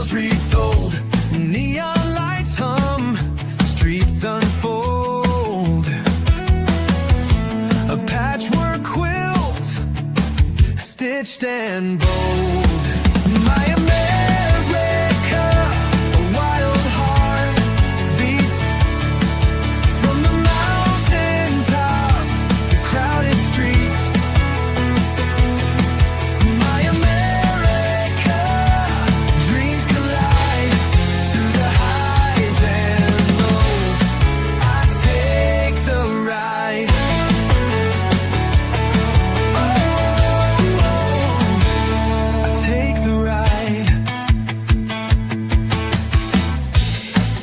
tales retold, neon lights hum, streets unfold. A patchwork quilt, stitched and bold. My America, a wild heart beats from the mountain tops to crowded streets. My America, dreams collide through the highs and lows. I take the ride. I take the ride.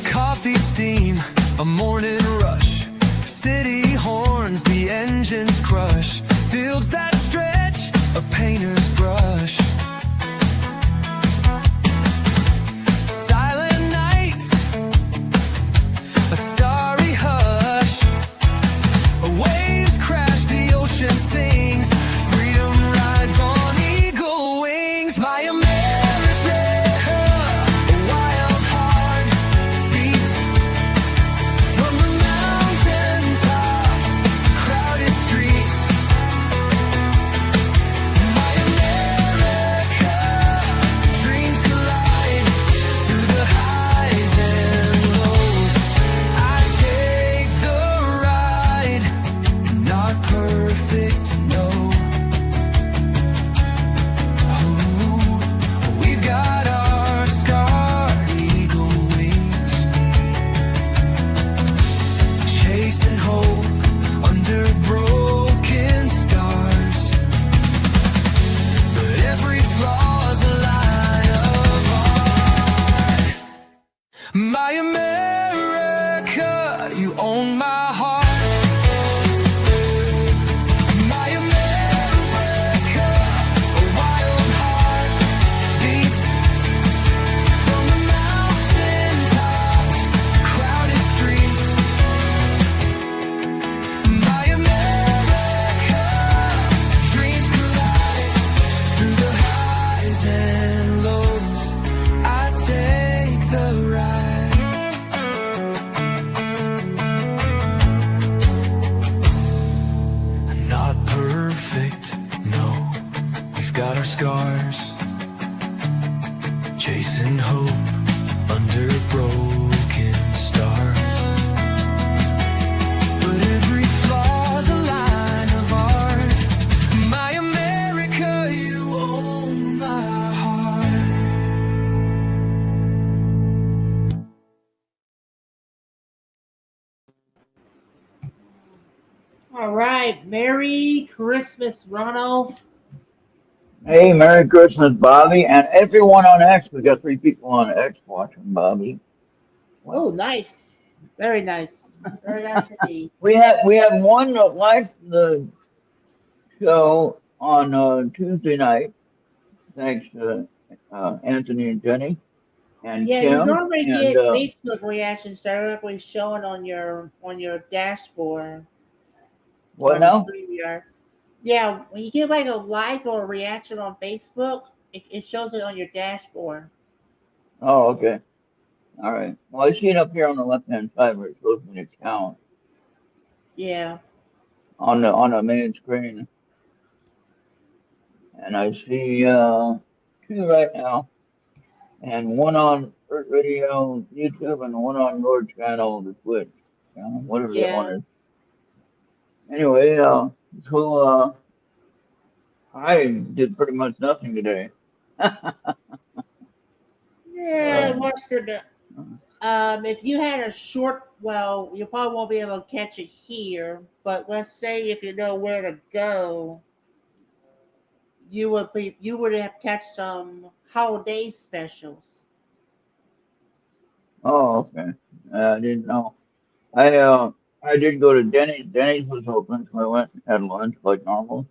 Coffee steam, a morning rush. City horns, the engines crush. Fields that stretch, a painter's brush. Silent nights, a starry hush. Waves crash, the ocean sings. Freedom rides on eagle wings. My America, a wild heart beats from the mountain tops to crowded streets. My America, dreams collide through the highs and lows. I take the ride, not perfect, no. Ooh, we've got our scarred eagle wings, chasing hope under broken stars. But every flaw's a line of art. My America, you own my heart. My America, a wild heart beats from the mountain tops to crowded streets. My America, dreams collide through the highs and lows. I take the ride. Not perfect, no. We've got our scars, chasing hope under broken stars. But every flaw's a line of art. My America, you own my heart. All right. Merry Christmas, Ronald. Hey, Merry Christmas, Bobby, and everyone on X. We got 3 people on X watching, Bobby. Oh, nice. Very nice. Very nice indeed. We have one that liked the show on Tuesday night. Thanks to Anthony and Jenny and Yeah, you Kim normally and get Facebook reactions directly showing on your dashboard what on the now? StreamYard. Yeah, when you get like a like or a reaction on Facebook, it shows it on your dashboard. Oh, okay. All right. Well, I see it up here on the left-hand side where it shows me the count Yeah. on the main screen, and I see two right now, and one on Earth Radio YouTube, and one on your channel, the Twitch, whatever that one Yeah. is. Anyway, so I did pretty much nothing today. Yeah, Uh, watched it. If you had a short, well, you probably won't be able to catch it here. But let's say if you know where to go, you would have catch some holiday specials. oh, okay. I didn't know. I did go to Denny's. Denny's was open, so I went and had lunch like normal.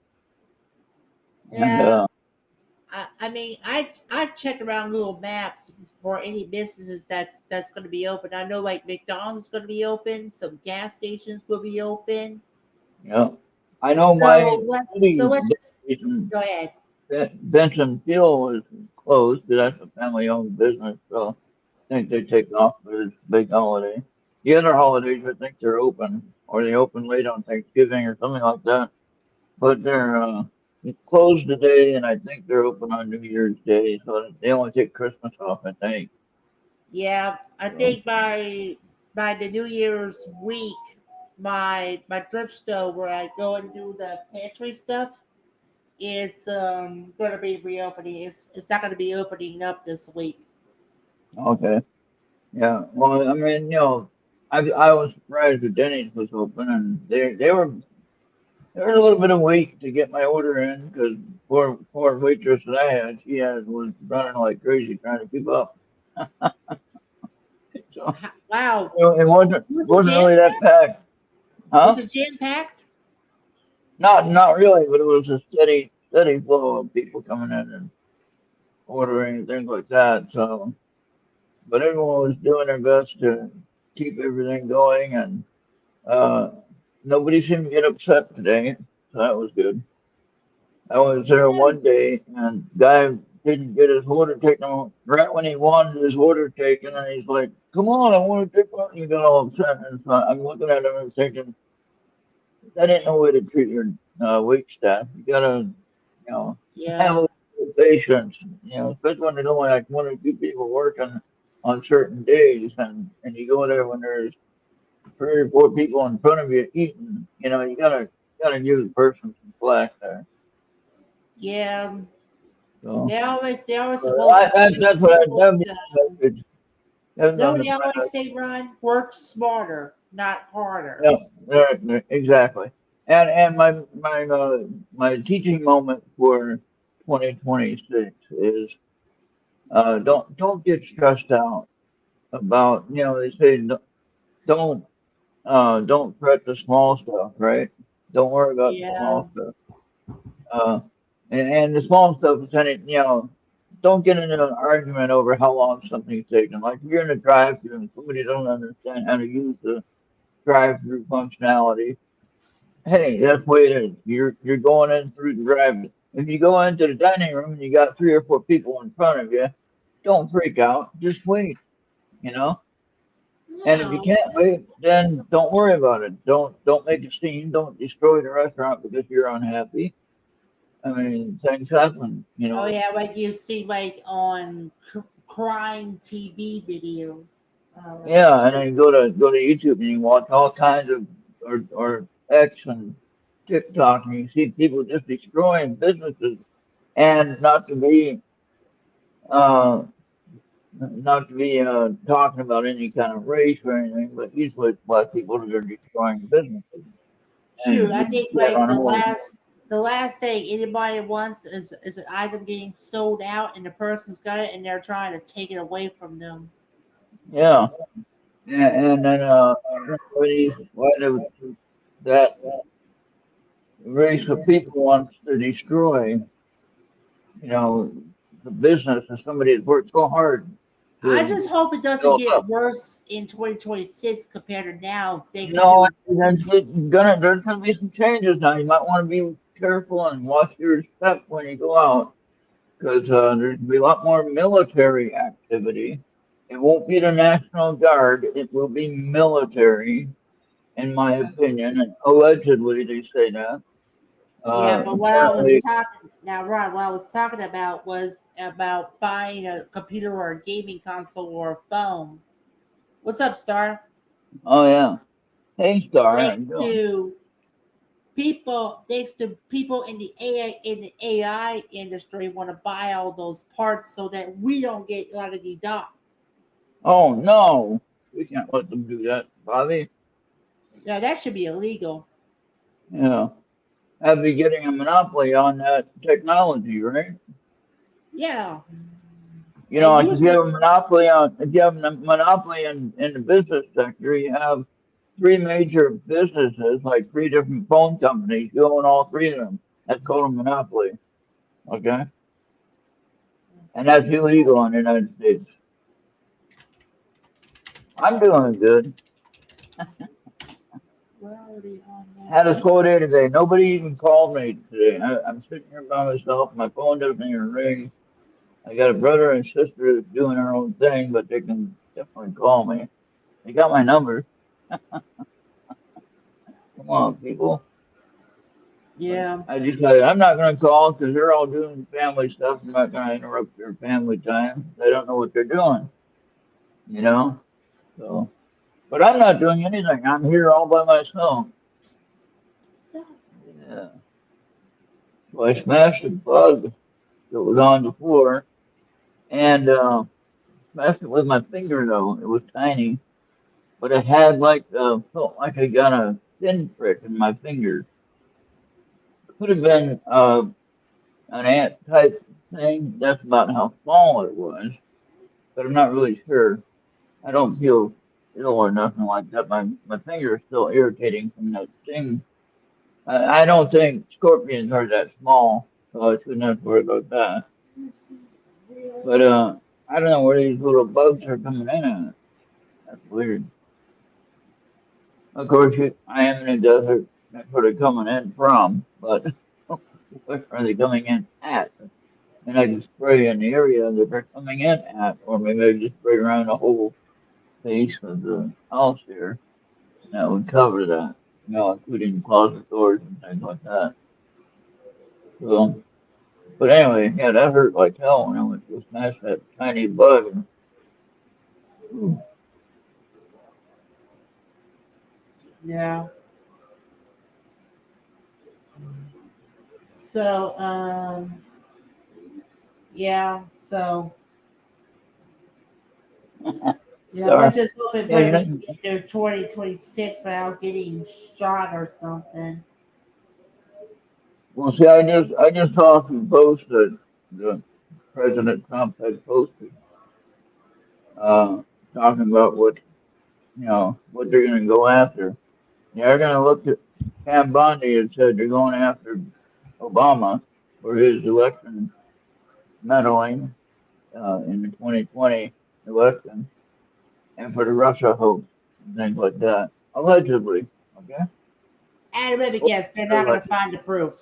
And Yeah, I mean, I check around Google Maps for any businesses that's going to be open. I know like McDonald's is going to be open, some gas stations will be open. yeah, I know my So let's city so let's station, go ahead. Benson Hill was closed because that's a family-owned business. So I think they take off for this big holiday. The other holidays, I think they're open, or they open late on Thanksgiving or something like that. But they're closed today, and I think they're open on New Year's Day. So they only take Christmas off, I think. Yeah, I So, think by the New Year's week, my thrift store where I go and do the pantry stuff is going to be reopening. It's not going to be opening up this week. okay. Yeah. Well, I mean, I was surprised that Denny's was open, and there was a little bit of wait to get my order in because poor waitress that I had, was running like crazy trying to keep up. So Wow, it was it wasn't jam? really that packed, Was huh? it jam packed? Not really, but it was a steady flow of people coming in and ordering and things like that. So, but everyone was doing their best to keep everything going, and uh, nobody seemed to get upset today, so that was good. I was there Yeah. one day, and guy didn't get his order taken right when he wanted his order taken, and he's like, "Come on, I want to take one." And he got all upset, and so I'm looking at him and thinking, "That ain't no way to treat your wait staff. You gotta, have a Yeah. little patience. Especially when there's only like one or two people working on certain days, and you go there when there's three or four people in front of you eating. You gotta give the person some slack there. Yeah. So." They always supposed to say That's what people. that'd be the message. That's No, on the they print. always say, Ron, work smarter, not harder. Yeah, exactly. And my teaching moment for 2026 is don't get stressed out about they say don't don't fret the small stuff, right? Don't worry about the Yeah. small stuff. Uh, and the small stuff is any, don't get into an argument over how long something's taking. Like if you're in a drive-through and somebody don't understand how to use the drive-through functionality, hey, that's the way it is. You're going in through the drive. If you go into the dining room and you got three or four people in front of you, don't freak out. Just wait, you know. And if you No. can't wait, then don't worry about it. Don't make a scene. Don't destroy the restaurant because you're unhappy. I mean, things happen. Oh yeah, like you see like on crime TV videos. Yeah, and then you go to YouTube and you watch all kinds of or X and TikTok and you see people just destroying businesses and uh not to be talking about any kind of race or anything, but usually it's black people that are destroying businesses. Shoot, And I we think see that like on our the last thing anybody wants is an item getting sold out and the person's got it and they're trying to take it away from them. yeah. And then that race of people wants to destroy, you know, the business of somebody that worked so hard I to just hope it doesn't build get up. worse in 2026 compared to now, thanks No, to there's gonna be some changes now. You might want to be careful and watch your step when you go out because there's gonna be a lot more military activity. It won't be the National Guard. It will be military, in my opinion. And allegedly, they say that. yeah, but what I was Apparently, talking now, Ron, what I was talking about was about buying a computer or a gaming console or a phone. What's up, Star? oh yeah. Hey, Star, how you Thanks doing? to people in the AI industry want to buy all those parts so that we don't get a lot of the dot. Oh no, we can't let them do that, Bobby. Yeah, that should be illegal. Yeah, I'd be getting a monopoly on that technology, right? Yeah, and Like if you usually, have a monopoly if you have a monopoly in the business sector, you have three major businesses, like three different phone companies. You own all three of them. That's called a monopoly. Okay, and that's illegal in the United States. I'm doing good. we're already on that. Had a slow day today. Nobody even called me today. I'm sitting here by myself. My phone doesn't even ring. I got a brother and sister that's doing their own thing, but they can definitely call me. They got my number. Come on, people. But Yeah. I decided I'm not going to call because they're all doing family stuff. I'm not going to interrupt their family time. They don't know what they're doing, you know? So, but I'm not doing anything. I'm here all by myself. Yeah. So I smashed a bug that was on the floor and smashed it with my finger though. It was tiny, but it had like felt like I got a pinprick in my finger. Could have been an ant type thing. That's about how small it was, but I'm not really sure. I don't feel ill or nothing like that. My finger is still irritating from that sting. I don't think scorpions are that small, so I shouldn't have to worry about that. But I don't know where these little bugs are coming in at. That's weird. Of course, I am in a desert. That's where they're coming in from, but where are they coming in at? And I can spray in the area that they're coming in at, or maybe I just spray around the whole face of the house here. That would cover that, including closet doors and things like that. So, but anyway, yeah, that hurt like hell when I went to smash that tiny bug. And, ooh, Yeah. So, yeah. So, yeah. We're sorry. just hoping Yeah, for we can get to 2026 without getting shot or something. well, see, I just saw some posts that the President Trump had posted, uh, talking about what they're going to go after. They're going to look at Pam Bondi and said they're going after Obama for his election meddling in the 2020 election and for the Russia hoax and things like that. Allegedly, okay? And let me guess, they're not going to Allegedly. find the proof.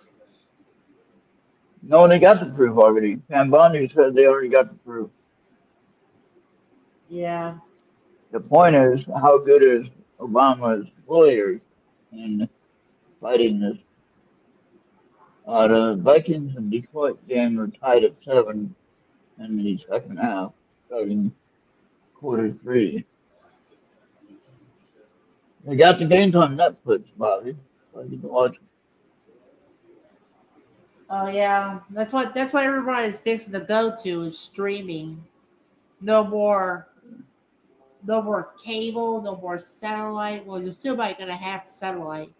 No, they got the proof already. Pam Bondi said they already got the proof. Yeah. The point is, how good is Obama's lawyers in fighting this? The Vikings and Detroit game are tied at 7 in the second half, starting quarter 3. They got the games on Netflix, Bobby, so you can watch Oh yeah. That's what everybody's fixing to go to is streaming. No more no more cable, no more satellite. Well, you're still probably gonna have satellite.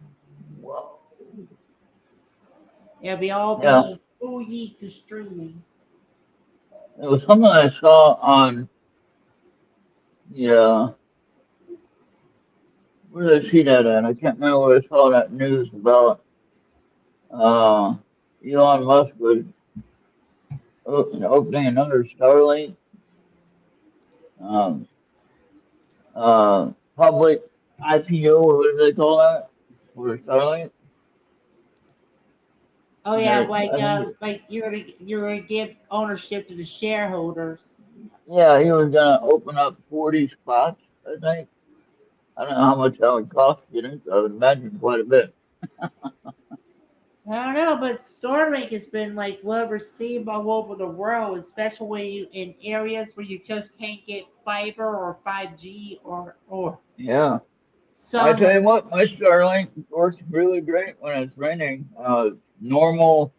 them. Well, It'll be all yeah, be ye to streaming. it was something I saw on, yeah, where did I see that at? I can't remember where I saw that news about uh, Elon Musk was opening another Starlink um, public IPO, or what do they call that? For Starlink. Oh And yeah, I think, like you're gonna give ownership to the shareholders. yeah, he was gonna open up 40 spots, I think. I don't know how much that would cost, I would imagine quite a bit. I don't know, but Starlink has been like well received all over the world, especially when you in areas where you just can't get fiber or 5G or Yeah. I tell some. you what, my Starlink works really great when it's raining. Normal,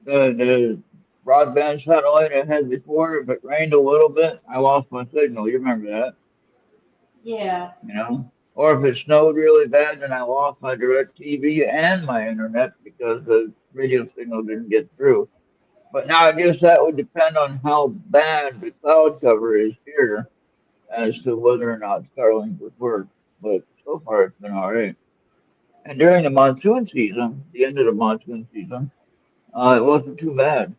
the broadband satellite I had before, if it rained a little bit, I lost my signal. You remember that, Yeah, you know? Or if it snowed really bad, then I lost my direct TV and my internet because the radio signal didn't get through. But now I guess that would depend on how bad the cloud cover is here as to whether or not Starlink would work. But so far it's been all right. And during the monsoon season, the end of the monsoon season, it wasn't too bad.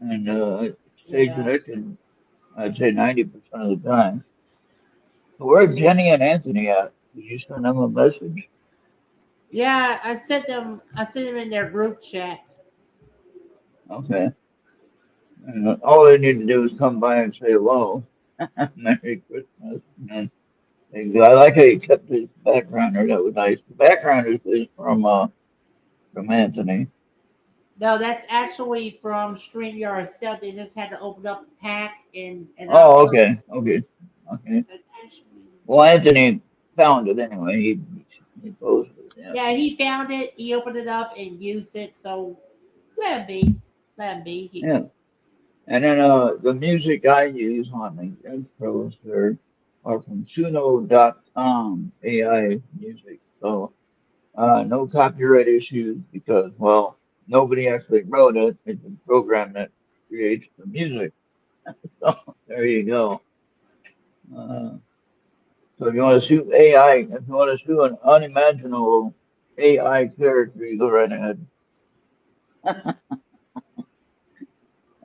And it stayed yeah, connected, I'd say 90% of the time. So where are Jenny and Anthony at? Did you send them a message? yeah. I sent them. I sent them in their group chat. Okay. And all they need to do is come by and say hello. Merry Christmas. And they go. I like how he kept his background there. That was nice. The background is from Anthony. No, that's actually from StreamYard itself. They just had to open up the pack and Oh, upload okay. it. Okay. Okay. That's actually. Well, Anthony found it anyway. He posted it. Yeah. Yeah, he found it. He opened it up and used it. So let him be. Let him be. Yeah. And then the music I use on the intros are from Suno.com AI music. So no copyright issues because well nobody actually wrote it. It's a program that creates the music. So there you go. Uh, so if you want to shoot AI, if you want to shoot an unimaginable AI character, you go right ahead.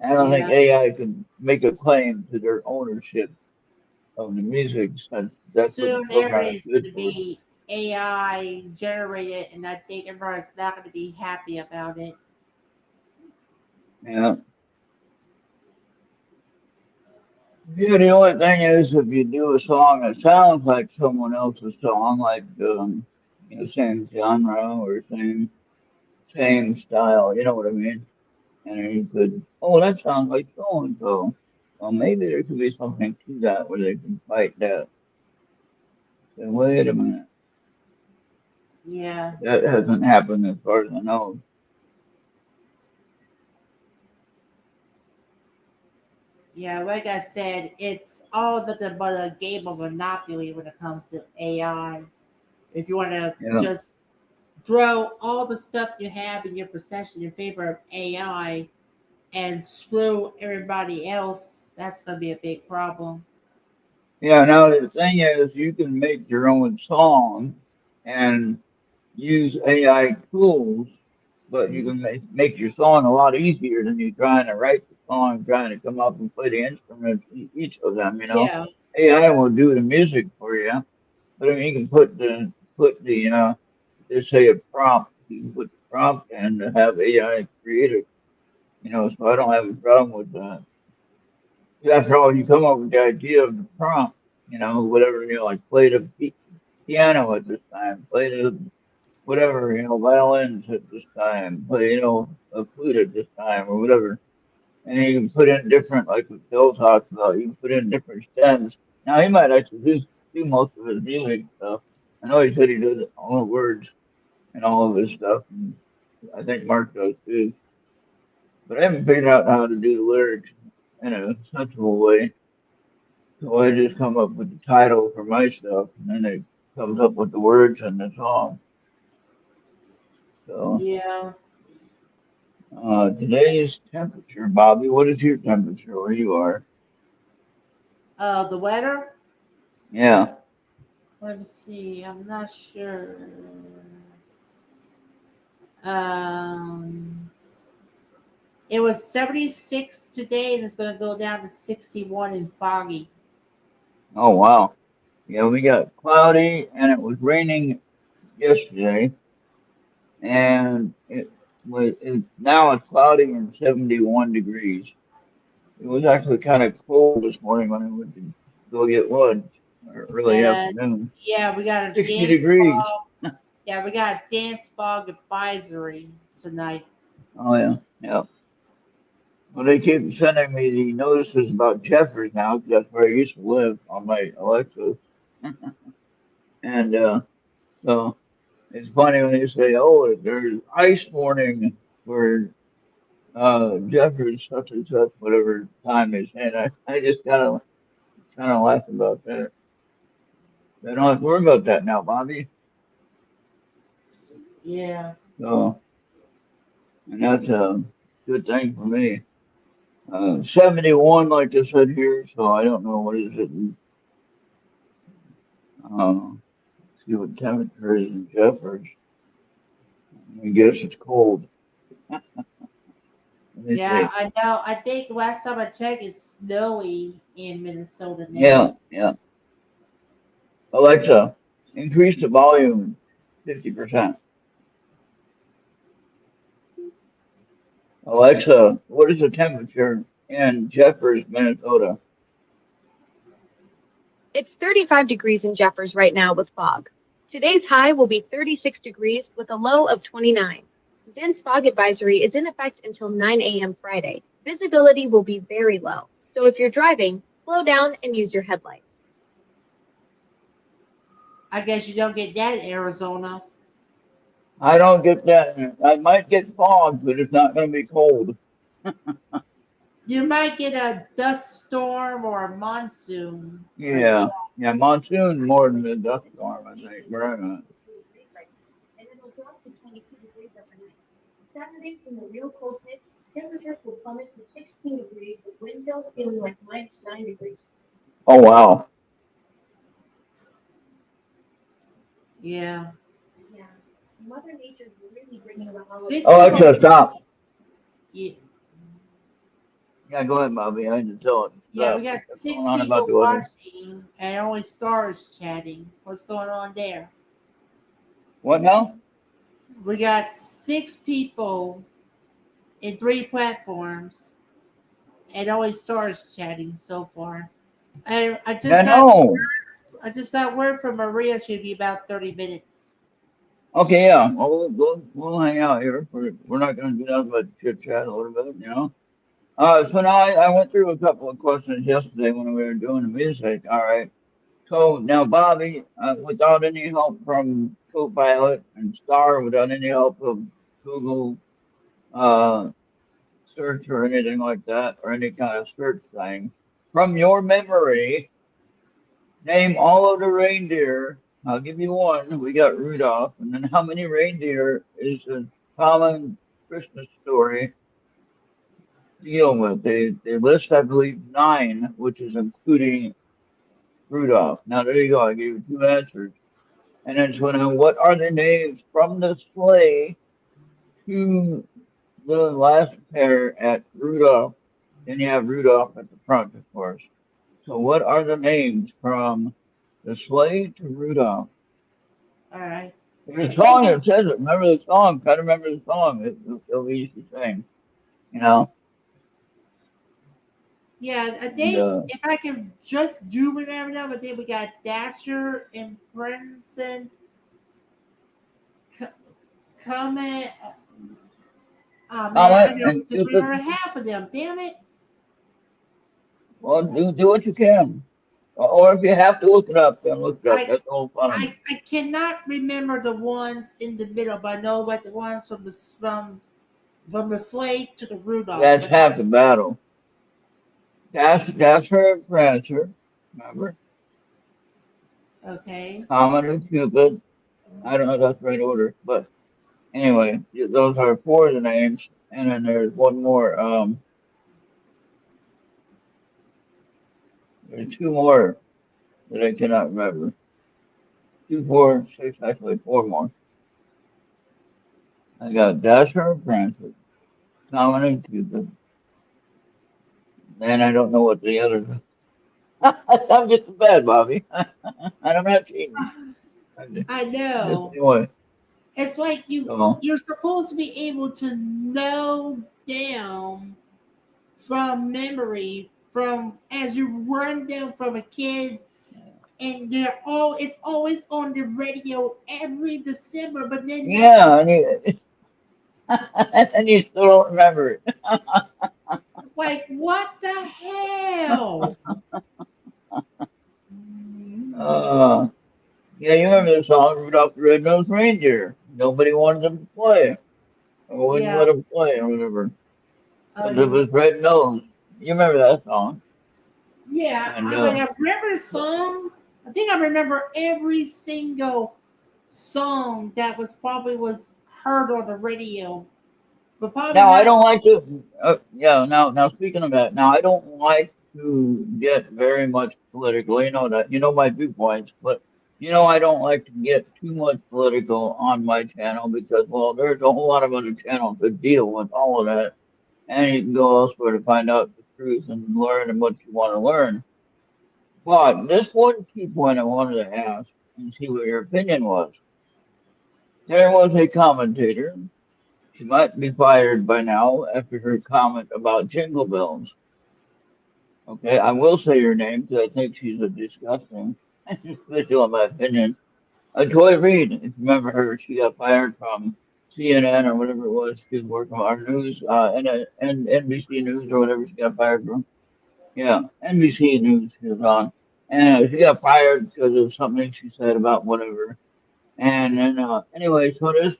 I don't think Yeah. AI can make a claim to their ownership of the music since that's what the Soon program is everything's good going to for. be AI generated, and I think everyone's not going to be happy about it. Yeah. Yeah, the only thing is if you do a song that sounds like someone else's song, like same genre or same style, you know what I mean? And then you could, oh, that sounds like so and so. Well, maybe there could be something to that where they can fight that. Say, wait a minute, Yeah. that hasn't happened as far as I know. Yeah, like I said, it's all nothing but a game of Monopoly when it comes to AI. If you want to Yeah, just throw all the stuff you have in your possession in favor of AI and screw everybody else, that's going to be a big problem. yeah. Now the thing is, you can make your own song and use AI tools, but you Mhm. can make your song a lot easier than you trying to write the song, trying to come up and play the instruments, each of them, you know. Yeah, AI will do the music for you, but I mean, you can put the just say a prompt, you can put the prompt and have AI create it, so I don't have a problem with that. After all, you come up with the idea of the prompt, whatever, like play the piano at this time, play the whatever, violins at this time, play, a flute at this time or whatever. And then you can put in different, like what Bill talks about, you can put in different stems. Now he might actually do most of his music stuff. I know he said he does all the words and all of his stuff, and I think Mark does too. But I haven't figured out how to do the lyrics in a sensible way. So I just come up with the title for my stuff, and then it comes up with the words and the song. So yeah. today's temperature, Bobby. What is your temperature where you are? The weather. Yeah. Let me see. I'm not sure. Um, it was 76 today, and it's going to go down to 61 and foggy. Oh wow. Yeah, we got cloudy and it was raining yesterday, and now it's cloudy and 71 degrees. It was actually kind of cold this morning when I went to go get lunch early And afternoon. yeah, we got a 60 dance degrees. fog. Yeah, we got a dance fog advisory tonight. Oh yeah. Yeah. Well, they keep sending me the notices about Jeffers now 'cause that's where I used to live on my Alexa. And so it's funny when they say, "Oh, there's ice warning for Jeffers such and such, whatever time they say." I just kind of laugh about that. They don't have to worry about that now, Bobby. Yeah. So, and that's a good thing for me. 71, like I said here. So I don't know what is it. See what temperature is in Jeffers. I guess it's cold. Let me Yeah, see. I know. I think last time I checked, it's snowy in Minnesota now. Yeah, yeah. Alexa, increase the volume 50%. Alexa, what is the temperature in Jeffers, Minnesota? It's 35 degrees in Jeffers right now with fog. Today's high will be 36 degrees with a low of 29. Dense fog advisory is in effect until 9 a.m. Friday. Visibility will be very low, so if you're driving, slow down and use your headlights. I guess you don't get that in Arizona. I don't get that. I might get fog, but it's not going to be cold. You might get a dust storm or a monsoon, but yeah. Yeah, yeah, monsoon more than a dust storm, I think. Right. Degrees right now, and it'll drop to 22 degrees overnight. Saturdays, when the real cold hits, temperatures will plummet to 16 degrees with wind chills feeling like minus 9 degrees. Oh, wow. Yeah. Yeah, Mother Nature's really bringing the holidays Six Oh, to people. life. Alexa, stop. Yeah, Yeah, go ahead, Bobby. I just tell it. yeah, we Stop. got What's going six on about people the weather? watching and only stars chatting. What's going on there? What now? We got six people in three platforms and only stars chatting so far. And Yeah, no. I just got word from Maria. She'll be about 30 minutes. Okay, yeah. Well, we'll hang out here. We're not going to do nothing but chit chat a little bit, you know? So now I went through a couple of questions yesterday when we were doing the music. All right. So now, Bobby, without any help from Copilot and Star, without any help of Google uh, search or anything like that, or any kind of search thing, from your memory, name all of the reindeer. I'll give you one. We got Rudolph. And then how many reindeer is a common Christmas story deal with? They list, I believe, nine, which is including Rudolph. Now, there you go. I gave you two answers. And then so now, what are the names from the sleigh to the last pair at Rudolph? Then you have Rudolph at the front, of course. So what are the names from the sleigh to Rudolph? All right. There's I a think song I that says it. Remember the song? Try to remember the song. It'll be easy to sing, you know? yeah. I And think if I can just do remember them, I think we got Dasher and Princeton coming. Oh man, I comment don't and just Cupid. remember half of them. Damn it! Well, do what you can. Or if you have to look it up, then look it up. I That's the whole fun of it. I cannot remember the ones in the middle, but I know about the ones from the sleigh to the Rudolph. That's But half the battle. That's her answer. Remember? okay, Comet and Cupid. I don't know if that's the right order, but anyway, those are four of the names. And then there's one more. There's two more that I cannot remember. Two, four, six, actually four more. I got Dasher and Prancer, Comet and Cupid. And I don't know what the others are. I'm just bad, Bobby. And I'm not cheating. I'm I just know. anyway. It's like So you're supposed to be able to know down from memory from as you run them from a kid, and it's always on the radio every December, but then next yeah, and you still don't remember it. like what the hell? Uh, yeah, you remember the song Rudolph the Red-Nosed Reindeer? Nobody wanted them to play. Or wouldn't Yeah. let him play or whatever. Because of Um, his red nose. You remember that song? yeah, And I mean, I remember the song. I think I remember every single song that was heard on the radio, but probably now I not. don't like to. Yeah. Now speaking of that, now I don't like to get very much political. You know that. You know my viewpoints, but I don't like to get too much political on my channel because well, there's a whole lot of other channels that deal with all of that, and you can go elsewhere to find out the truth and learn and what you want to learn. But this one key point I wanted to ask and see what your opinion was. There was a commentator She might be fired by now after her comment about jingle bells. Okay, I will say her name because I think she's a disgusting individual, in my opinion. Joy Reid, if you remember her, she got fired from CNN or whatever it was. She was working on our news, and NBC News or whatever she got fired from. Yeah, NBC News she was on. And she got fired because of something she said about whatever. And then, anyway, so this,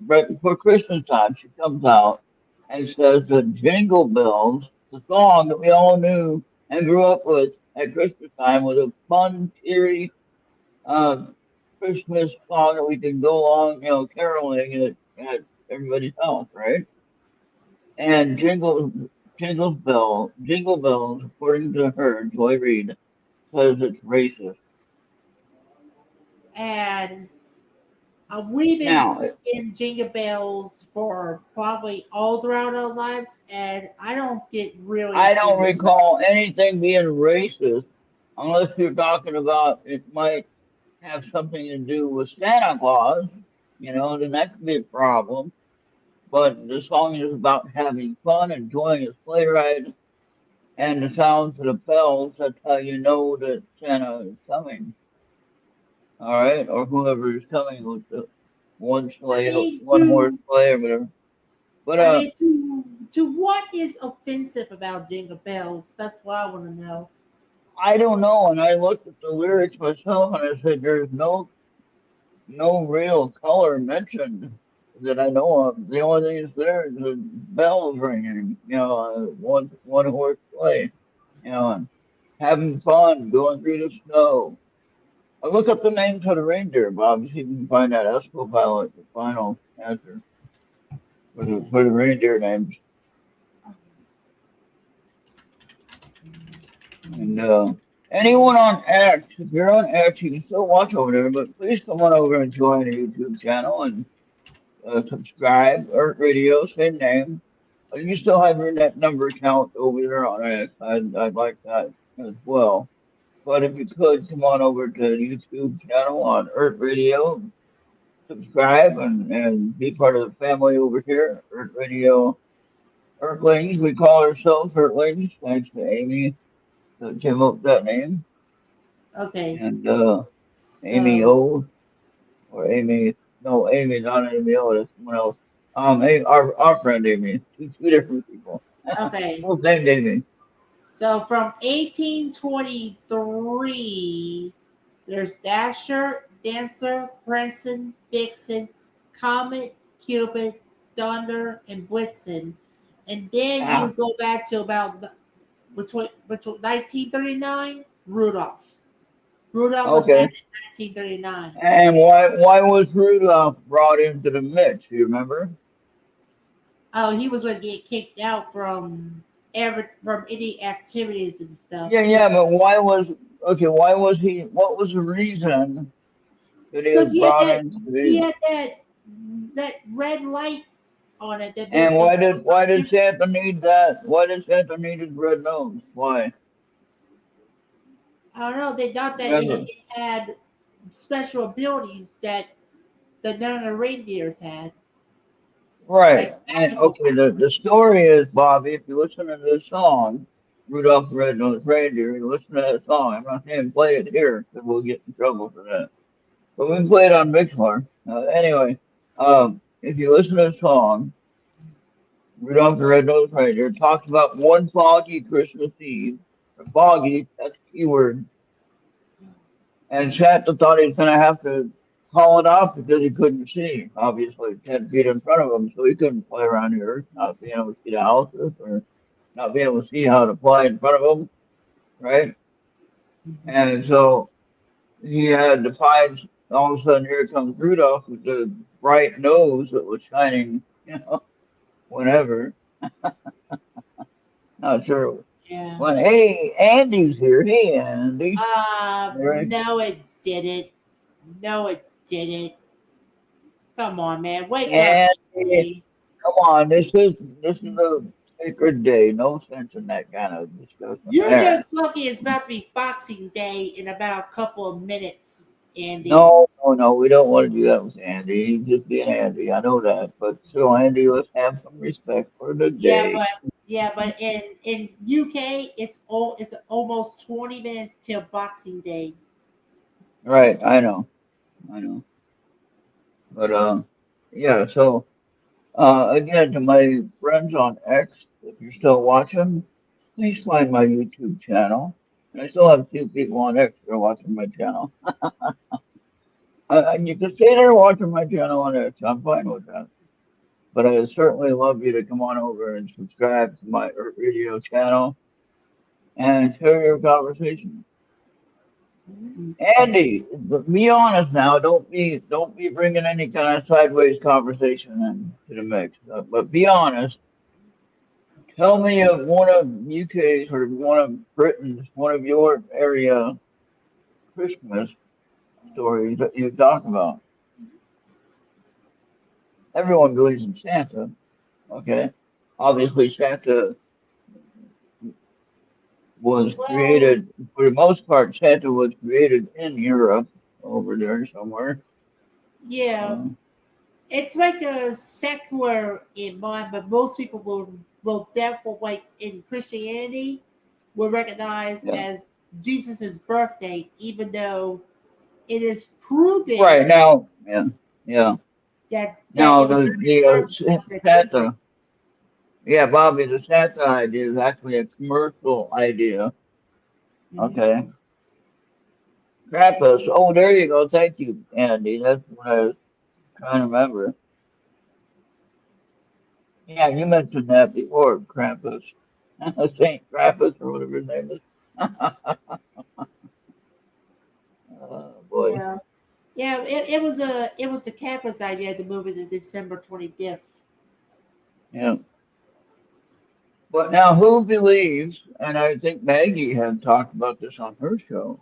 right before Christmas time, she comes out and says that Jingle Bells, the song that we all knew and grew up with at Christmas time, was a fun, cheery, uh, Christmas song that we could go along, caroling at everybody's house, right? And Jingle Bells, according to her, Joy Reid, says it's racist. And we've been Now, singing Jingle Bells for probably all throughout our lives, and I don't get really I don't offended. recall anything being racist unless you're talking about it might have something to do with Santa Claus, then that could be a problem. But the song is about having fun, enjoying a sleigh ride, and the sounds of the bells. That's how you know that Santa is coming. All right, or whoever is coming with the one I sleigh, mean, one horse sleigh, or whatever. But I mean, to what is offensive about Jingle Bells? That's what I want to know. I don't know. And I looked at the lyrics myself, and I said, "There's no real color mentioned that I know of. The only thing is there is the bells ringing, one horse sleigh, and having fun going through the snow." I look up the names of the reindeer, Bob. See if you can find that Esco pilot, the final answer for the reindeer names. And anyone on X, if you're on X, you can still watch over there, but please come on over and join the YouTube channel and subscribe. ERRT Radio, same name. You still have your net number account over there on X. I'd like that as well. But if you could come on over to the YouTube channel on ERRT Radio, subscribe and be part of the family over here. ERRT Radio, Earthlings. We call ourselves Earthlings. Thanks to Amy that came up with that name. Okay, And Amy so O or Amy, no, Amy, not Amy O, that's someone else. Our friend Amy, two different people. okay, Both named Amy. so from 1823, there's Dasher, Dancer, Princeton, Vixen, Comet, Cupid, Thunder, and Blitzen. And then you Ah, go back to about between 1939, Rudolph. Rudolph was okay. added in 1939. And why was Rudolph brought into the mix? Do you remember? Oh, he was going to get kicked out from any activities and stuff. Yeah, yeah, but why was he? What was the reason that he was Because brought into he the? had that red light on it that And makes him. why did Santa need that? Why did Santa need his red nose? Why? I don't know. They thought that Remember? it had special abilities that none of the reindeers had, Right. like And magical okay, the story is, Bobby, if you listen to this song, Rudolph the Red-Nosed Reindeer, you listen to that song. I'm not saying play it here because we'll get in trouble for that. But we can play it on Mixler. Anyway, if you listen to the song, Rudolph the Red-Nosed Reindeer, it talks about one foggy Christmas Eve. Foggy, that's a keyword. And Santa thought he was going to have to call it off because he couldn't see, obviously, 10 feet in front of him. So he couldn't fly around the earth, not being able to see the houses or not being able to see how to fly in front of him, right? light. And so he had to find, all of a sudden, here comes Rudolph with the bright nose that was shining, whenever. Not sure. Yeah. When, hey, Andy's here. Hey, Andy. Right? No, it didn't. No, it didn't. Come on, man. Wake up, Andy. Andy. Come on, this is a sacred day. No sense in that kind of discussion You're there. just lucky it's about to be Boxing Day in about a couple of minutes, Andy. No, we don't want to do that with Andy. He's just being Andy. I know that. But still, Andy, let's have some respect for the Yeah, day. but in UK it's almost 20 minutes till Boxing Day. Right, I know. But yeah. So again, to my friends on X, if you're still watching, please find my YouTube channel. And I still have a few people on X that are watching my channel. You can stay there watching my channel on X. I'm fine with that. But I would certainly love you to come on over and subscribe to my radio channel and share your conversation. Andy, be honest now. Don't be bringing any kind of sideways conversation into the mix. But be honest. Tell me of one of UK's or one of Britain's, one of your area Christmas stories that you talk about. Everyone believes in Santa, okay? Obviously, Santa was Well, created, for the most part, Santa was created in Europe over there somewhere. yeah, Uh, it's like a secular in mind, but most people will therefore like in Christianity will recognize yeah. as Jesus' birthday, even though it is proven Right now, yeah, yeah. that Now it was the not birth, it was a different. Santa, yeah, Bobby, the Santa idea is actually a commercial idea. Mhm. Okay, Krampus. Oh, there you go. Thank you, Andy. That's what I was trying to remember. Yeah, you mentioned that before, Krampus. Saint Krampus or whatever his name is. Oh boy. Yeah. Yeah, it was the campus idea to move it to December 25th. Yeah. But now who believes, and I think Maggie had talked about this on her show,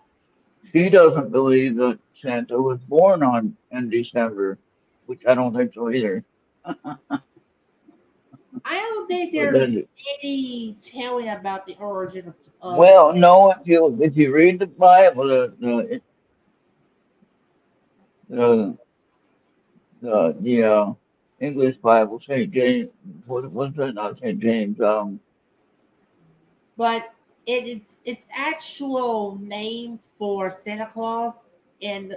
she doesn't believe that Santa was born on in December, which I don't think so either. I don't think But there's then, any telling about the origin of well, no, if you read the Bible, the the English Bible, Saint James, what was that? Not Saint James. but its actual name for Santa Claus and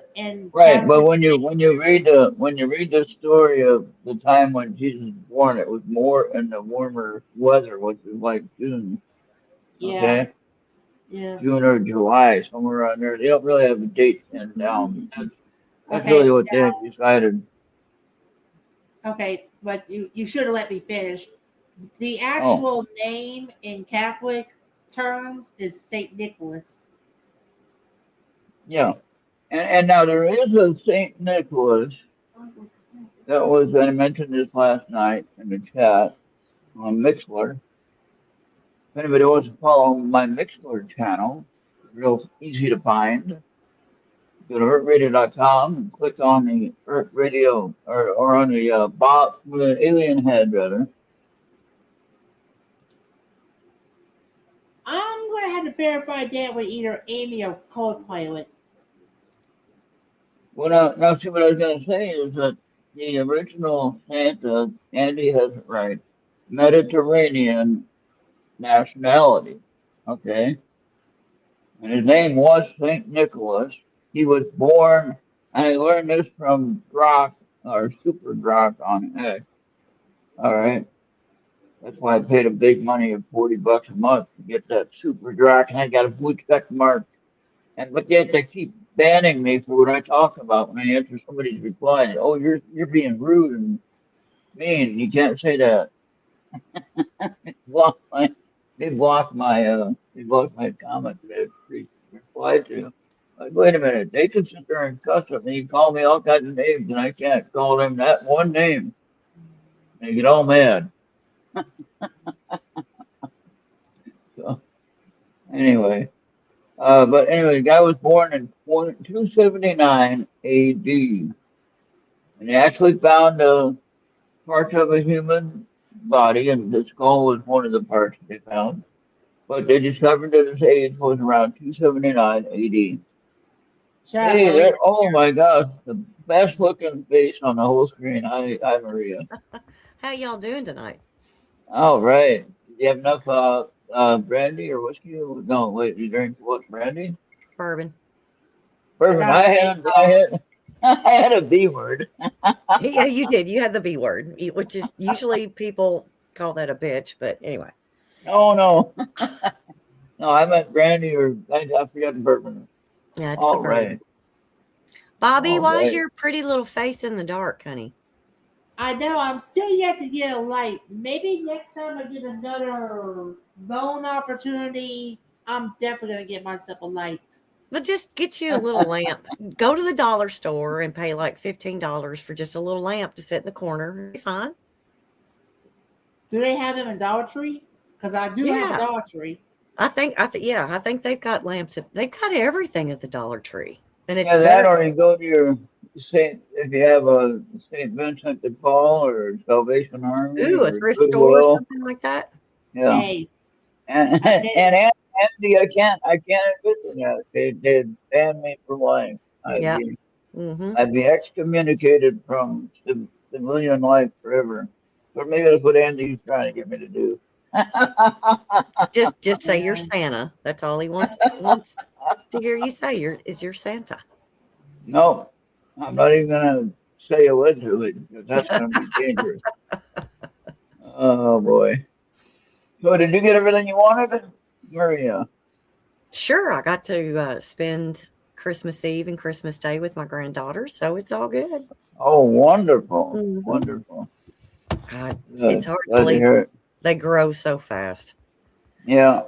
Right, but Catholic. when you read the story of the time when Jesus was born, it was more in the warmer weather, which is like June, Yeah, okay, yeah. June or July, somewhere around there. They don't really have a date pinned down, but that's Okay, really what they have decided. okay, but you should have let me finish. The Oh, actual name in Catholic terms is Saint Nicholas. yeah, and now there is a Saint Nicholas that was I mentioned this last night in the chat on Mixler. If anybody wants to follow my Mixler channel, real easy to find. Go to ERRT.com and click on the Earth Radio or on the box with an alien head, rather. I'm gonna have to verify that with either Amy or Copilot. Well, now, see what I was going to say is that the original Santa, Andy has it right, Mediterranean nationality. Okay. And his name was St. Nicholas. He was born, and I learned this from Grok or Super Grok on X. All right. That's why I paid a big money of $40 a month to get that super drag, and I got a blue check mark. And but yet they keep banning me for what I talk about when I answer somebody's reply. Oh, you're being rude and mean. You can't say that. Block my they blocked my comment that I replied to. Like, wait a minute, they can sit there and cuss at me, call me all kinds of names, and I can't call them that one name. They get all mad. So anyway. But anyway, the guy was born in 279 AD, and they actually found parts of a human body, and the skull was one of the parts they found. But they discovered that his age was around 279 AD. Shut up, Hey, Maria. there! Oh my gosh, the best looking face on the whole screen. Hi, Maria. How y'all doing tonight? All right. Do you have enough brandy or whiskey? No, wait. You drink what brandy? Bourbon. I Perfect. got big I dog. had I had a B word. Yeah, you did. You had the B word, which is usually people call that a bitch, but anyway. No, no, no. I meant brandy or I forgot the bourbon. Yeah, it's the All bourbon. right, Bobby, all why is right. your pretty little face in the dark, honey? I know I'm still yet to get a light. Maybe next time I get another loan opportunity, I'm definitely gonna get myself a light. But just get you a little lamp. Go to the dollar store and pay like $15 for just a little lamp to sit in the corner. It'll be fine. Do they have them in Dollar Tree? Because I do have a Yeah. Dollar Tree. I think they've got lamps they've got everything at the Dollar Tree. And it's Yeah, that better. or you go to your Saint if you have a Saint Vincent de Paul or Salvation Army Ooh, a or thrift store or Goodwill. something like that. Yeah, Hey, and I did. Andy, I can't admit to that. They banned me for life. I'd Yeah. be Hmm. I'd be excommunicated from civilian life forever. Or maybe that's what Andy's trying to get me to do. Just say you're Yeah. Santa. That's all he wants to hear you say. You're Santa. No, I'm not even gonna say allegedly because that's gonna be dangerous. Oh boy. So did you get everything you wanted, Maria? Sure, I got to spend Christmas Eve and Christmas Day with my granddaughter, so it's all good. Oh, wonderful, Hmm. wonderful. It's Good. hard to Glad to believe hear it. they grow so fast. Yeah,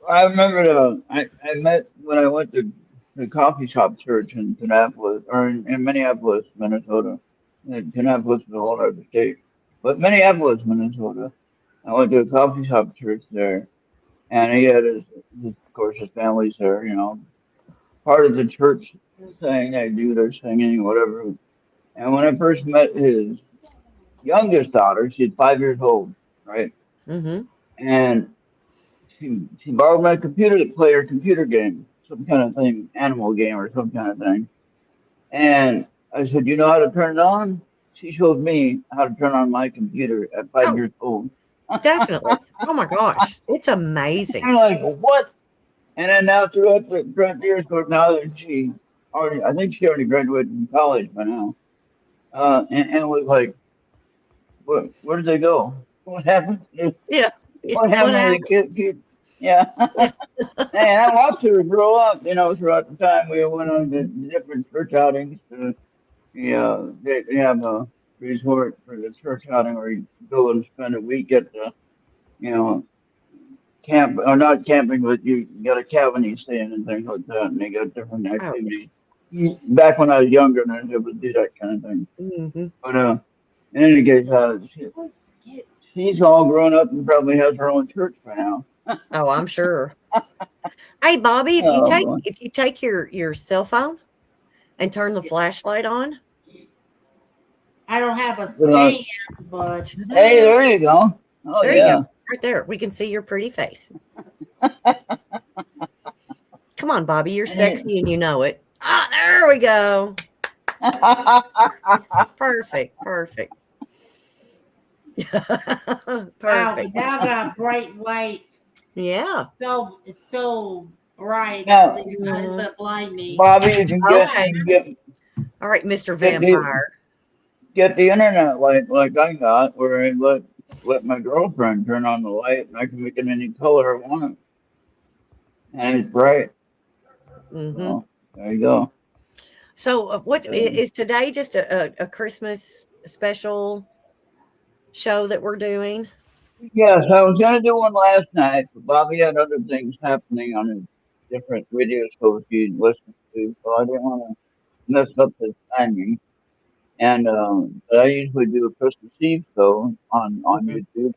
I remember I met when I went to the coffee shop church in Kannapolis or in Minneapolis, Minnesota. Kannapolis is a whole other state, but Minneapolis, Minnesota. I went to a coffee shop church there, and he had of course, his family's there. You know, part of the church thing they do their singing, whatever. And when I first met his youngest daughter, she's 5 years old, right? Hmm. And she borrowed my computer to play her computer game, some kind of thing, animal game or some kind of thing. And I said, "You know how to turn it on?" She showed me how to turn on my computer at five Oh, years old. definitely. Oh my gosh, it's amazing. I'm like, "What?" And then now throughout the years, of course, now that I think she already graduated from college by now. And it was like, where did they go? What happened? Yeah. Yeah. What What happened to the happened? kid? Yeah. Yeah. And I watched her grow up, you know, throughout the time we went on the different church outings. They have a resort for the church outing where you go and spend a week at the, you know, camp, or not camping, but you got a cabin you stay in and things like that, and they got different Oh. activities. Back when I was younger, and I was able to do that kind of thing. Hmm. But in any case, she's all grown up and probably has her own church by now. Oh, I'm sure. Hey, Bobby, Oh boy. if you take your cell phone and turn the flashlight on, I don't have a Good luck. stand, but Hey, ta-da, there you go. Oh there you go, yeah. right there. We can see your pretty face. Come on, Bobby, you're Any, sexy and you know it. Ah, there we go. Perfect, perfect. wow, Perfect. but now I got bright light. Yeah. So it's so bright. I now, think it's Mhm. gonna blind me. Bobby, you can Okay. get All right, Mr. get the Vampire. get the internet like I got, where I let my girlfriend turn on the light, and I can make it any color I want, and it's bright. Hmm. So there you go. So, what Um, is today? Just a Christmas special show that we're doing? yes, I was gonna do one last night, but Bobby had other things happening on his different radio shows he listens to, so I didn't want to mess up his timing. And but I usually do a Christmas Eve show on Mhm. YouTube.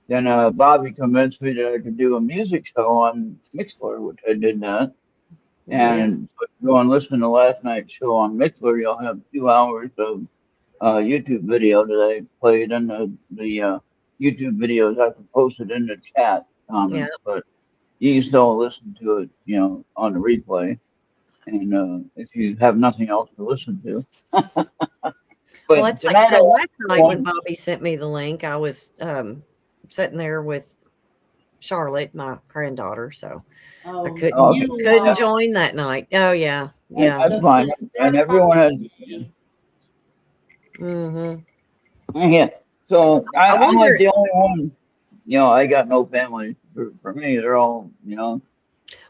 Then Bobby convinced me that I could do a music show on Mixler, which I did that. Yeah. And so if you go and listen to last night's show on Mixler, you'll have 2 hours of YouTube video that I played, and the YouTube videos I can post it in the chat Yeah. comments, but you can still listen to it, you know, on the replay. and if you have nothing else to listen to. Well, But it's like tonight I so watched last the night when one. Bobby sent me the link, I was sitting there with Charlotte, my granddaughter, so I Oh, couldn't Oh, okay, you couldn't join that night. Oh yeah. that's Yeah. that's just fine. as And that everyone has, bothers yeah. me. Mhm. Yeah. So I I'm like wonder the only one. I got no family. For me, they're all, well,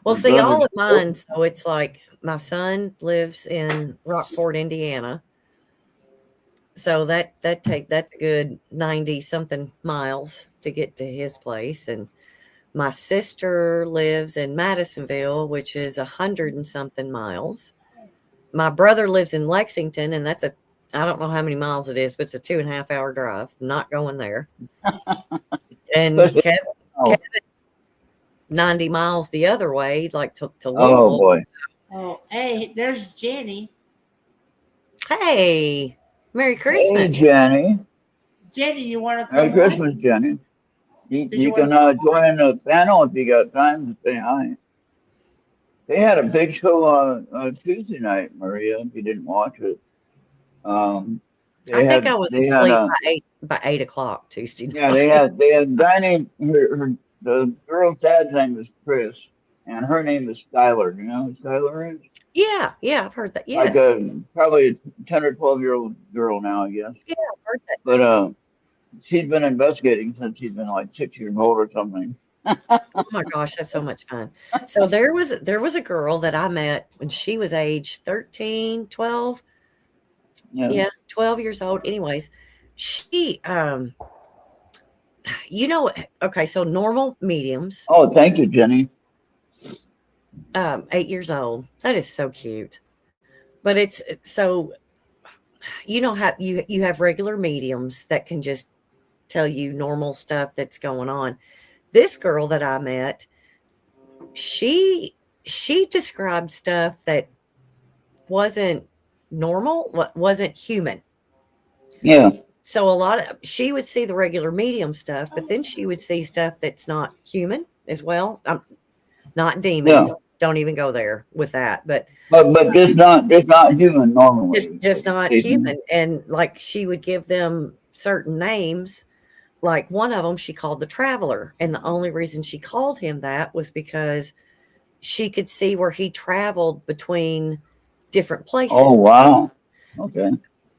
my see all brothers. of mine, so it's like my son lives in Rockford, Indiana. So that's a good 90 something miles to get to his place. And my sister lives in Madisonville, which is 100 and something miles. My brother lives in Lexington, and that's I don't know how many miles it is, but it's a 2.5 hour drive. I'm not going there. And Especially, oh, Kevin 90 miles the other way, like to oh Louisville. boy. Oh, hey, there's Jenny. Hey, Merry Hey, Christmas. Jenny. Jenny, you want to Merry come on? Christmas, Jenny. Did you You want can to come on? join the panel if you got time to say hi. They had a big show on Tuesday night, Maria. If you didn't watch it, um, I think I was they had asleep a by 8 o'clock Tuesday yeah night. they had dining. The girl's dad's name is Chris, and her name is Skylar. You know who Skylar is? Yeah, yeah, I've heard that. Like Yes. a probably a 10 or 12 year old girl now, I guess. Yeah, I've heard that. But she's been investigating since she's been like 6 years old or something. Oh my gosh, that's so much fun. So there was a girl that I met when she was age 13, 12. Yeah. Yeah, 12 years old. Anyways, she you know, okay, so normal mediums, Oh, thank you, Jenny. 8 years old. That is so cute. But so you know how you have regular mediums that can just tell you normal stuff that's going on. This girl that I met, she she described stuff that wasn't normal, wasn't human. Yeah. So a lot of she would see the regular medium stuff, but then she would see stuff that's not human as well. Not demons. Yeah. Don't even go there with that. But But this not human normally. just not Jason. human. And like she would give them certain names. Like one of them, she called the traveler, and the only reason she called him that was because she could see where he traveled between different Oh places. wow. Okay.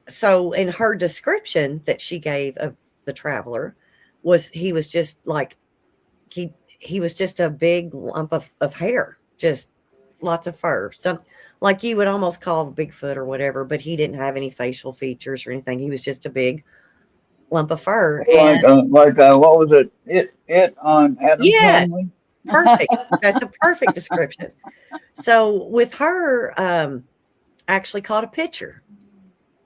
So in her description that she gave of the traveler was he was just like he was just a big lump of hair, just lots of fur. Some like you would almost call Bigfoot or whatever, but he didn't have any facial features or anything. He was just a big lump of fur. And Like what was it? It on Adam's yes, Family. perfect. That's the perfect description. So with her, I actually caught a picture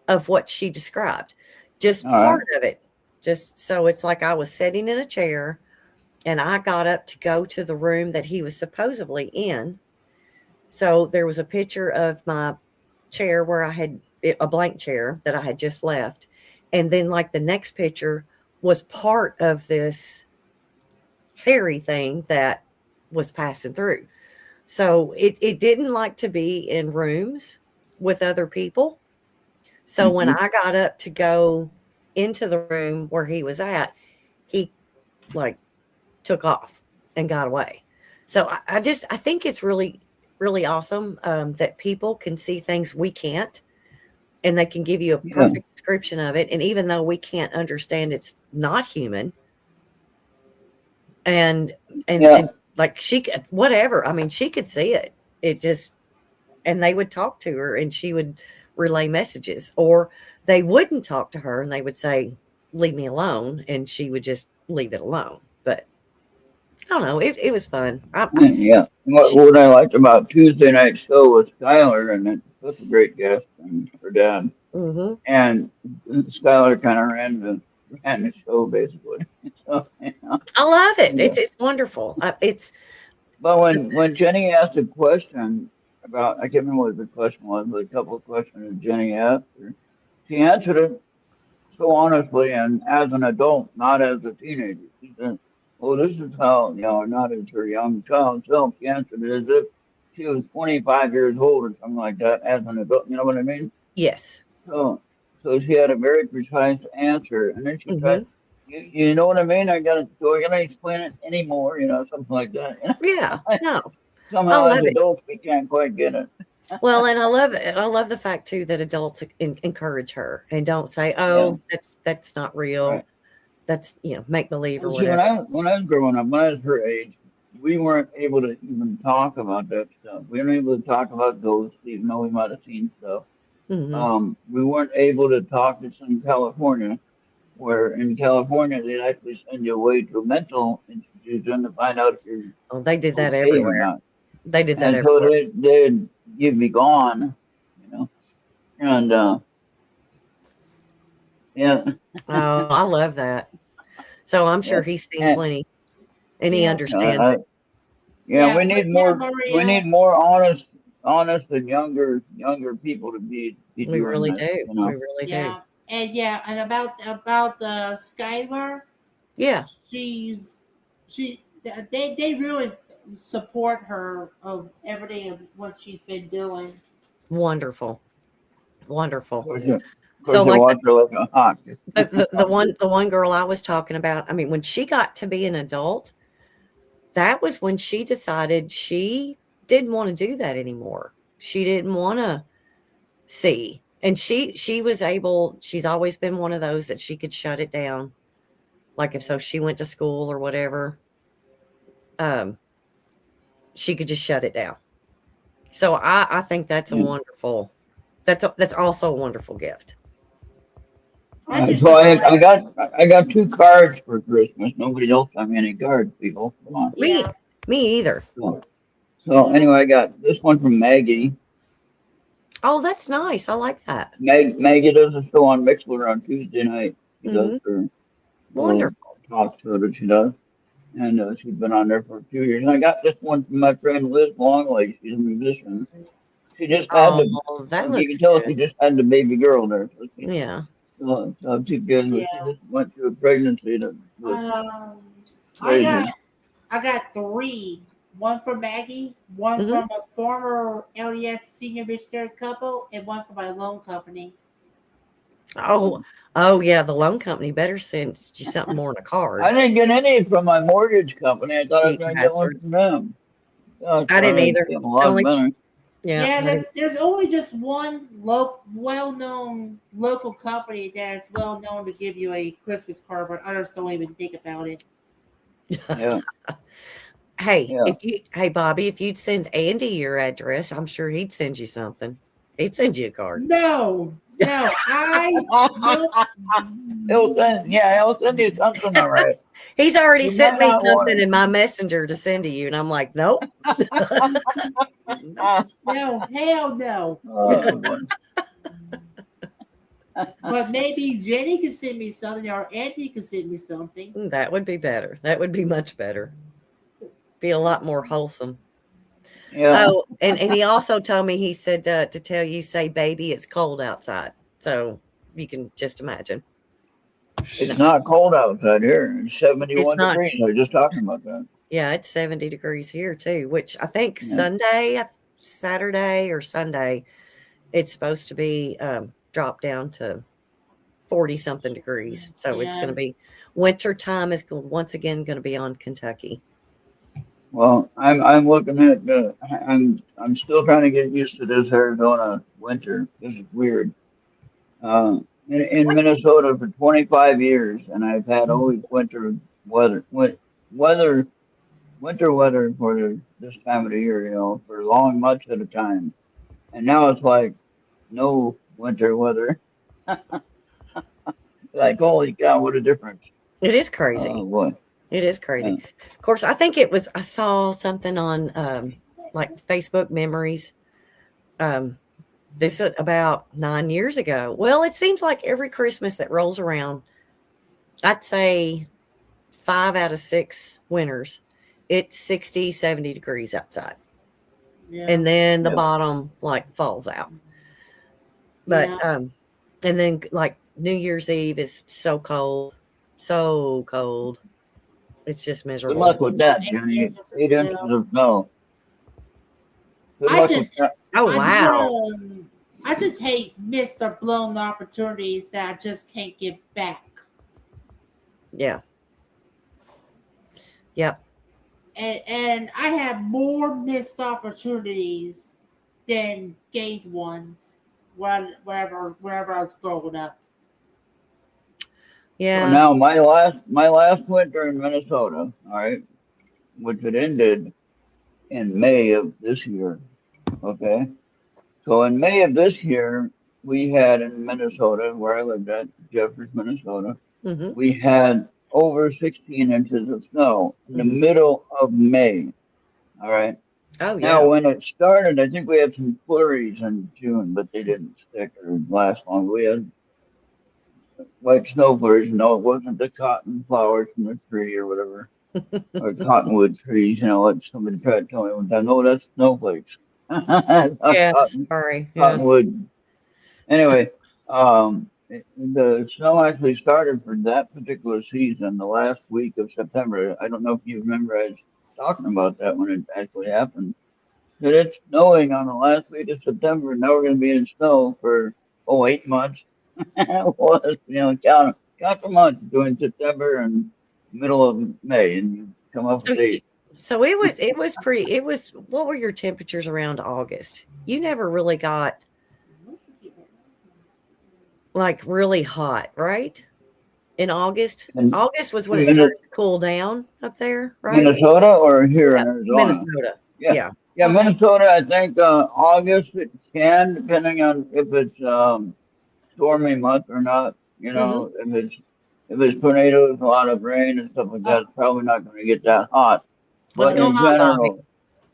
of what she described, just All right. part of it. Just so it's like I was sitting in a chair and I got up to go to the room that he was supposedly in. So there was a picture of my chair where I had a blank chair that I had just left. And then, like, the next picture was part of this hairy thing that was passing through. So it didn't like to be in rooms with other people. So when Hmm. I got up to go into the room where he was at, he like took off and got away. So I think it's really, really awesome that people can see things we can't, and they can give you a Yeah. perfect description of it. And even though we can't understand it's not human, and Yeah. like she could whatever. I mean, she could see it. It just and they would talk to her and she would relay messages, or they wouldn't talk to her and they would say, leave me alone, and she would just leave it alone. But I don't know, it was fun. Yeah. She, What I liked about Tuesday night show was Skylar, and it's such a great guest, and her dad. mhm. And Skylar kind of ran the show basically. So, I love it. yeah. It's wonderful. It's But when Jenny asked a question about, I can't remember what the question was, but a couple of questions that Jenny asked her, she answered it so honestly and as an adult, not as a teenager. She said, "Well, this is how, not as her young child self." She answered it as if she was 25 years old or something like that as an adult. You know what I mean? Yes. So, so she had a very precise answer, and then she Hmm. tried. You know what I mean? Do I gotta explain it anymore? You know, something like that. Yeah. No, I Somehow, as love it. adults, we can't quite get it. Well, and I love it. I love the fact too that adults encourage her and don't say, Yeah, "Oh, that's not real. right. That's make believe or Well, see, whatever." when I was growing up, when I was her age, we weren't able to even talk about that stuff. We weren't able to talk about ghosts, even though we might have seen stuff. Hmm. We weren't able to talk to some California, where in California they'd actually send you away to a mental institution to find out if you're Oh, they did that okay or everywhere. not. They did that And so everywhere. they'd you'd be gone, you know. And yeah, Oh, I love that. So I'm yeah, sure he's seen and plenty and he Yeah, understands it. yeah, yeah, but yeah, we Maria. need more honest and younger people to be We doing really this, do. you We know. really do. Yeah, and about Skylar, Yeah. she's they really support her of everything of what she's been doing. Wonderful. Wonderful. Of So course, you like watch her like a hawk. the one girl I was talking about, I mean, when she got to be an adult, that was when she decided she didn't want to do that anymore. She didn't want to see. And she was able, she's always been one of those that she could shut it down. Like if so she went to school or whatever, um, she could just shut it down. So I think that's a Yeah. wonderful that's also a wonderful gift. That's just So what I like. I got two cards for Christmas. Nobody else got me any cards, people. Come on. Me Yeah, me either. So anyway, I got this one from Maggie. Oh, that's nice. I like that. Maggie does a show on Mixler on Tuesday night. She does Hmm. her little Wonderful. talk show that she does. And she's been on there for a few years. And I got this one from my friend Liz Longley. She's a musician. She just had the, Oh, that you can looks tell good. she just had the baby girl there. Yeah. So she's good. But she yeah. just went through a pregnancy that was Um, I got crazy. I got three. One for Maggie, one Hmm. from a former LDS senior missionary couple, and one for my loan company. Oh, oh yeah. The loan company better send you something more than a I card. didn't get any from my mortgage company. I thought I was Cheap going to get one bastards. from them. Gosh, I didn't I either. feel a The lot only better. yeah. Yeah, I didn't. there's only just one well-known local company that's well known to give you a Christmas card, but others don't even think about it. Yeah, Hey, yeah. hey Bobby, if you'd send Andy your address, I'm sure he'd send you something. He'd send you a card. No, no, I no. He'll send you something, all right. He's already You sent might me not something want in my messenger to send to you, and I'm like, nope. it. No, hell no. Oh, boy. But maybe Jenny can send me something, or Andy can send me something. That would be better. That would be much better. Be a lot more wholesome. Yeah, Oh, and he also told me, he said to tell you, say, baby, it's cold outside. So you can just imagine. No, it's not cold outside here. It's it's 71 not. degrees. I was just talking about that. Yeah, it's 70 degrees here too, which I think Yeah. Saturday or Sunday, it's supposed to be dropped down to 40 something degrees. So it's going Yeah. to be winter time is once again going to be on Kentucky. Well, I'm looking at I'm still trying to get used to this Arizona winter. This is weird. In Minnesota for 25 years, and I've had always weather, win, weather, winter weather for this time of the year, you know, for long months at a time. And now it's like no winter weather. Like, holy cow, what a difference. It is crazy. Boy. It is crazy. Yeah. Of course, I think I saw something on like Facebook memories. This is about 9 years ago. Well, it seems like every Christmas that rolls around, I'd say 5 out of 6 winters, it's 60, 70 degrees outside. Yeah. And then the Yeah. bottom like falls out. But Yeah. and then like New Year's Eve is so cold. So cold. It's just Good miserable. luck with that, 8 Jenny. inches of 8 inches snow. of snow. Good I luck with just, that. Oh, I just wow. want to, I just hate missed or blown opportunities that I just can't get back. Yeah. Yep. And I have more missed opportunities than gained ones wherever I was growing up. So Yeah. now my last winter in Minnesota, all right, which it ended in May of this year. Okay. So in May of this year, we had in Minnesota, where I lived at, Jeffers, Minnesota, Mm-hmm. we had over 16 inches of snow in the Mm-hmm. middle of May. All right. Oh, Now, yeah. when it started, I think we had some flurries in June, but they didn't stick or last long. We had white snow flurries. No, it wasn't the cotton flowers from the tree or whatever, or cottonwood trees. Like somebody tried to tell me one time, no, that's snowflakes. Yeah. Cotton, Sorry. Yeah. cottonwood. Anyway, the snow actually started for that particular season the last week of September. I don't know if you remember I was talking about that when it actually happened. That it's snowing on the last week of September, and now we're going to be in snow for 8 months. It was, count the months between September and middle of May, and you come up So, with eight. so it was pretty, what were your temperatures around August? You never really got like really hot, right? In August? And August was when in it started to cool down up there, right? Minnesota or here Yeah. in Arizona? Minnesota. Yeah, Yeah. yeah, Okay. Minnesota. I think August it can, depending on if it's stormy month or not. Mm-hmm. If it's tornadoes, a lot of rain and stuff like Uh, that, it's probably not going to get that hot. What's But okay. going in on, Bobby? general,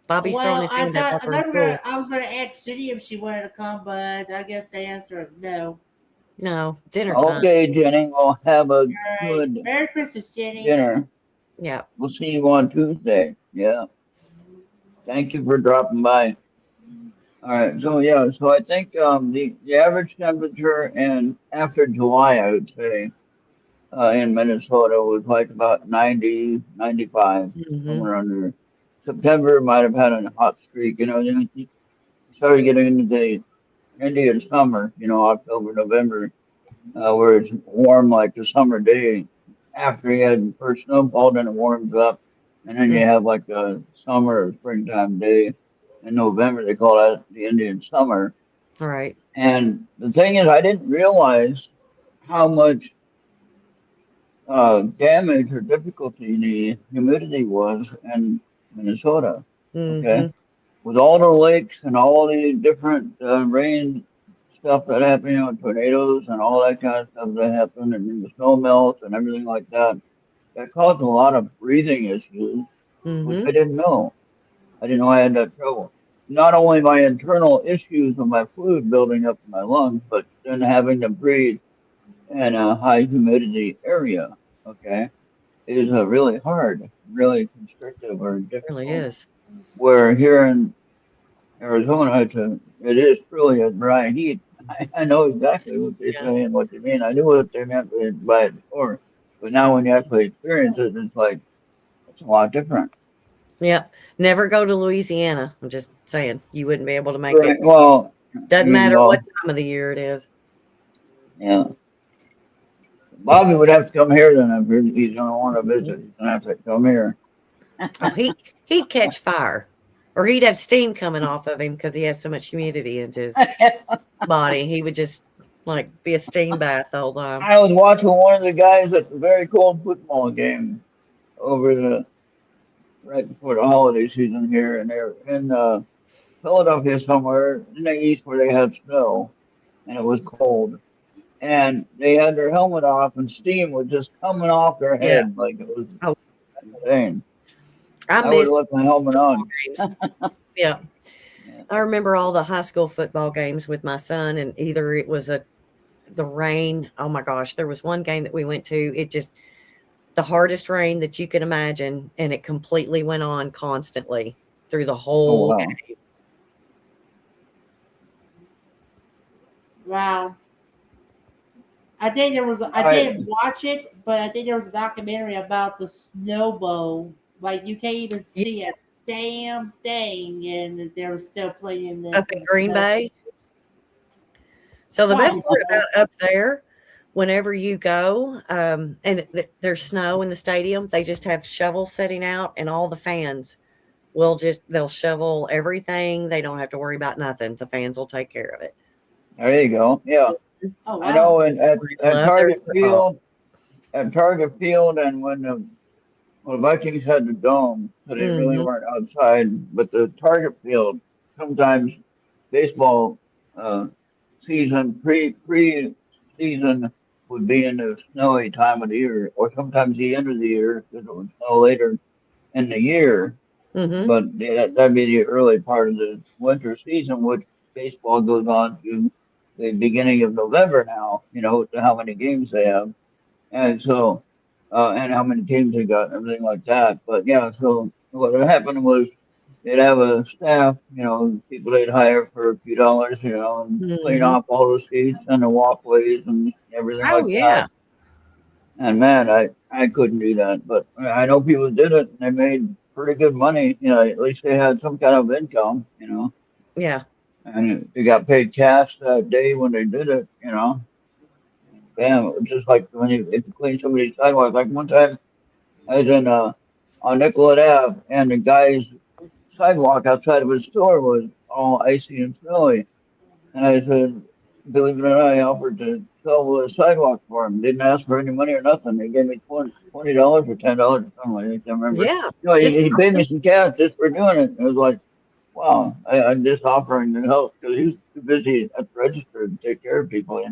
Bobby's throwing Well, his hand up. I'll turn cool. I was gonna ask Jenny if she wanted to come, but I guess the answer is no. No, dinner time. okay, Jenny, we'll have a All right. good Merry Christmas, Jenny. dinner. Yeah. We'll see you on Tuesday. Yeah. Thank you for dropping by. All right. So yeah. So I think the average temperature and after July, I would say, in Minnesota was like about 90, 95, Mm-hmm. somewhere under. September might have had a hot streak. Then you started getting into the Indian summer. October, November, where it's warm like the summer day. After you had the first snowfall, then it warms up, and then you have like a summer or springtime day in November. They call that the Indian summer. All right. And the thing is, I didn't realize how much damage or difficulty the humidity was in Minnesota. Okay, Mm-hmm. with all the lakes and all the different rain stuff that happened, tornadoes and all that kind of stuff that happened, and then the snow melts and everything like that. That caused a lot of breathing issues, which Mm-hmm. I didn't know. I didn't know I had that trouble. Not only my internal issues of my fluid building up in my lungs, but then having to breathe in a high humidity area. Okay, is really hard, really constrictive or Really difficult. is. Where here in Arizona, it is truly a dry heat. I know exactly what they Yeah. say and what they mean. I knew what they meant by it before, but now when you actually experience it, it's like it's a lot different. Yep. Never go to Louisiana. I'm just saying you wouldn't be able to make Right. it. Well, Doesn't you matter what know, time of the year it is. yeah. Bobby would have to come here then if he's gonna want to visit. He's gonna have to come here. Oh, he'd catch fire, or he'd have steam coming off of him because he has so much humidity in his body. He would just like be a steam bath the whole time. I was watching one of the guys at the very cold football game over the right before the holiday season here, and they're in Philadelphia somewhere in the east where they had snow, and it was cold, and they had their helmet off, and steam was just coming off their Yeah. head like it was Oh, insane. I I would have miss left my helmet football on. games. Yeah. Yeah. I remember all the high school football games with my son, and either it was the rain. Oh my gosh, there was one game that we went to. It just the hardest rain that you could imagine, and it completely went on constantly through the Oh whole wow. game. Wow. I I didn't watch it, but I think there was a documentary about the snowball. Like you can't even Yeah, see it. damn thing, and they're still playing Up in Green Bay. So the best part about up there, whenever you go, and there's snow in the stadium, they just have shovels sitting out, and all the fans they'll shovel everything. They don't have to worry about nothing. The fans will take care of it. There you go. Yeah, Oh I wow. know. At I love their football. At Target Field, and when the Vikings had the dome, so they really Mhm. weren't outside. But the Target Field, sometimes baseball uh, pre season would be in the snowy time of the year, or sometimes the end of the year because it would snow later in the year. Mhm. But yeah, that'd be the early part of the winter season, which baseball goes on to the beginning of November now. To how many games they have, and so and how many teams they got, and everything like that. But yeah, so what happened was they'd have a staff, people they'd hire for a few dollars, and clean Mhm. off all the seats and the walkways and everything Oh like that. yeah. And man, I couldn't do that, but I know people did it and they made pretty good money. At least they had some kind of income, Yeah. and they got paid cash that day when they did it. Bam, it was just like when if you clean somebody's sidewalk. Like one time I was in on Nicollet Ave, and the guy's sidewalk outside of his store was all icy and snowy. And I said, believe it or not, I offered to shovel the sidewalk for him. Didn't ask for any money or nothing. They gave me $20 or $10 or something. I can't remember. Yeah. No, he, Just he paid me some cash just for doing it. It was like, wow, I'm just offering to help because he was too busy at the register to take care of people.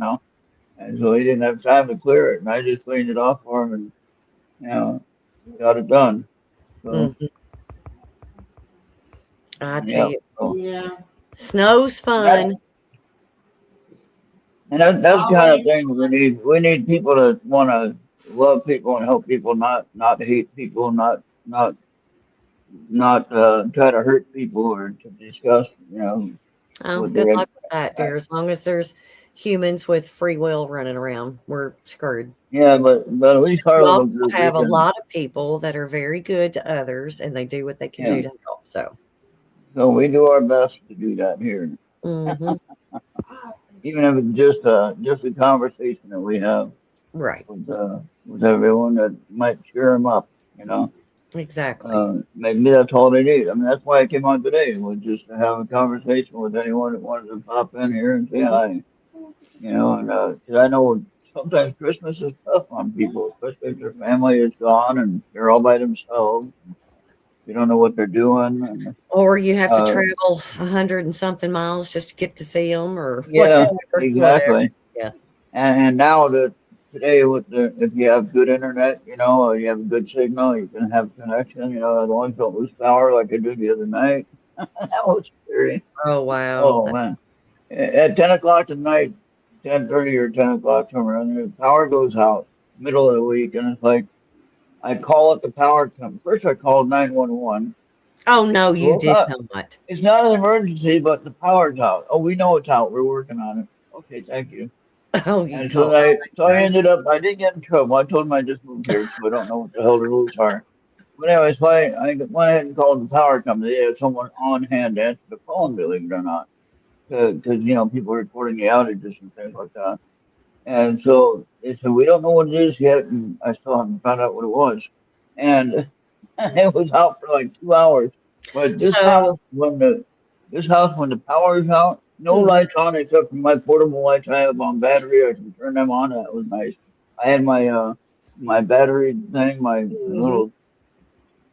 And so he didn't have time to clear it. And I just cleaned it off for him and, you know, got it done. So, mhm. I tell yeah. you, So, Yeah. snow's that, fun. and that's the kind of Always. thing we need. We need people to want to love people and help people, not hate people, not try to hurt people or to discuss, Oh, what good they're. luck with that, dear. As long as there's humans with free will running around, we're screwed. Yeah, but at least our You little also group, we have a can. lot of people that are very good to others, and they do what they can Yeah, do to help. So, so we do our best to do that here, hmm even if it's just a conversation that we have right, with everyone that might cheer them up. You know, exactly. maybe that's all they need. I mean, that's why I came on today, was just to have a conversation with anyone that wanted to pop in here and say hi. And 'cause I know sometimes Christmas is tough on people, especially if their family is gone and they're all by themselves. You don't know what they're doing, and Or you have to uh, travel 100 and something miles just to get to see them, or yeah, whatever, whatever. exactly. Yeah. And now that today with if you have good internet, or you have a good signal, you can have connection. As long as you don't lose power like I did the other night. That was scary. Oh wow. Oh man. At 10 o'clock at night, 10:30 or 10 o'clock somewhere, and the power goes out middle of the week, and it's like I call it the power company. First, I called 911. Oh no, you Well, did not. it's not an emergency, but the power's out. Oh, we know it's out. We're working on it. Okay, thank you. Oh, you And so called. I ended up, I didn't get in trouble. I told them I just moved here, so I don't know what the hell the rules are. But anyway, so I went ahead and called the power company. They had someone on hand to answer the phone, believe it or not, because people are reporting the outages and things like that. And so they said, we don't know what it is yet, and I still haven't found out what it was. And it was out for like 2 hours. But So, this house when the power is out, no mhm, lights on except for my portable lights I have on battery. I can turn them on. That was nice. I had my battery thing, my mhm, little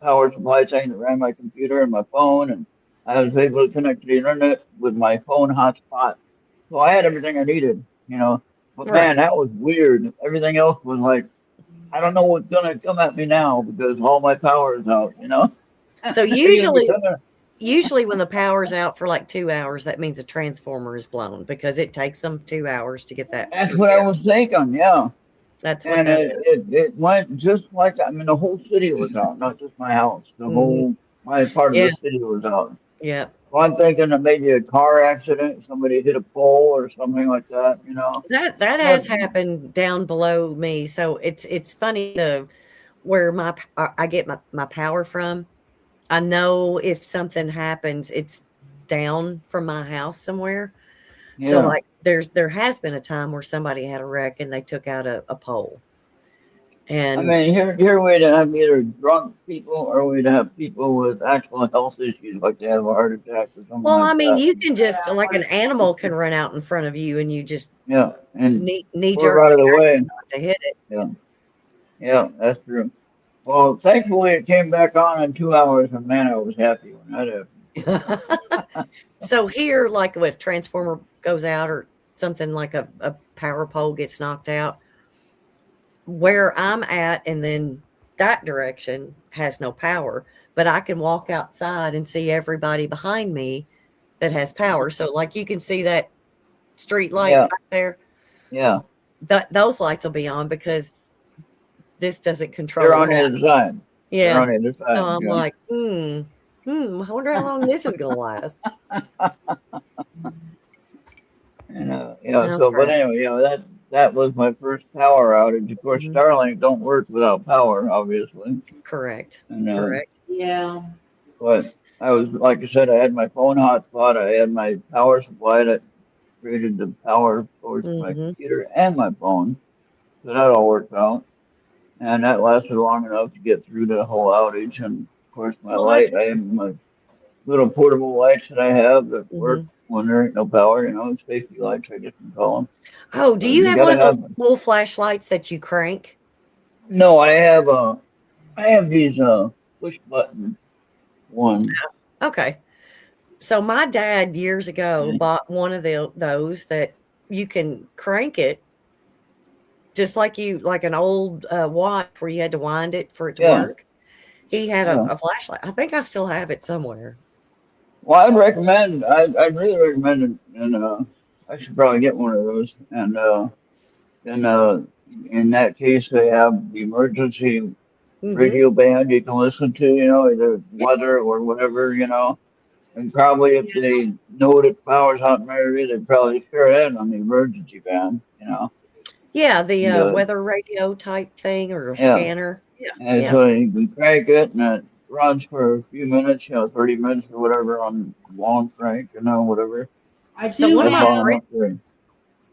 power supply thing that ran my computer and my phone, and I was able to connect to the internet with my phone hotspot. So I had everything I needed. But right. man, that was weird. Everything else was like, I don't know what's gonna come at me now because all my power is out. So Are you gonna be usually, coming? usually when the power's out for like 2 hours, that means a transformer is blown because it takes them 2 hours to get that That's what I repaired. was thinking, yeah. That's what And that it went just like I mean the whole city was out, not just my house. The is. Mhm. whole my part of Yeah, the city was out. yeah. So I'm thinking that maybe a car accident, somebody hit a pole or something like that. That has Nothing. happened down below me. So it's funny the where I get my power from. I know if something happens, it's down from my house somewhere. So Yeah. like there has been a time where somebody had a wreck and they took out a pole. I And mean, here we'd have either drunk people or we'd have people with actual health issues, like they have a heart attack or something well, like I mean, that. you can just like an animal can run out in front of you and you just Yeah, and knee swerve jerk out of the reaction way. not to hit Yeah, yeah, that's true. Well, thankfully it came back on in 2 hours, and man, I was happy when that it. So here, like if transformer goes out or something like a power pole gets knocked out, where I'm at and then that direction has no power, but I can walk outside and see everybody behind me that has power. So like you can see that street light happened. back there. Yeah, Those lights will be on because this doesn't they're control the on the light. other side. They're Yeah. on the other So side. I'm Yeah, like, I wonder how long this is gonna last. and yeah. So, but Okay. anyway, that was my first power outage. Of course, Mhm. Starlink don't work without power, obviously. Correct. And Correct. Yeah. but I was like I said, I had my phone hotspot. I had my power supply that created the power towards my Hmm. computer and my phone. So that all worked out. And that lasted long enough to get through the whole outage. And of course, my Well, that's light, I have my little portable lights that I have that work mhm. when there ain't no power, safety lights, I guess you call them. Oh, do But you you have one gotta of those have them. full flashlights that you crank? No, I have these push button ones. Okay. So my dad years ago And, bought one of those that you can crank it just like you like an old watch where you had to wind it for it to yeah, work. He had yeah. a flashlight. I think I still have it somewhere. Well, I'd really recommend it, and I should probably get one of those. And then in that case, they have the emergency Hmm. radio band you can listen to, either weather or whatever, And probably if they know that power's out in my area, they'd probably share that on the emergency band. Yeah, the And weather radio type thing or a yeah, scanner. Yeah, and yeah. so you can crank it and it runs for a few minutes, 30 minutes or whatever on long crank, whatever. I So do one of That's my all have friends, enough for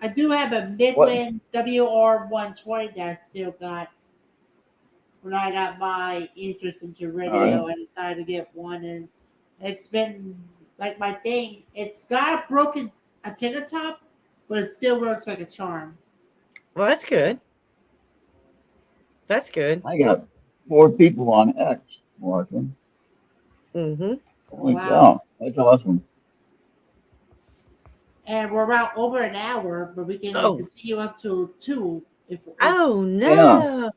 I do have a what? Midland WR 120 that I still got. When I got my interest into All right. radio, I decided to get one, and it's been like my thing. It's got a broken antenna top, but it still works like a charm. well, that's good. That's good. I got 4 people on X watching. Hmm. Holy Wow. cow, that's awesome. And we're about over an hour, but we can Oh, continue up to two if oh Yeah. no.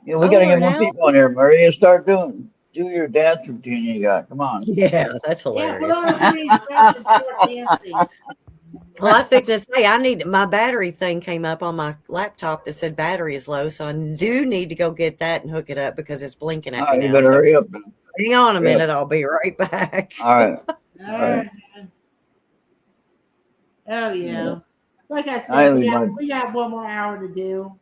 Yeah, we gotta Over get an more hour? people on here, Maria. Do your dance routine you got. Come on. Yeah, that's yeah, put hilarious. on everybody's dress and start dancing. Well, I was fixing to say I need my battery thing came up on my laptop that said battery is low, so I do need to go get that and hook it up because it's blinking at All me right, you now. better So hurry up then. hang on a Hurry up. minute, I'll be right back. All right. All All right. right. Oh Yeah. yeah. Like I I said, leave my. we got one more hour to do.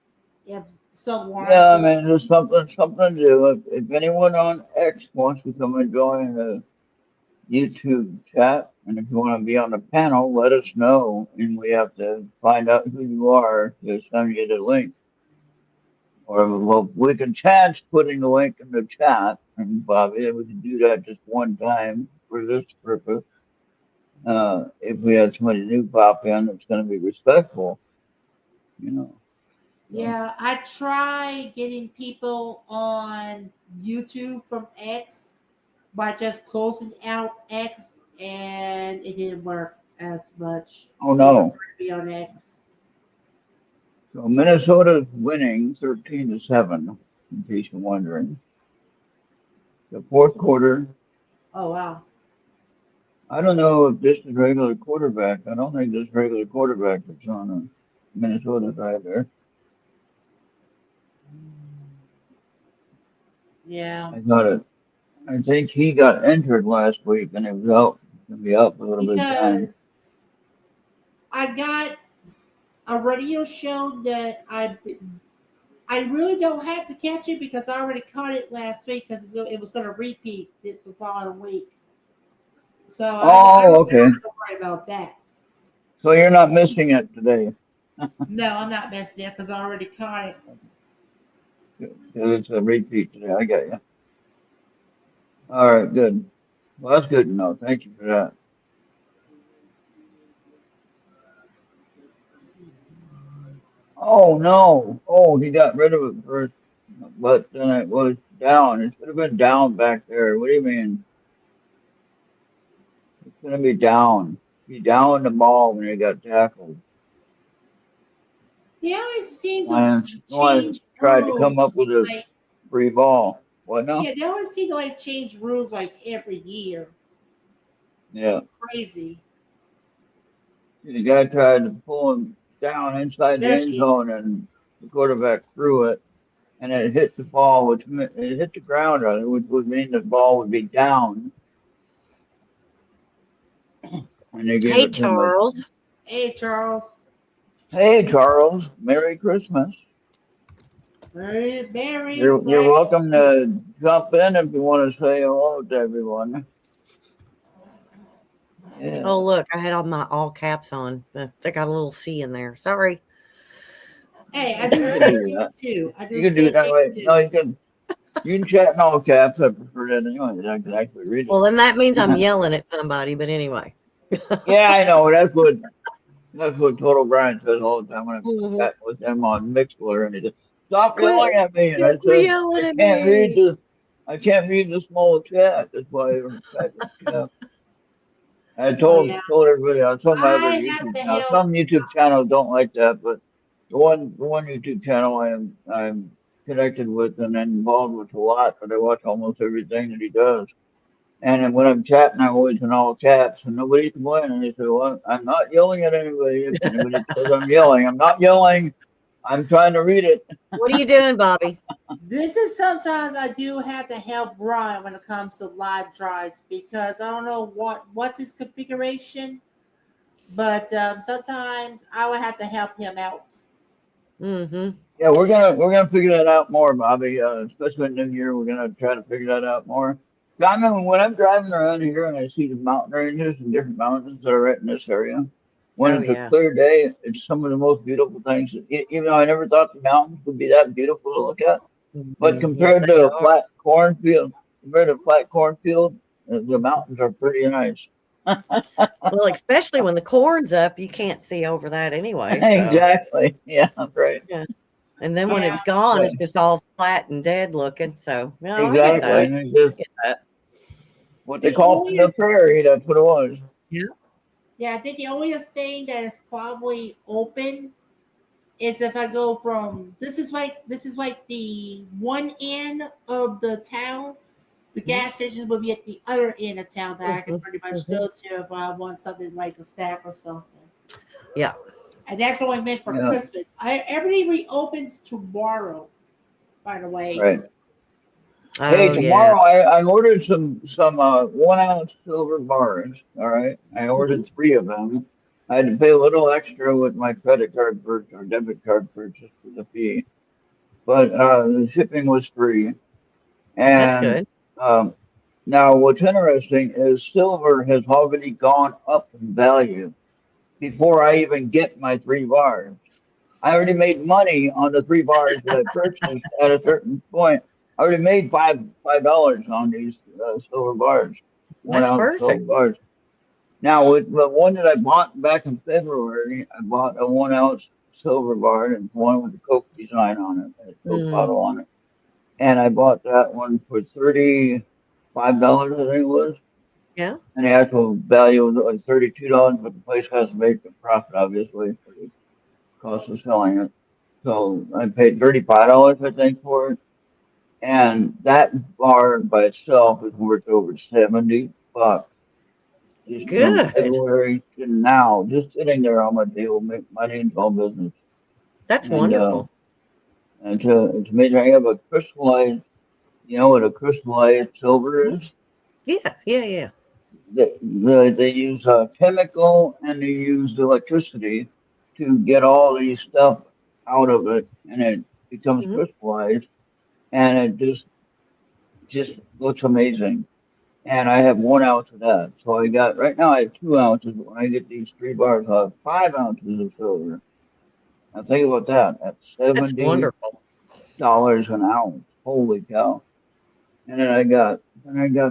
Yeah, so warm. Yeah, I So mean, there's something to do. If anyone on X wants to come and join the YouTube chat, and if you want to be on the panel, let us know, and we have to find out who you are to send you the link. Or well, we can chance putting the link in the chat, and Bobby, we can do that just one time for this purpose. If we had somebody new pop in, it's going to be respectful, you know. So, yeah, I tried getting people on YouTube from X by just closing out X, and it didn't work as much. oh They were no. trying to be on X. So Minnesota's winning 13-7, in case you're wondering. The fourth quarter, Oh wow. I don't know if this is regular quarterback. I don't think this regular quarterback that's on the Minnesota side there. Yeah, I got it. I think he got injured last week and he was out. Gonna be out for a little bit of time. because I got a radio show that I really don't have to catch it because I already caught it last week because it was going to repeat it the following week. So I Oh, don't okay. have to worry about that. So you're not missing it today. No, I'm not messing it because I already caught it. It's a repeat today. I got you. All right, good. Well, that's good to know. Thank you for that. Oh no. Oh, he got rid of it first, but then it was down. It should have been down back there. What do you mean? It's gonna be down. Be down the ball when it got tackled. They always seem to Lions change tried to come up rules. with a Like, free ball. What now? yeah, they always seem to like change rules like every year. Yeah. Crazy. The guy tried to pull him down inside the There end she is. zone, and the quarterback threw it, and it hit the ball, which meant it hit the ground on it, which would mean the ball would be down, and they gave Hey, it to him. Like, Charles. Hey, Charles. hey, Charles, Merry Christmas. Merry You're welcome Christmas. to jump in if you want to say hello to everyone. Yeah, Oh, look, I had all my all caps on. They got a little C in there. Sorry. Hey, I do you the can same do thing that. too. I You do the can do it same that thing way. too. No, you can. You can chat in all caps. I prefer that anyway. I can actually read Well, then that means I'm it. yelling at somebody. But anyway. Yeah, I know. That's what Total Brian says all the time when I'm Mhm. chatting with him on Mixler, and he says, "Stop Quit, yelling at me." And I quit said, yelling "I at can't read me. the, I can't read the small chat. That's why I'm typing chat." I Oh yeah. told everybody on some other I have YouTube to now. help. Some YouTube channels don't like that, but the one YouTube channel I'm connected with and involved with a lot, but I watch almost everything that he does. And then when I'm chatting, I'm always in all caps, and nobody's complaining. They say, "Well, I'm not yelling at anybody. If anybody says I'm yelling, I'm not yelling. I'm trying to read it." What are you doing, Bobby? This is sometimes I do have to help Brian when it comes to live drives because I don't know what's his configuration, but sometimes I would have to help him out. Mm-hmm. Yeah, we're gonna figure that out more, Bobby. Especially in New Year, we're gonna try to figure that out more. I mean, when I'm driving around here and I see the mountain ranges and different mountains that are right in this area, when Oh it's a yeah. clear day, it's some of the most beautiful things. Even though I never thought the mountains would be that beautiful to look at, but Yes, compared they to a are. flat cornfield, the mountains are pretty nice. Well, especially when the corn's up, you can't see over that anyway. So Exactly. Yeah, right. yeah. And then when Yeah. it's gone, Yeah, it's just all flat and dead looking. So no, I get exactly. that. And it's just I get that. what they The call the only prairie. That's what it was. Yeah. Yeah, I think the only thing that is probably open is if I go from this is like the one end of the town. The Mhm. gas station would be at the other end of town that I can Mhm. pretty much Mhm. go to if I want something like a snack or something. Yeah. And that's only meant for Yeah, Christmas. Everything reopens tomorrow, by the way. right. Hey, Oh yeah. tomorrow I ordered some 1 ounce silver bars. All right, I Mhm. ordered three of them. I had to pay a little extra with my credit card purchase or debit card purchase for the fee, but the shipping was free. That's And good. um, now what's interesting is silver has already gone up in value before I even get my three bars. I already made money on the three bars that I purchased at a certain point. I already made $5 on these silver bars, one That's ounce silver perfect. bars. Now with the one that I bought back in February, I bought a 1 ounce silver bar and one with the Coke design on it, a Coke Mm, bottle on it, and I bought that one for $35, I think it was. yeah. And the actual value was like $32, but the place has to make a profit, obviously, for the cost of selling it. So I paid $35, I think, for it. And that bar by itself is worth over $70 just from Good. February to now, just sitting there on my table, make money and all business. That's And wonderful. it's amazing. I have a crystallized, you know what a crystallized silver Mhm. is? Yeah. Yeah. Yeah. They use chemical and they use electricity to get all these stuff out of it, and becomes Mhm. crystallized, and it just looks amazing. And I have 1 ounce of that. So I got right now I have 2 ounces. When I get these 3 bars, I have 5 ounces of silver. Now think about that. That's That's wonderful. $70 an ounce. Holy cow! And then I got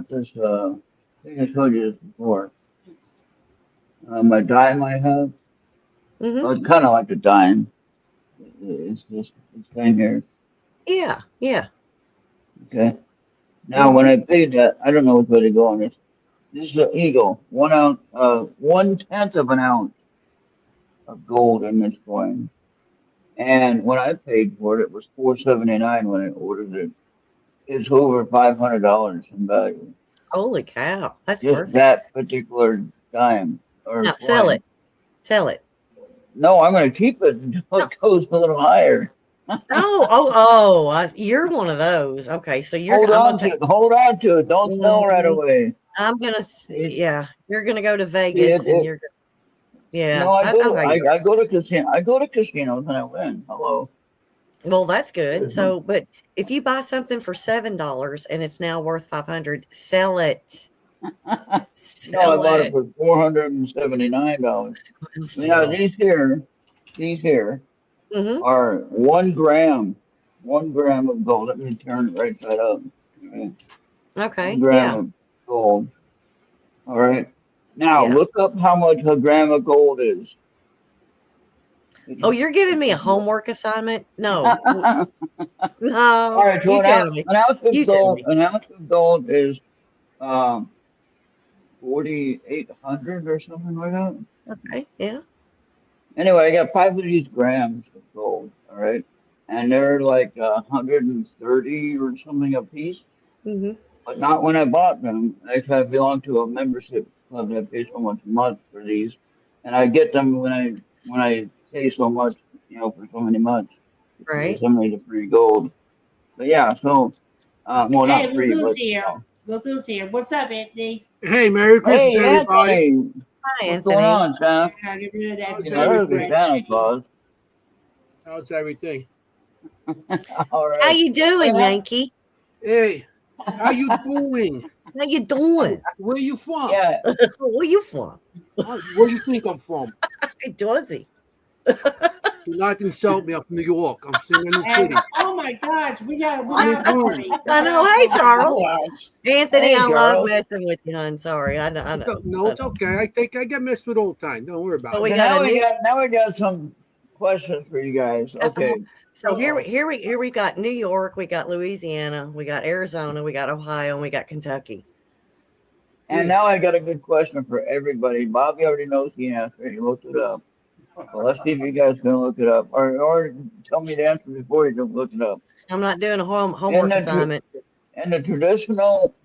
this. I think I told you this before. My dime I have. Hmm. Well, it's kind of like a dime. It's this thing here. Yeah, yeah. Okay. Now, when Hmm. I paid that, I don't know which way to go on this. This is an eagle, 1 ounce, 1/10 of an ounce of gold in this coin. And when I paid for it, it was 479 when I ordered it. It's over $500 in value. Holy cow. That's Just perfect. that particular dime or Now sell coin. it. Sell it. No, I'm going to keep it until No. it goes a little higher. You're one of those. Okay, so Hold I'm gonna on to take. it. Hold on to it. Don't sell right Mhm. away. I'm gonna. It, Yeah, you're gonna go to see, Vegas, and you're. Yeah, no, I know how you are. I go to casino. I go to casinos and I win. Hello. Well, that's good. Seriously. So, but if you buy something for $7 and it's now worth 500, sell it. No, I Sell bought it it. for $479. Well, Now still. these here Hmm. are 1 gram, 1 gram of gold. Let me turn it right side up. All right. One Okay. gram Yeah. of gold. All right. Now Yeah. look up how much a gram of gold is. Oh, you're giving me a It's- homework assignment? No. All No. right, so You tell me. an ounce of You tell gold, me. an ounce of gold is um 4,800 or something like that. Okay. Yeah. Anyway, I got 5 of these grams of gold, all right, and they're like 130 or something a piece, Hmm. but not when I bought them. Actually, I belong to a membership club that pays so much a month for these, and I get them when I pay so much, for so many months. They Right. send me the free gold. But yeah, so well, Hey, not look free, who's but here. Look who's here. What's up, Anthony? Hey, Merry Christmas, hey, everybody. Anthony, Hi, what's going Anthony. on, Sam? I gotta get rid of that How's You know, there's the everything? Santa Claus. How's everything? All How right. you Hey, doing, Yankee? Hey, how you doing? How you doing? Where you from? yeah, Where you from? Where you think I'm from? Hey, Dorsey. Do not insult me. I'm from New York. I'm from New And City. oh my gosh, we got I'm a in Queens. party. We I got know. a Hey, party. Charles. Anthony, hey, I love Charles. messing with you, hon. Sorry. I know. I know. No, I it's know. okay. I get messed with all the time. Don't worry So about we it. So got a new. now we got some questions for you guys. Got some more. Okay. So Uh-oh. here we got New York, we got Louisiana, we got Arizona, we got Ohio, and we got Kentucky. And Yeah. now I got a good question for everybody. Bobby already knows the answer. He looked it up. So let's see if you guys can look it up, or tell me the answer before you can look it up. I'm not doing a In homework the assignment. in the traditional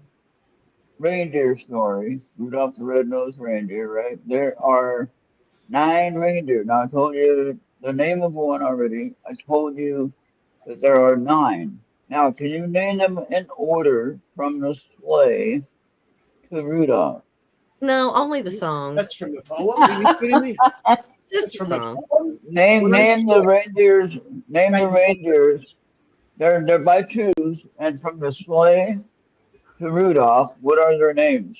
reindeer story, Rudolph the Red-Nosed Reindeer, right? There are 9 reindeer. Now I told you the name of one already. I told you that there are 9. Now, can you name them in order from the sleigh to Rudolph? No, only the song. That's from the poem. Are you kidding me? Just That's the from the song. poem. Name When I name the reindeers. Name the Right before reindeers. They're by twos, and from the sleigh to Rudolph, what are their names?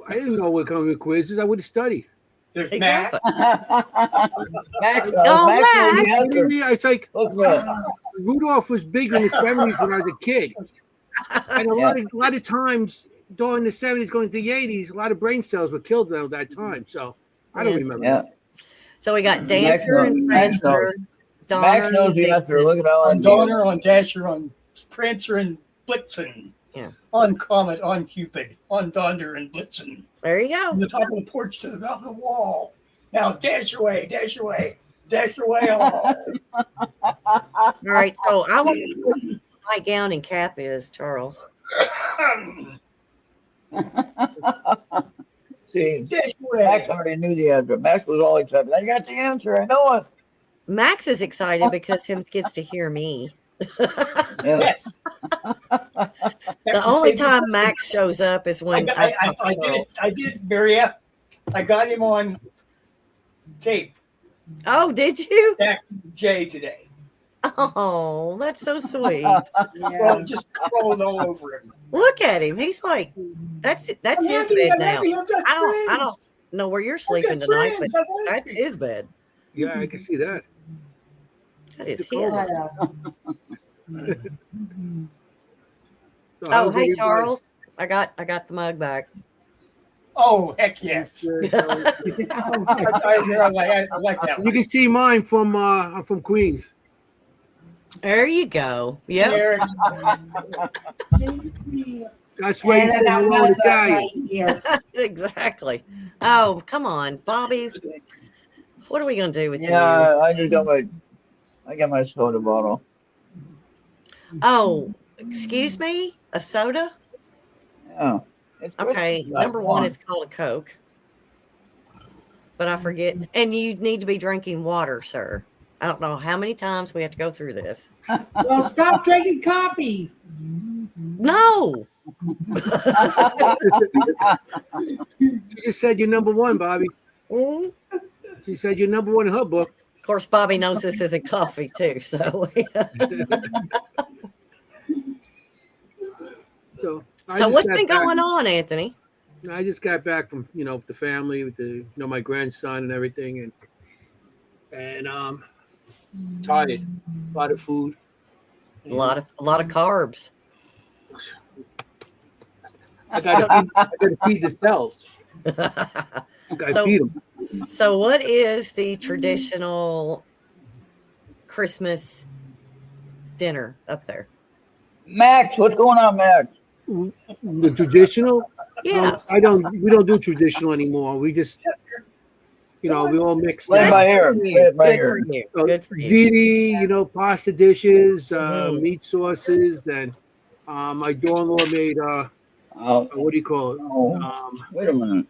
I didn't know what kind of quizzes I would have studied. there's Exactly. Max, Oh, Max knows Are Max. the you kidding answer. me? It's like Look at Rudolph was bigger in the '70s when I was a kid, and yeah. a lot of times during the '70s, going to the '80s, a lot of brain cells were killed at that time. So I don't Yeah. remember Yeah. that. So we got Max Dancer and Max knows. Prancer, Max Donner knows and the answer. Vixen. Look at how on I'm doing. Donner, on Dasher, on Prancer and Blitzen. Yeah. On Comet, on Cupid, on Thunder and Blitzen. There you From go. the top of the porch to the top of the wall. Now dash away, dash away, dash away all. All right. So I want to know what my gown and cap is, Charles. See, dash Max away. already knew the answer. Max was all excited. I got the answer. I know it. Max is excited because him gets to hear me. Yeah. Yes. The only time Max shows up is when I talk to Charles. I did, Mary. I got him on tape. Oh, did you? Back Jay today. Oh, that's so sweet. Yeah. Just crawling all over him. Look at him. He's like, that's I'm his happy. bed I'm now. happy. I've got I don't friends. know where you're I've sleeping got tonight, but friends. I'm that's happy. his bed. Yeah, I can see that. That is Cool. his. So Oh, how's hey everybody? Charles. I got the mug back. Oh, heck yes. Good. I like that You one. can see mine from I'm from Queens. There you go. Yep. There- That's why you And I say got hello mine in right Italian. here. Exactly. Oh, come on, Bobby. What are we gonna do with you? Yeah, I got my soda bottle. Oh, excuse me? A soda? Yeah. It's Okay, Christmas time, number come one, on. it's called a Coke. But I forget. And you need to be drinking water, sir. I don't know how many times we have to go through this. Well, stop drinking coffee. No. She just said you're number one, Bobby. Mm. She said you're number one in her book. Of course, Bobby knows this isn't coffee, too. So, So, so what's been going on, Anthony? I just got back from the family with my grandson and everything, and tired. A lot of food. A lot of carbs. I got to feed the cells. I So- feed them. So, what is the traditional Christmas dinner up there? Max, what's going on, Max? The traditional. Yeah. We don't do traditional anymore. We just we all mix. Play it by ear. Play it by Good ear. for you. So, Good for you. ziti, pasta dishes, Mhm. meat sauces, and my daughter-in-law made Oh, what do you call it? no. Wait a minute.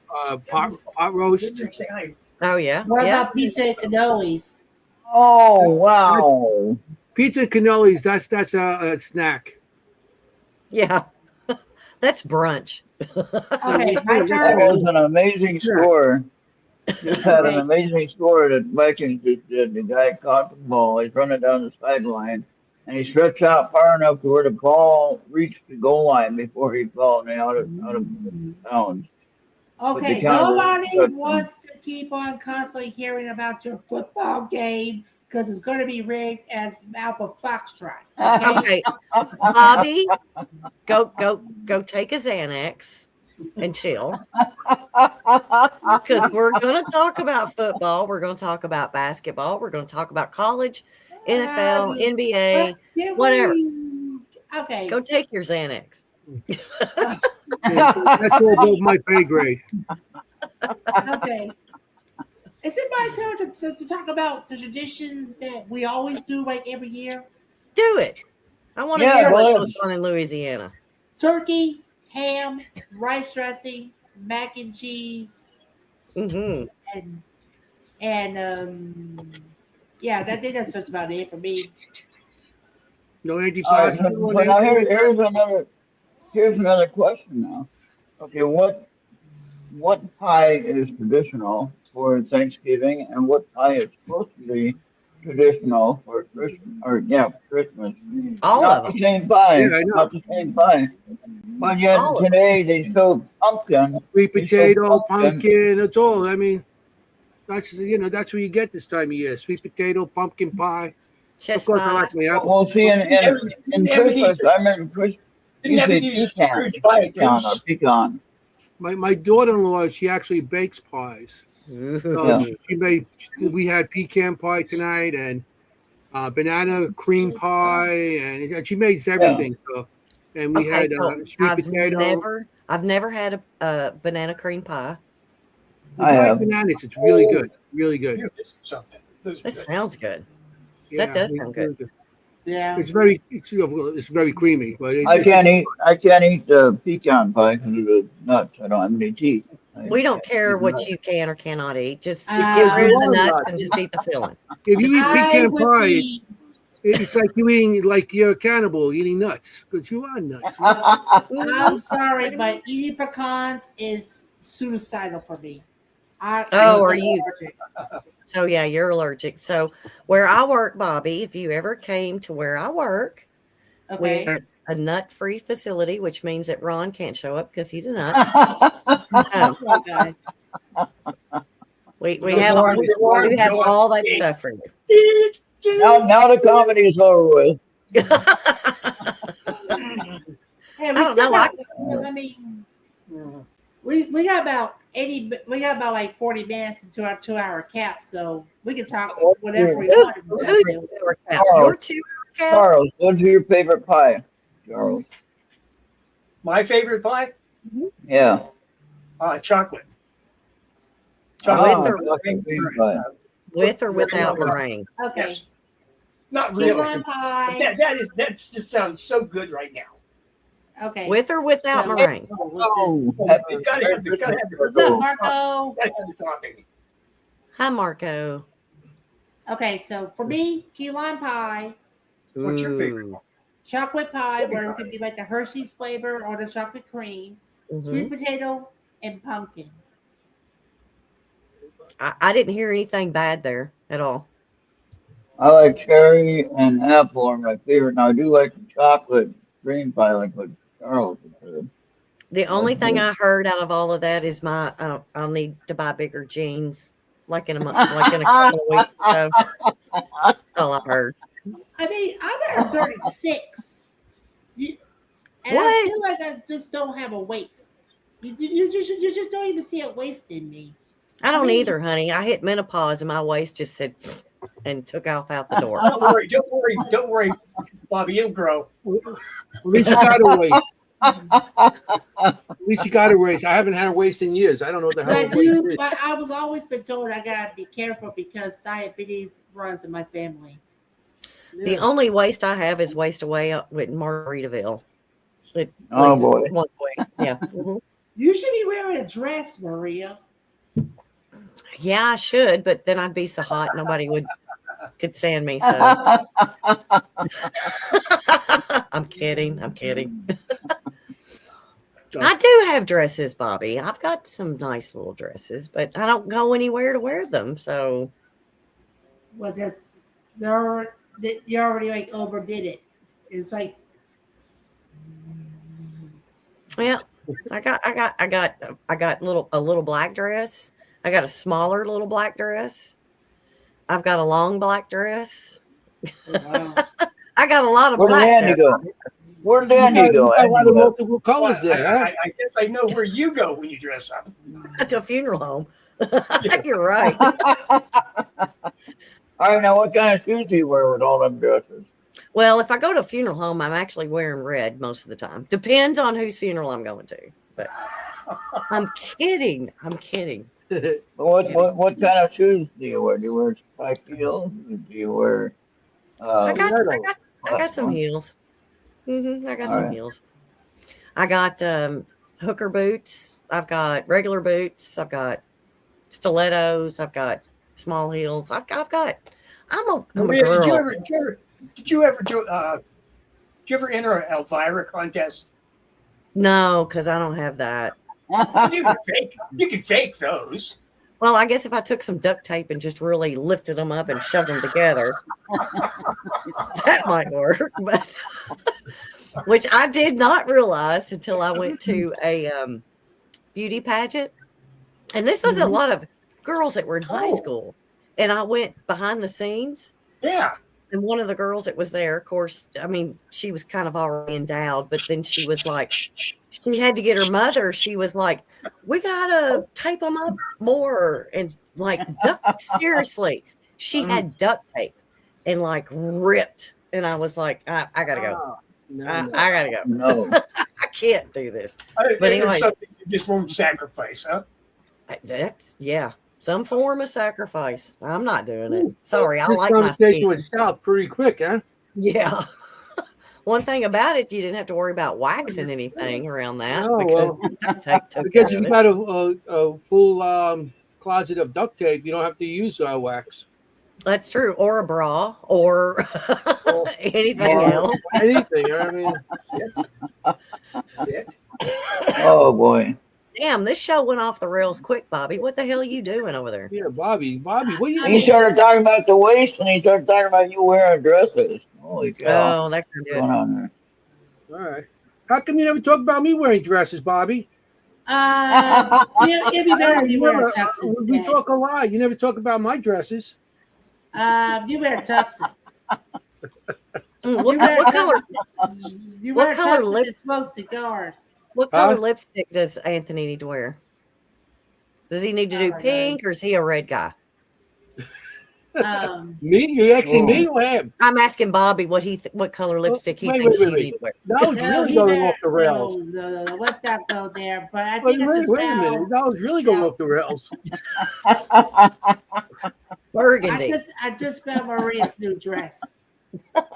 Pot roast. Oh, yeah. What Yeah. about pizza and cannolis? Oh, wow. Pizza and cannolis. That's a snack. Yeah. That's brunch. Okay, my That turn. was an amazing score. Just had an amazing score that Vikings just did. The guy caught the ball. He's running down the sideline, and he stretched out far enough to where the ball reached the goal line before he fell and out of bounds. Okay, But they counted nobody it. wants to keep on constantly hearing about your football game because it's going to be rigged as Alpha Foxtrot. Okay? Okay. Bobby, go take a Xanax and chill. Because we're going to talk about football. We're going to talk about basketball. We're going to talk about college, NFL, NBA, whatever. Okay. Go take your Xanax. That's all above my pay grade. Okay. Is it my turn to talk about the traditions that we always do like every year? Do it. I want to Yeah, hear go what ahead. goes on in Louisiana. Turkey, ham, rice dressing, mac and cheese, Hmm. and yeah, that's just about it for me. No All right, antipasto. but now here's another question now. Okay, what pie is traditional for Thanksgiving, and what pie is supposed to be traditional for Christmas? All Not of the them. same pie, Yeah, I know. not the same pie. But yet All of today they show pumpkin. Sweet They show potato, pumpkin. It's all. I mean, that's that's what you get this time of year. Sweet potato, pumpkin pie. Of Chest course, I pie. like my apple. Well, see, in Christmas, I remember Christmas. You say pecan or pecan. My daughter-in-law, she actually bakes pies. So Yeah. we had pecan pie tonight and banana cream pie, and she makes everything. So, and we Okay, had so sweet potato. I've never had a banana cream pie. We I tried have. bananas. It's really good. Really good. You're missing something. Those are That good. sounds good. Yeah, does it's sound really good. Yeah. It's very creamy, but I can't eat pecan pie because of the nuts. I don't have any teeth. We don't care what you can or cannot eat. Just Uh, get rid of the I want nuts and just eat the filling. If you eat I pecan would pie, be, it's like you eating like you're a cannibal eating nuts because you are nuts. I'm sorry, but eating pecans is suicidal for me. Oh, I'm are you? allergic. So yeah, you're allergic. So where I work, Bobby, if you ever came to where I work, Okay. we're a nut-free facility, which means that Ron can't show up because he's a nut. Um, Oh my God. we We we don't have go on this one. we have all that stuff for now the comedy's over with. you. Hey, I we don't still know. got. I mean, we got about 80. We got about like 40 minutes into our 2 hour cap, so we can talk whatever we Who, want. who's your cap? Charles, Your 2 hour cap? Charles, what's your favorite pie? Charles. My favorite pie? Yeah. Chocolate. Ah, With or chocolate cream pie. with or without meringue? Okay. Yes. Not Key really. lime pie. That just sounds so good right now. Okay. With or without So- meringue? Oh, You happy gotta have the, gotta have the, What's up, Marco? gotta have the topping. Hi, Marco. Okay, so for me, key lime pie, What's your favorite? Ooh. chocolate pie, where it could be like the Hershey's flavor or the chocolate cream, Mhm. sweet potato, and pumpkin. I didn't hear anything bad there at all. I like cherry and apple are my favorite. Now I do like the chocolate cream pie, like what Charles said. The only thing I heard out of all of that is I'll need to buy bigger jeans, like in a month, like in a couple of weeks or so. That's all I heard. I mean, I'm at 36. And I What? feel like I just don't have a waist. You just don't even see a waist in me. I don't mean- either, honey. I hit menopause and my waist just said and took off out the door. Don't worry, Bobby, it'll grow. At least you got a waist. At least you got a waist. I haven't had a waist in years. I don't know what the hell a But, waist is. but I was always been told I gotta be careful because diabetes runs in my family. The only waist I have is waist away with Margaritaville. It Oh, lays boy. one way. Yeah. Mhm. You should be wearing a dress, Maria. Yeah, I should, but then I'd be so hot nobody could stand me. So I'm kidding. I'm kidding. I do have dresses, Bobby. I've got some nice little dresses, but I don't go anywhere to wear them. So Well, you already like overdid it. It's like yeah, I got a little black dress. I got a smaller little black dress. I've got a long black dress. wow. I got a lot of Where did black. Andy though. go? Where did Andy You go? got a lot Andy of left. multiple colors there, huh? I guess I know where you go when you dress up. To a funeral home. You're right. All right, now what kind of shoes do you wear with all them dresses? Well, if I go to a funeral home, I'm actually wearing red most of the time. Depends on whose funeral I'm going to. But I'm kidding. I'm kidding. What kind of shoes do you wear? Do you wear high heels? Do you wear? I got uh, some heels. I got All some right. heels. I got hooker boots. I've got regular boots. I've got stilettos. I've got small heels. I'm a Maria, girl. did you ever enter an Elvira contest? No, because I don't have that. You can fake those. Well, I guess if I took some duct tape and just really lifted them up and shoved them together, that might work. But which I did not realize until I went to a beauty pageant, and this was a lot of girls that were in high school, and I went behind the scenes. Yeah. And one of the girls that was there, of course, I mean, she was kind of already endowed, but then she was like, she had to get her mother. She was like, we gotta tape them up more. And like, seriously, she had duct tape and like ripped. And I was like, I gotta go. Oh, no, I no. gotta go. No. I can't do this. But anyway. something you just won't sacrifice, huh? That's, yeah, some form of sacrifice. I'm not doing it. Sorry, I This like my conversation skin. went south pretty quick, huh? Yeah. One thing about it, you didn't have to worry about waxing anything around that No, because well, the duct tape took Because care if of you it. got a full closet of duct tape, you don't have to use wax. That's true. Or a bra or anything Or else. anything. I mean, That's it. Oh boy. Damn, this show went off the rails quick, Bobby. What the hell are you doing over there? Yeah, Bobby, what are you I He doing? started talking about the waist, and he started talking about you wearing dresses. Holy cow! Oh, that can What's do it. going on there? All right. How come you never talk about me wearing dresses, Bobby? it'd be better if you wear a tux We instead. talk a lot. You never talk about my dresses. You wear tuxes. What, what color? You What wear color tuxes lip? and smoke cigars. What color lipstick does Anthony need to wear? Does he need to do Oh my pink, or is he a red guy? Me? You're asking me Oh. or him? I'm asking Bobby what color lipstick he thinks you need to wear. That was No, really he going better, off the rails. no. Let's not go there. But I Wait, think I just wait a minute. found. That was really going No. off the rails. Burgundy. I just found Maria's new dress.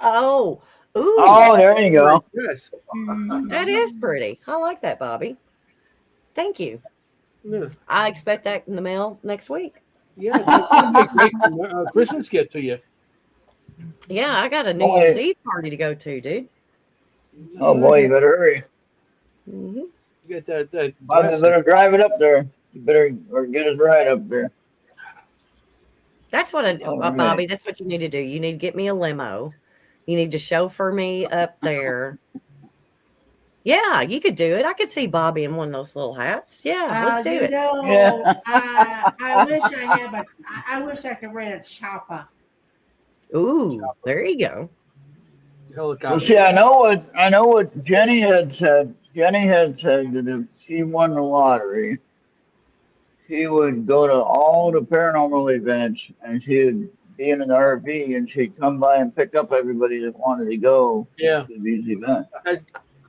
Oh, ooh, Oh, there you go. Yes. that is pretty. I like that, Bobby. Thank you. Yeah. I expect that in the mail next week. Yeah. It's gonna be a great Christmas gift to you. Yeah, I got a New Boy. Year's Eve party to go to, dude. Oh boy, you better hurry. Hmm. You get that Bobby dress. better drive it up there. You better or get his ride up there. That's what All right. Bobby. That's what you need to do. You need to get me a limo. You need to chauffeur me up there. Yeah, you could do it. I could see Bobby in one of those little hats. Yeah, let's do it. Yeah. I wish I wish I could rent a chopper. Ooh, there you go. Well, Helicopter. see, I know what Jenny had said. Jenny had said that if she won the lottery, she would go to all the paranormal events, and she would be in an RV, and she'd come by and pick up everybody that wanted to go Yeah. to these events.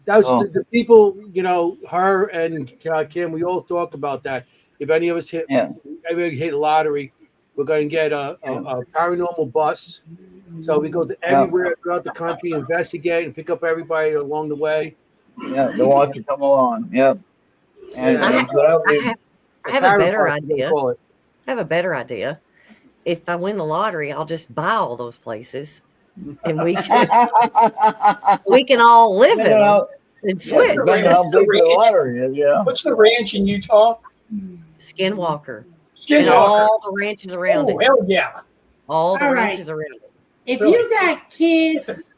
That was Oh. the people, her and Kim, we all talk about that. If any of us Yeah. hit lottery, we're going to get a paranormal bus. So we go to Yeah. everywhere throughout the country, investigate, and pick up everybody along the way. Yeah, they want you to come along. Yep. And Yeah. that's what I I did. have a better Parapet, they idea. call it. I have a better idea. If I win the lottery, I'll just buy all those places, and we can all live in them and switch. Depending on how big the lottery is, yeah. What's the ranch in Utah? Skinwalker and Skinwalker. all the ranches around Oh, it. hell yeah. All the All right. ranches around it. If Really? you got kids,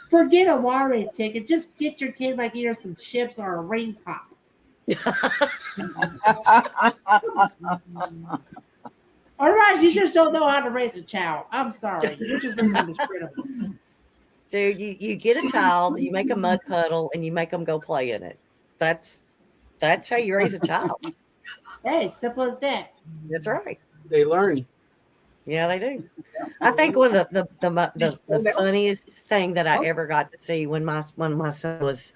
forget a lottery ticket. Just get your kid like either some chips or a ring pop. All right, you just don't know how to raise a child. I'm sorry. You're just raising miscriminals. Dude, you get a child, you make a mud puddle, and you make them go play in it. That's how you raise a child. Hey, simple as that. That's right. They learn. Yeah, they do. I think one of the funniest thing that I ever got to see when my son was,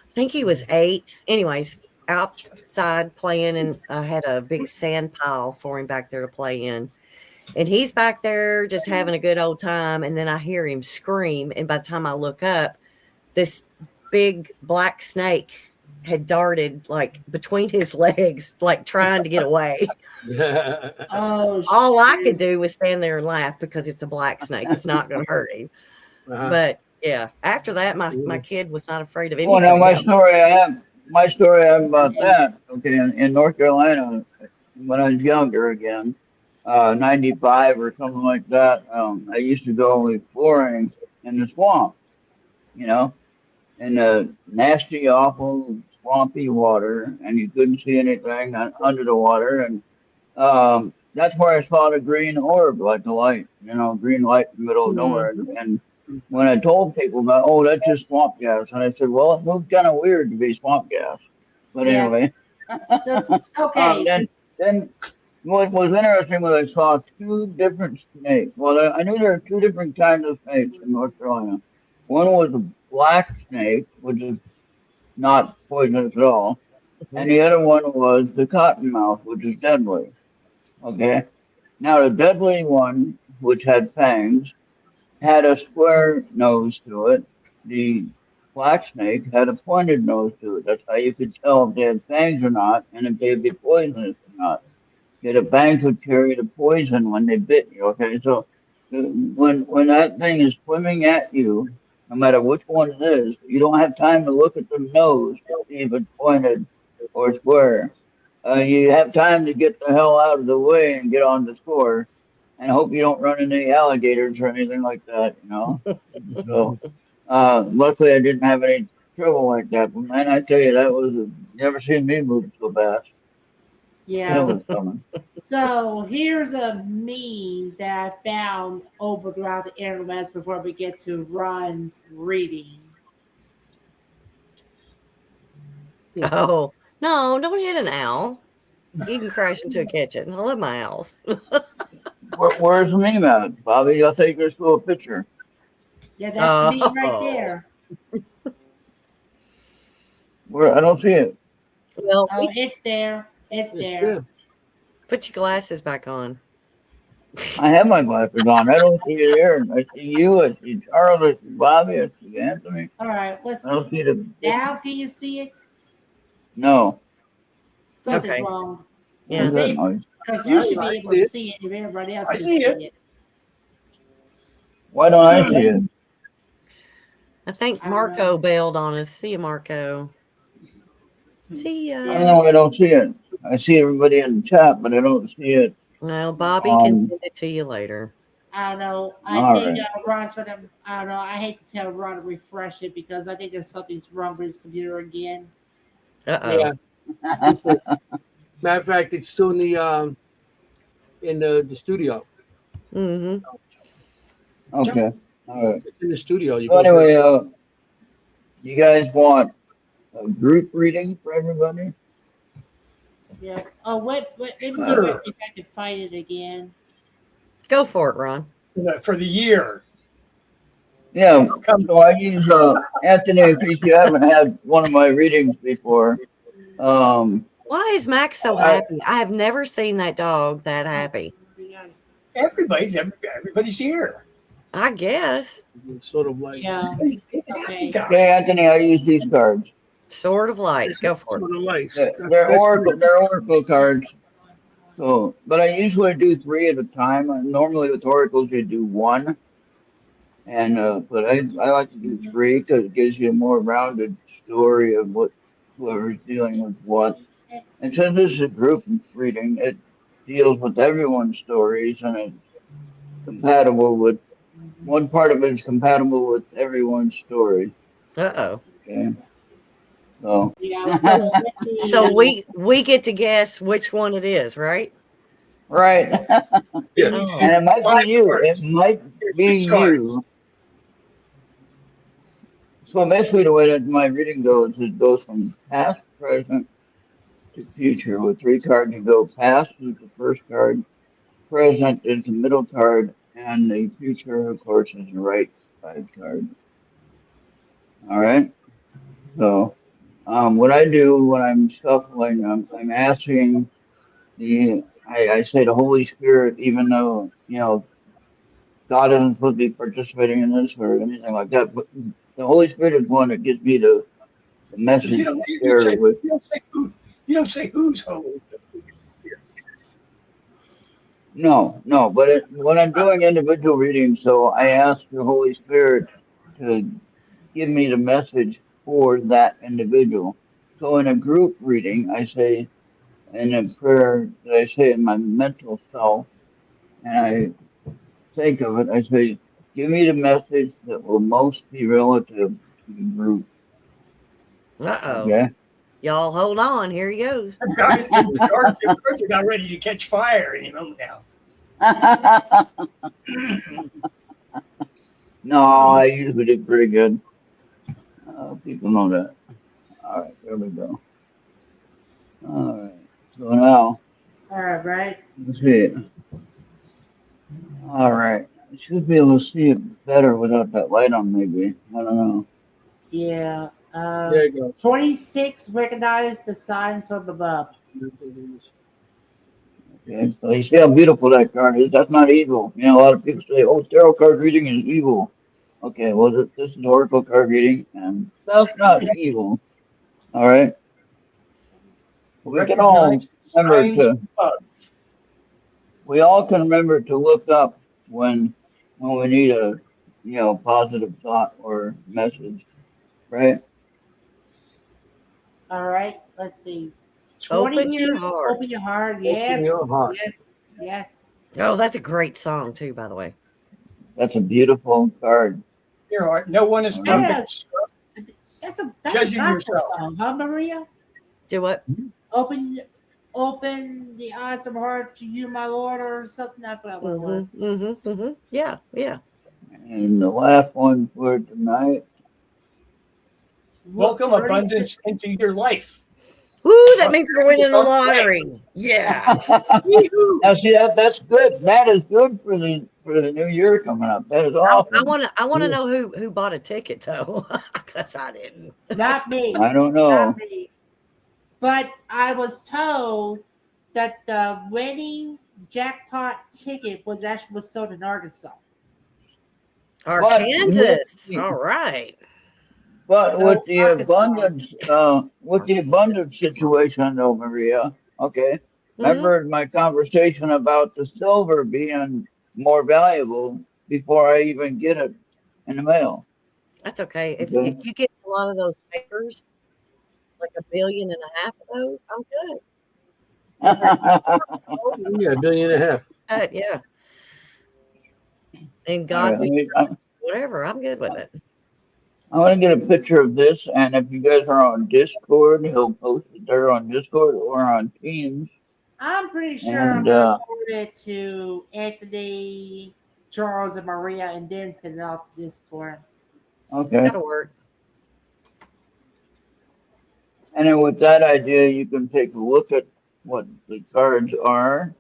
I think he was 8. Anyways, outside playing, and I had a big sand pile for him back there to play in. And he's back there just having a good old time. And then I hear him scream. And by the time I look up, this big black snake had darted like between his legs, like trying to get away. Oh, All I shoot. could do was stand there and laugh because it's a black snake. It's not going to hurt him. Uh-huh. But yeah, after that, my kid was not afraid of Well, anything. now else. my story I have about that. Okay, in North Carolina, when I was younger again, 95 or something like that, I used to go exploring in the swamp, you know, in the nasty, awful, swampy water, and you couldn't see anything under the water, and that's where I saw the green orb, like the light, green light in the middle of nowhere. And when I told people about, oh, that's just swamp gas, and I said, well, it moved kind of weird to be swamp gas, but Yeah. anyway. Okay. Then what was interesting was I saw 2 different snakes. Well, I knew there were 2 different kinds of snakes in North Carolina. One was a black snake, which is not poisonous at all, and the other one was the cottonmouth, which is deadly. Okay. Now the deadly one, which had fangs, had a square nose to it. The black snake had a pointed nose to it. That's how you could tell if they had fangs or not, and if they'd be poisonous or not. The fangs would carry the poison when they bit you. Okay, so when that thing is swimming at you, no matter which one it is, you don't have time to look at the nose to see if it's pointed or square. you have time to get the hell out of the way and get on the score, and hope you don't run into any alligators or anything like that. So, luckily I didn't have any trouble like that. But man, I tell you, that was never seen me move so fast. That Yeah. was coming. So here's a meme that I found over throughout the internet before we get to Ron's reading. Oh, no, don't hit an owl. You can crash into a kitchen. I love my owls. Where's the meme at, Bobby? I'll take your school picture. Yeah, that's the meme right Oh, there. Where I don't see it. well, Oh, it's there. It's there. Yeah. put your glasses back on. I have my glasses on. I don't see it here. I see you. I see Charles. I see Bobby. I see Anthony. All right, I let's don't see the now can you see it? no. Something's Okay. wrong. Yeah. What's that See? noise? Because you should I be able see to it. see it if everybody else I can see it. it. Why don't I see it? I think I don't know. Marco bailed on us. See you, Marco. See I ya. don't know. I don't see it. I see everybody in the chat, but I don't see it. No, Bobby can Um. send it to you later. I don't know. I All think right. Ron's gonna. I don't know. I hate to tell Ron to refresh it because I think there's something's wrong with his computer again. Uh-oh. Yeah. Matter of fact, it's still in the studio. Mm-hmm. Okay. All right. It's in the studio. You So go to anyway, you guys want a group reading for everybody? Yeah. Oh, let me see Sure. if I can find it again. Go for it, Ron. For the year. Yeah. So I use Anthony. In case you haven't had one of my readings before, um, Why is Max so I happy? I have never seen that dog that happy. Everybody's here. I guess. it's sort of like Yeah. Happy Okay. guy. okay, Anthony. I use these cards. Sort of like. it's Go for it. sort of like They're oracle. They're oracle cards. So, but I usually do three at a time. Normally with oracles you do one, and but I like to do three because it gives you a more rounded story of what whoever's dealing with what. And since this is a group reading, it deals with everyone's stories and it's compatible with one part of it is compatible with everyone's story. Uh-oh. Okay, so Yeah. So let me, So we get to guess which one it is, right? right, You Oh. need to and do it might 5 be you. cards. It might be 6 cards. you. So basically, the way that my reading goes, it goes from past, present to future. With three cards, you go past is the first card, present is the middle card, and the future, of course, is the right side card. All right. So, what I do when I'm shuffling, I'm asking I say the Holy Spirit, even though God isn't supposed to be participating in this or anything like that, but the Holy Spirit is one that gives me the But message to share with. you don't say who's holy. No, no, but when I'm doing individual readings, so I ask the Holy Spirit to give me the message for that individual. So in a group reading, I say in a prayer that I say in my mental self, and I think of it, I say, give me the message that will most be relative to the group. Uh-oh. Okay. Y'all hold on. Here he goes. The cards are not ready to catch fire now. No, I usually do pretty good. People know that. All right, there we go. All right. So now, all right. let's see. All right. I should be able to see it better without that light on, maybe. I don't know. Yeah. there you 26 recognize the signs from above. go. Okay. So you see how beautiful that card is? That's not evil. A lot of people say, oh, tarot card reading is evil. Okay, well, this is oracle card reading, and that's not evil. All right. We can all Recognize the remember signs to. of We all can remember to look up when we need a positive thought or message, right? All right. Let's see. Open 22, your heart. Open your heart. Open Yes. your heart. Yes. Oh, that's a great song too, by the way. That's a beautiful card. Here, Art, no one is All right. perfect. That's a Judging gospel yourself. song, huh, Maria? Do what? Open the eyes of my heart to you, my Lord, or something. I forgot what it was. Yeah, yeah. And the last one for tonight. Welcome 36 abundance into your life. Woo, that means we're winning the lottery. Yeah. Now, see that's good. That is good for the new year coming up. That is I awesome. want to know who bought a ticket though, because I didn't. Not me. I don't Not know. me. But I was told that the winning jackpot ticket was sold in Arkansas. Arkansas. All right. But No, Arkansas. with the abundance situation though, Maria, okay. Remember my conversation about the silver being more valuable before I even get it in the mail. That's okay. If Okay. you get a lot of those papers, like 1.5 billion of those, I'm good. Yeah, $1.5 billion. Yeah. And All God, right, whatever, I'm good with it. I want to get a picture of this, and if you guys are on Discord, he'll post it there on Discord or on Teams. I'm pretty sure And, I'm going to forward it to Anthony, Charles, and Maria, and then send it off to Discord. Okay. That'll work. And then with that idea, you can take a look at what the cards are,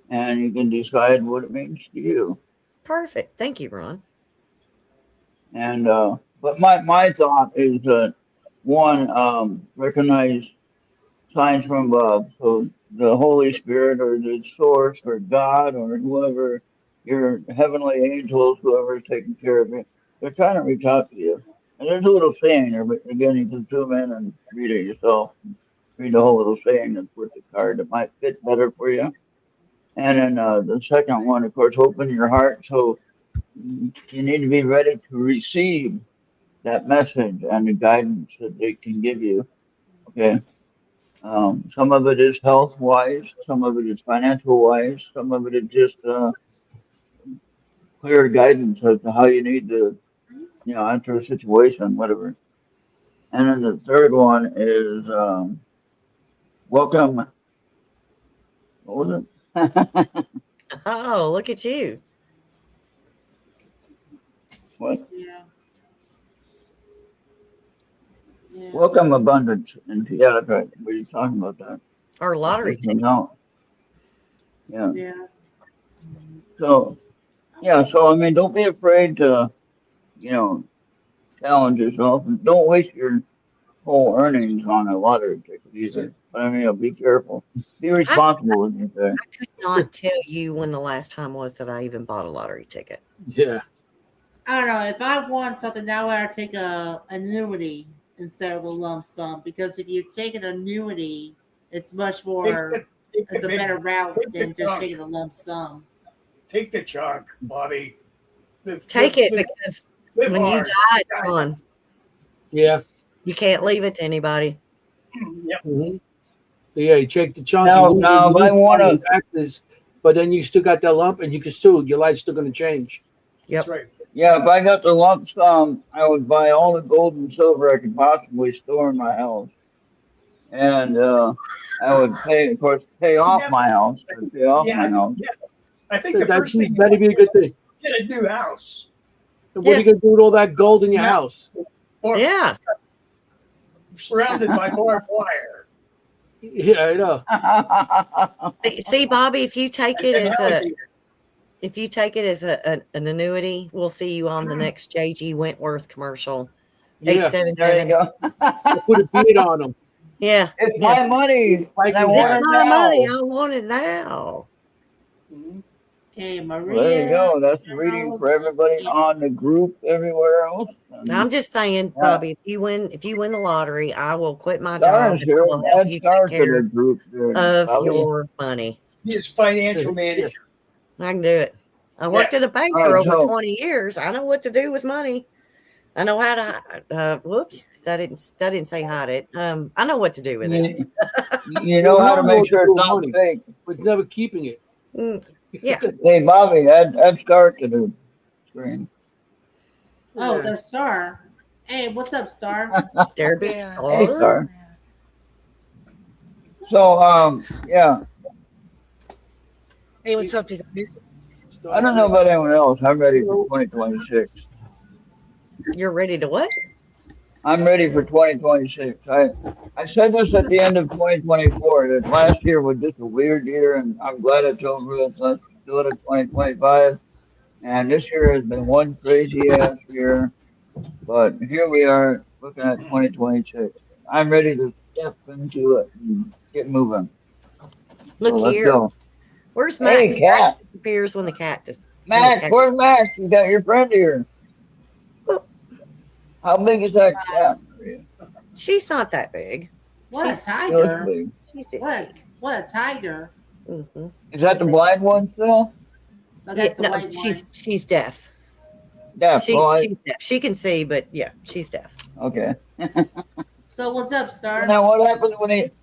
and you can decide what it means to you. Perfect. Thank you, Ron. And but my thought is one, recognize signs from above. So the Holy Spirit or the source or God or whoever, your heavenly angels, whoever is taking care of you, they're trying to reach out to you. And there's a little saying there, but again, you can zoom in and read it yourself. Read the whole little saying that's with the card that might fit better for you. And then the second one, of course, open your heart. So you need to be ready to receive that message and the guidance that they can give you. Okay. Some of it is health wise, some of it is financial wise, some of it is just clear guidance as to how you need to, enter a situation, whatever. And then the third one is welcome. What was it? Oh, look at you. What? Yeah. Welcome abundance. And yeah, that's right. We were talking about that. Our lottery ticket. No. Yeah. Yeah. So, I mean, don't be afraid to, challenge yourself and don't waste your whole earnings on a lottery ticket either. But I mean, be careful. Be responsible, as you say. I could not tell you when the last time was that I even bought a lottery ticket. Yeah. I don't know. If I want something, now I take a annuity instead of a lump sum, because if you take an annuity, it's much more. It's a better route than just taking a lump sum. Take the chunk, Bobby. Take it because when you die, it's gone. Yeah. You can't leave it to anybody. Yep. Mm-hmm. Yeah, you check the chunk. Now, if I want to, but then you still got that lump, and you can still your life's still going to change. Yep. That's right. yeah, if I got the lump sum, I would buy all the gold and silver I could possibly store in my house, and I would pay off my house. Pay off my house. I think the first thing that'd be a good thing. Get a new house. What are you going to do with all that gold in your house? Or Yeah. surrounded by barbed wire. Yeah, I know. See, Bobby, if you take it as an annuity, we'll see you on the next J.G. Wentworth commercial. Yeah. 877. There you go. Put a bead on them. Yeah. It's my money. Like I it's want It's it my now. money. I want it now. Okay, Maria. Well, there you go. That's the reading for everybody on the group everywhere else. Now, I'm just saying, Bobby, if you win the lottery, I will quit my Stars job and here. I will help Add you stars take to care the group there, of Bobby. your money. He is financial manager. I can do it. I worked at a bank All for right, over so- 20 years. I know what to do with money. I know how to. Whoops, that didn't say hide it. I know what to do with it. You Well, know we how all to know make what to sure do it's with not money, fake. but it's never keeping it. Mm, yeah, Hey, Bobby, add Star to the screen. Oh, Yeah. there's Star. Hey, what's up, Star? there be Yeah. Hey, star. Star. So, yeah, Hey, what's up, you guys? I Start don't know to, about anyone else. I'm ready you for know, 2026. You're ready to what? I'm ready for 2026. I said this at the end of 2024 that last year was just a weird year, and I'm glad it's over with. Let's do it in 2025. And this year has been one crazy ass year, but here we are looking at 2026. I'm ready to step into it and get moving. So Look let's here. go. Where's Hey, Max? Max cat. disappears when the cat when the Max, cat. where's Max? You got your friend here. Well, How big is that cat, Maria? she's not that big. What a She looks tiger! big. She's this What? big. What a tiger! Mm-hmm. Is that the blind one still? No, Yeah, that's the no, white one. she's deaf. Deaf. Well, She's deaf. She can see, but yeah, she's deaf. okay. So what's up, So Star? now what happens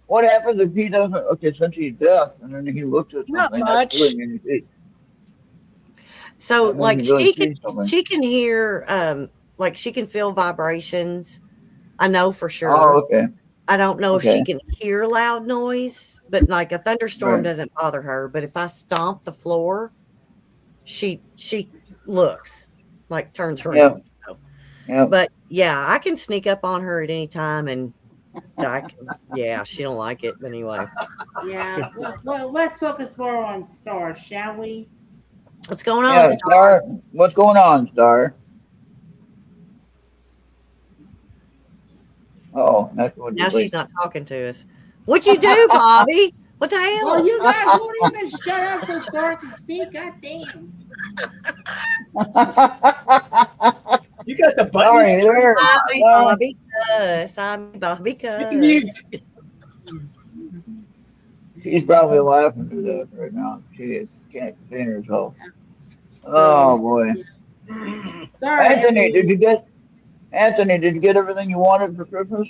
what happens if he doesn't, okay, since he's deaf and then he looks at Not something that's much. doing anything, So that means he like really sees something. she can hear like she can feel vibrations. I know for Oh, sure. okay. I don't know if she Okay. can hear loud noise, but like a thunderstorm Right. doesn't bother her. But if I stomp the floor, she looks like turns Yeah. around. So, Yeah. but yeah, I can sneak up on her at any time, and yeah, she don't like it. But anyway, Yeah. Well, let's focus more on Star, shall we? what's going on, Yeah. Star? Star, what's going on, Star? Oh, that's what Now you she's like. not talking to us. What'd you do, Bobby? What the Well, hell? you guys won't even shut up so Star can speak. God damn. You got the buttons Sorry, turned there. I'm on. Bobby Cuss. I'm Bobby Hit the mute. Cuss. She's probably laughing to that right now. She can't contain herself. So, Oh boy. Star, Anthony, did you get everything you wanted for Christmas?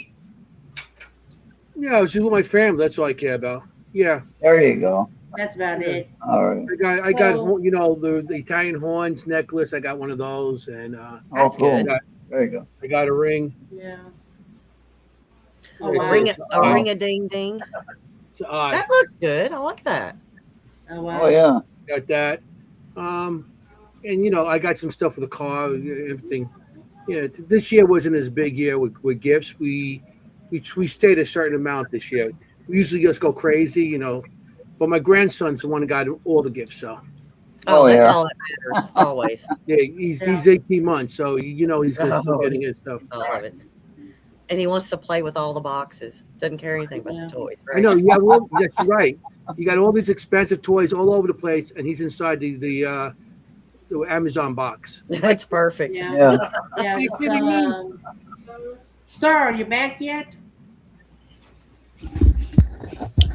yeah, I was just with my family. That's all I care about. Yeah, There you go. that's about yeah. it. All right. I got, So, you know, the Italian horns necklace. I got one of those, and Oh, That's cool. good. There you go. I got a ring. yeah. Yeah, Oh, it's, wow. it's A odd. ring a ding ding. It's odd. That looks good. I like that. Oh, wow. Oh yeah. Got that. And you know, I got some stuff for the car. Everything. Yeah, this year wasn't as big year with gifts. We stayed a certain amount this year. We usually just go crazy, you know. But my grandson's the one who got all the gifts. So Oh, Oh that's yeah. all that matters. Always. yeah, he's 18 months, so you know he's still Oh, getting his stuff. all of it. And he wants to play with all the boxes. Doesn't care anything about Yeah. the toys, I right? know. Yeah, well, that's right. You got all these expensive toys all over the place, and he's inside the Amazon box. That's perfect. Yeah. Yeah. Yeah. Are you kidding me? Star, are you back yet?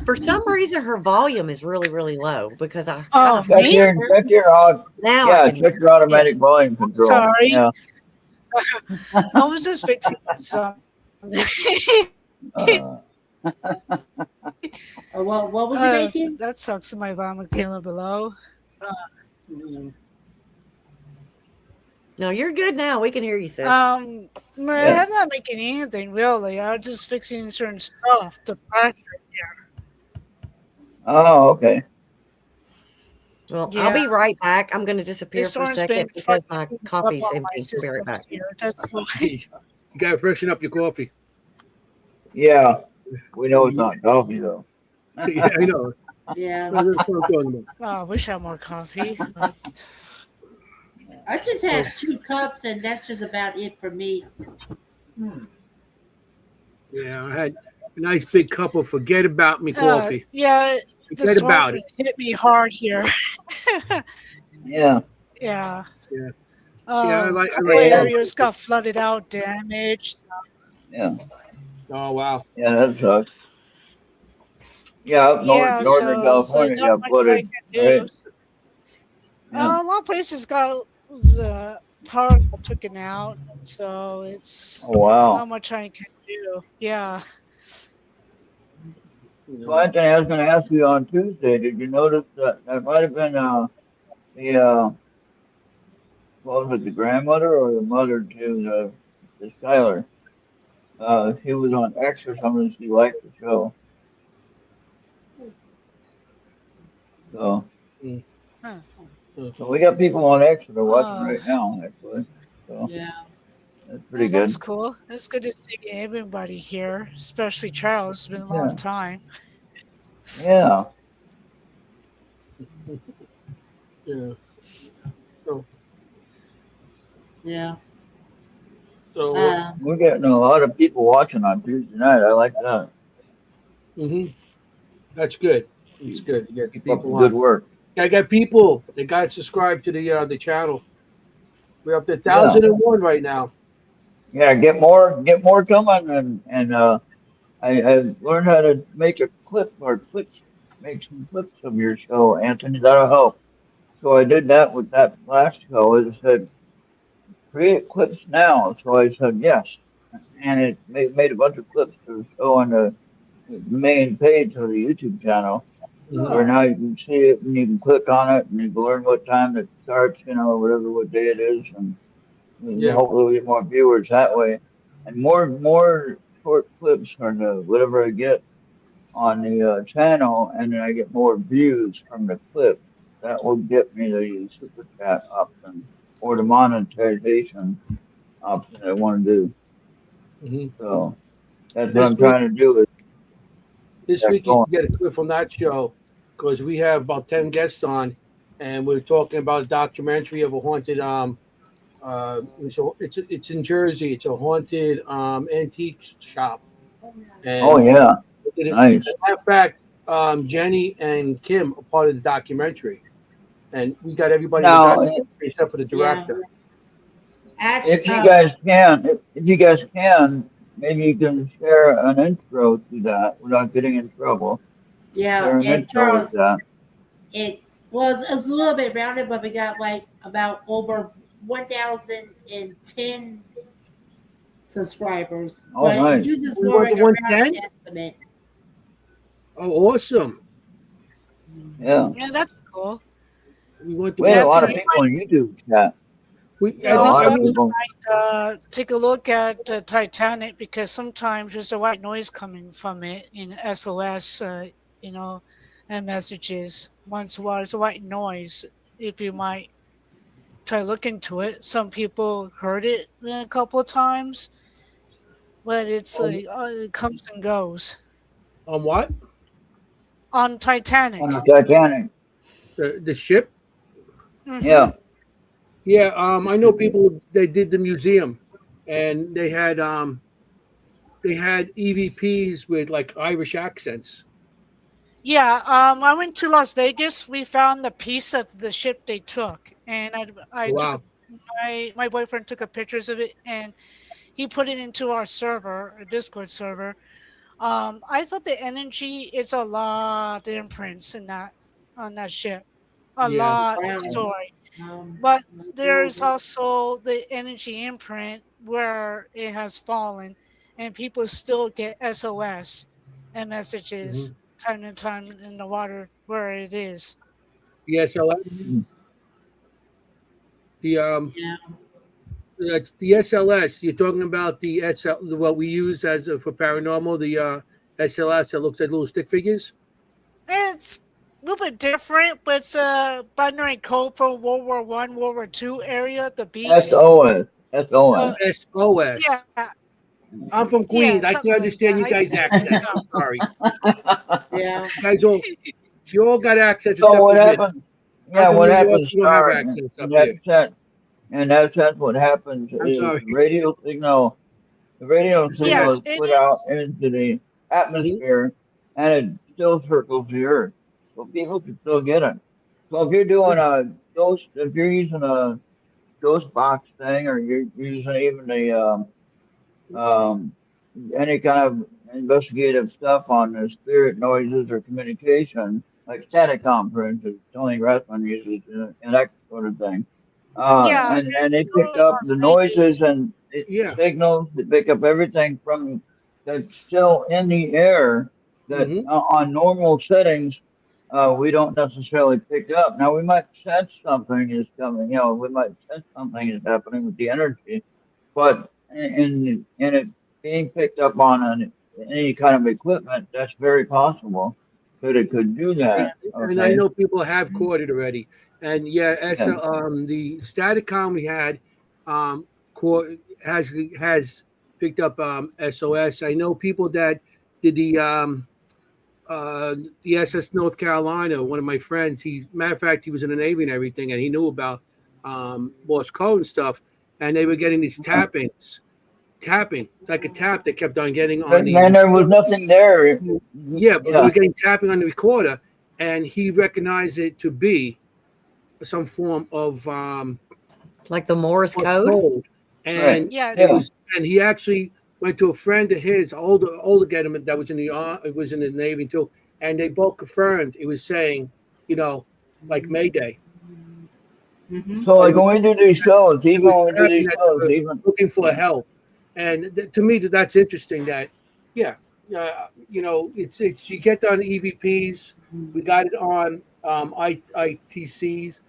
For some reason, her volume is really, really low because I Oh, Check me? your now I yeah, can hear. check your automatic volume control. Sorry. Yeah. I was just fixing some. Uh, What was you making? That sucks. My volume came a little below. No, you're good now. We can hear you, sis. No, Yeah. I'm not making anything really. I'm just fixing certain stuff. The pressure. oh, okay. Well, Yeah. I'll be right back. I'm going to disappear This for a storm's second been because my fucking up coffee's all my empty. I'll be right back. systems here. That's why. You got to freshen up your coffee. Yeah. We know it's not coffee though. Yeah, I know. Yeah. That's what I'm talking about. Oh, I wish I had more coffee. But I just had 2 cups, and that's just about it for me. Yeah, I had a nice big cup of forget about me coffee. yeah, the Forget storm about it. hit me hard here. Yeah. Yeah. Yeah. I like couple it. areas got flooded out, damaged. Yeah. Oh wow. Yeah, that sucks. Yeah, up Yeah, northern California not got much I flooded. can do. Right? Yeah. A lot of places got the part got taken out, so it's Oh wow. not much I can do. Yeah. You So know. Anthony, I was going to ask you on Tuesday. Did you notice that that might have been the what was it, the grandmother or the mother to the Skylar? She was on X or something. She liked the show. So Mm, Huh. mm, so we got people on X that are watching Uh, right now, actually. So Yeah. that's pretty oh, that's good. cool. It's good to see everybody here, especially Charles. It's been a long Yeah. time. Yeah. mm, yeah. So, Yeah. so Um. We're getting a lot of people watching on Tuesday night. I like that. hmm that's good. It's Keep, good. You get the keep up the people good on. work. I got people. They got subscribed to the channel. We're up to Yeah. 1,001 right now. Yeah. Get more coming, and I learned how to make a clip or clips, make some clips of your show, Anthony. That'll help. So I did that with that last show. It said create clips now. So I said yes, and it made a bunch of clips to show on the main page of the YouTube channel, Hmm where now you can see it and you can click on it and you can learn what time it starts, or whatever what day it is, and Yeah. hopefully we get more viewers that way, and more short clips or whatever I get on the channel, and then I get more views from the clip. That will get me the super chat option or the monetization option I want to do. hmm So that's what This I'm week, trying to do is this get week you going. can get a clip from that show because we have about 10 guests on, and we're talking about a documentary of a haunted it's in Jersey. It's a haunted antique shop, Oh and yeah, it, as nice. a matter of fact, Jenny and Kim are part of the documentary, and we got everybody in the Now, documentary except for the Yeah. director. Actually. if you guys can, if you guys can, maybe you can share an intro to that without getting in trouble. Yeah. Share an And intro with Charles, that. it's a little bit rounded, but we got like about over 1,010 subscribers. Oh, But if nice. you just We want want the like a round 110. estimate, Oh, awesome! Yeah, Yeah, that's cool. We want the we had a lot Anthony, of you 110. people in YouTube chat. We might Yeah, a lot also I of have mean, people. to take a look at Titanic because sometimes there's a white noise coming from it in SOS, you know, and messages. Once in a while, it's a white noise. If you might try to look into it, some people heard it a couple of times, but it's on, it comes and goes on what on On the Titanic. Titanic. the ship? Mm-hmm. Yeah. Yeah, I know people. They did the museum, and they had EVPs with like Irish accents. Yeah, I went to Las Vegas. We found the piece of the ship they took, and I took a, Wow. my boyfriend took a pictures of it, and he put it into our server, a Discord server. I felt the energy is a lot of imprints in that on that ship, a Yeah. lot of wow. story. Um, But there's also the energy imprint where it has fallen, and people still get SOS and hmm messages time to time in the water where it is. The SLS. The yeah. the SLS. You're talking about the SL. What we use as for paranormal. The SLS that looks like little stick figures. It's a little bit different, but it's a binary code for World War I, World War II area. The beeps. SOS. SOS. Uh, SOS. yeah, I'm from yeah, Queens. I something can like understand that. you I used guys' to look it accent. up. Sorry, Yeah. you guys all you all got accents So except what for me. happens? I'm Yeah, from what New York. happens, We don't have Star, accents in up that here. sense? In that sense, what happens I'm is sorry. the radio Yeah, signal is it put out is. into the hmm atmosphere, and it still circles the Earth, so people can still get it. So if you're doing Yeah. a ghost, if you're using a ghost box thing, or you're using even the um, any kind of investigative stuff on the spirit noises or communication, like Staticom, for instance, Tony Rathman uses and that sort of thing. Yeah, And they if you go picked to up Las the noises Vegas, and Yeah. signals. They pick up everything from that's still in the air that Hmm. on normal settings we don't necessarily pick up. Now we might sense something is coming. We might sense something is happening with the energy, but in it being picked up on any kind of equipment, that's very possible that it could do And, that. and I Okay. know people have caught it already. And yeah, as Yeah. the Staticom we had caught has picked up SOS. I know people that did the SS North Carolina. One of my friends, matter of fact, he was in the Navy and everything, and he knew about Morse code and stuff. And they were getting these tapping like a tap. They kept on getting on the And there was nothing there. yeah, but they were Yeah. getting tapping on the recorder, and he recognized it to be some form of Like the Morse Morse code. code, Right. and yeah, it Yeah. was, and he actually went to a friend of his, older gentleman that was in the it was in the Navy too, and they both confirmed it was saying, you know, like Mayday, Mm-hmm. So but like when we do these shows, it even was when we do tapping these that shows, they were even looking for help, and to me that's interesting. That yeah, it's you get on EVPs. We got it on ITCs,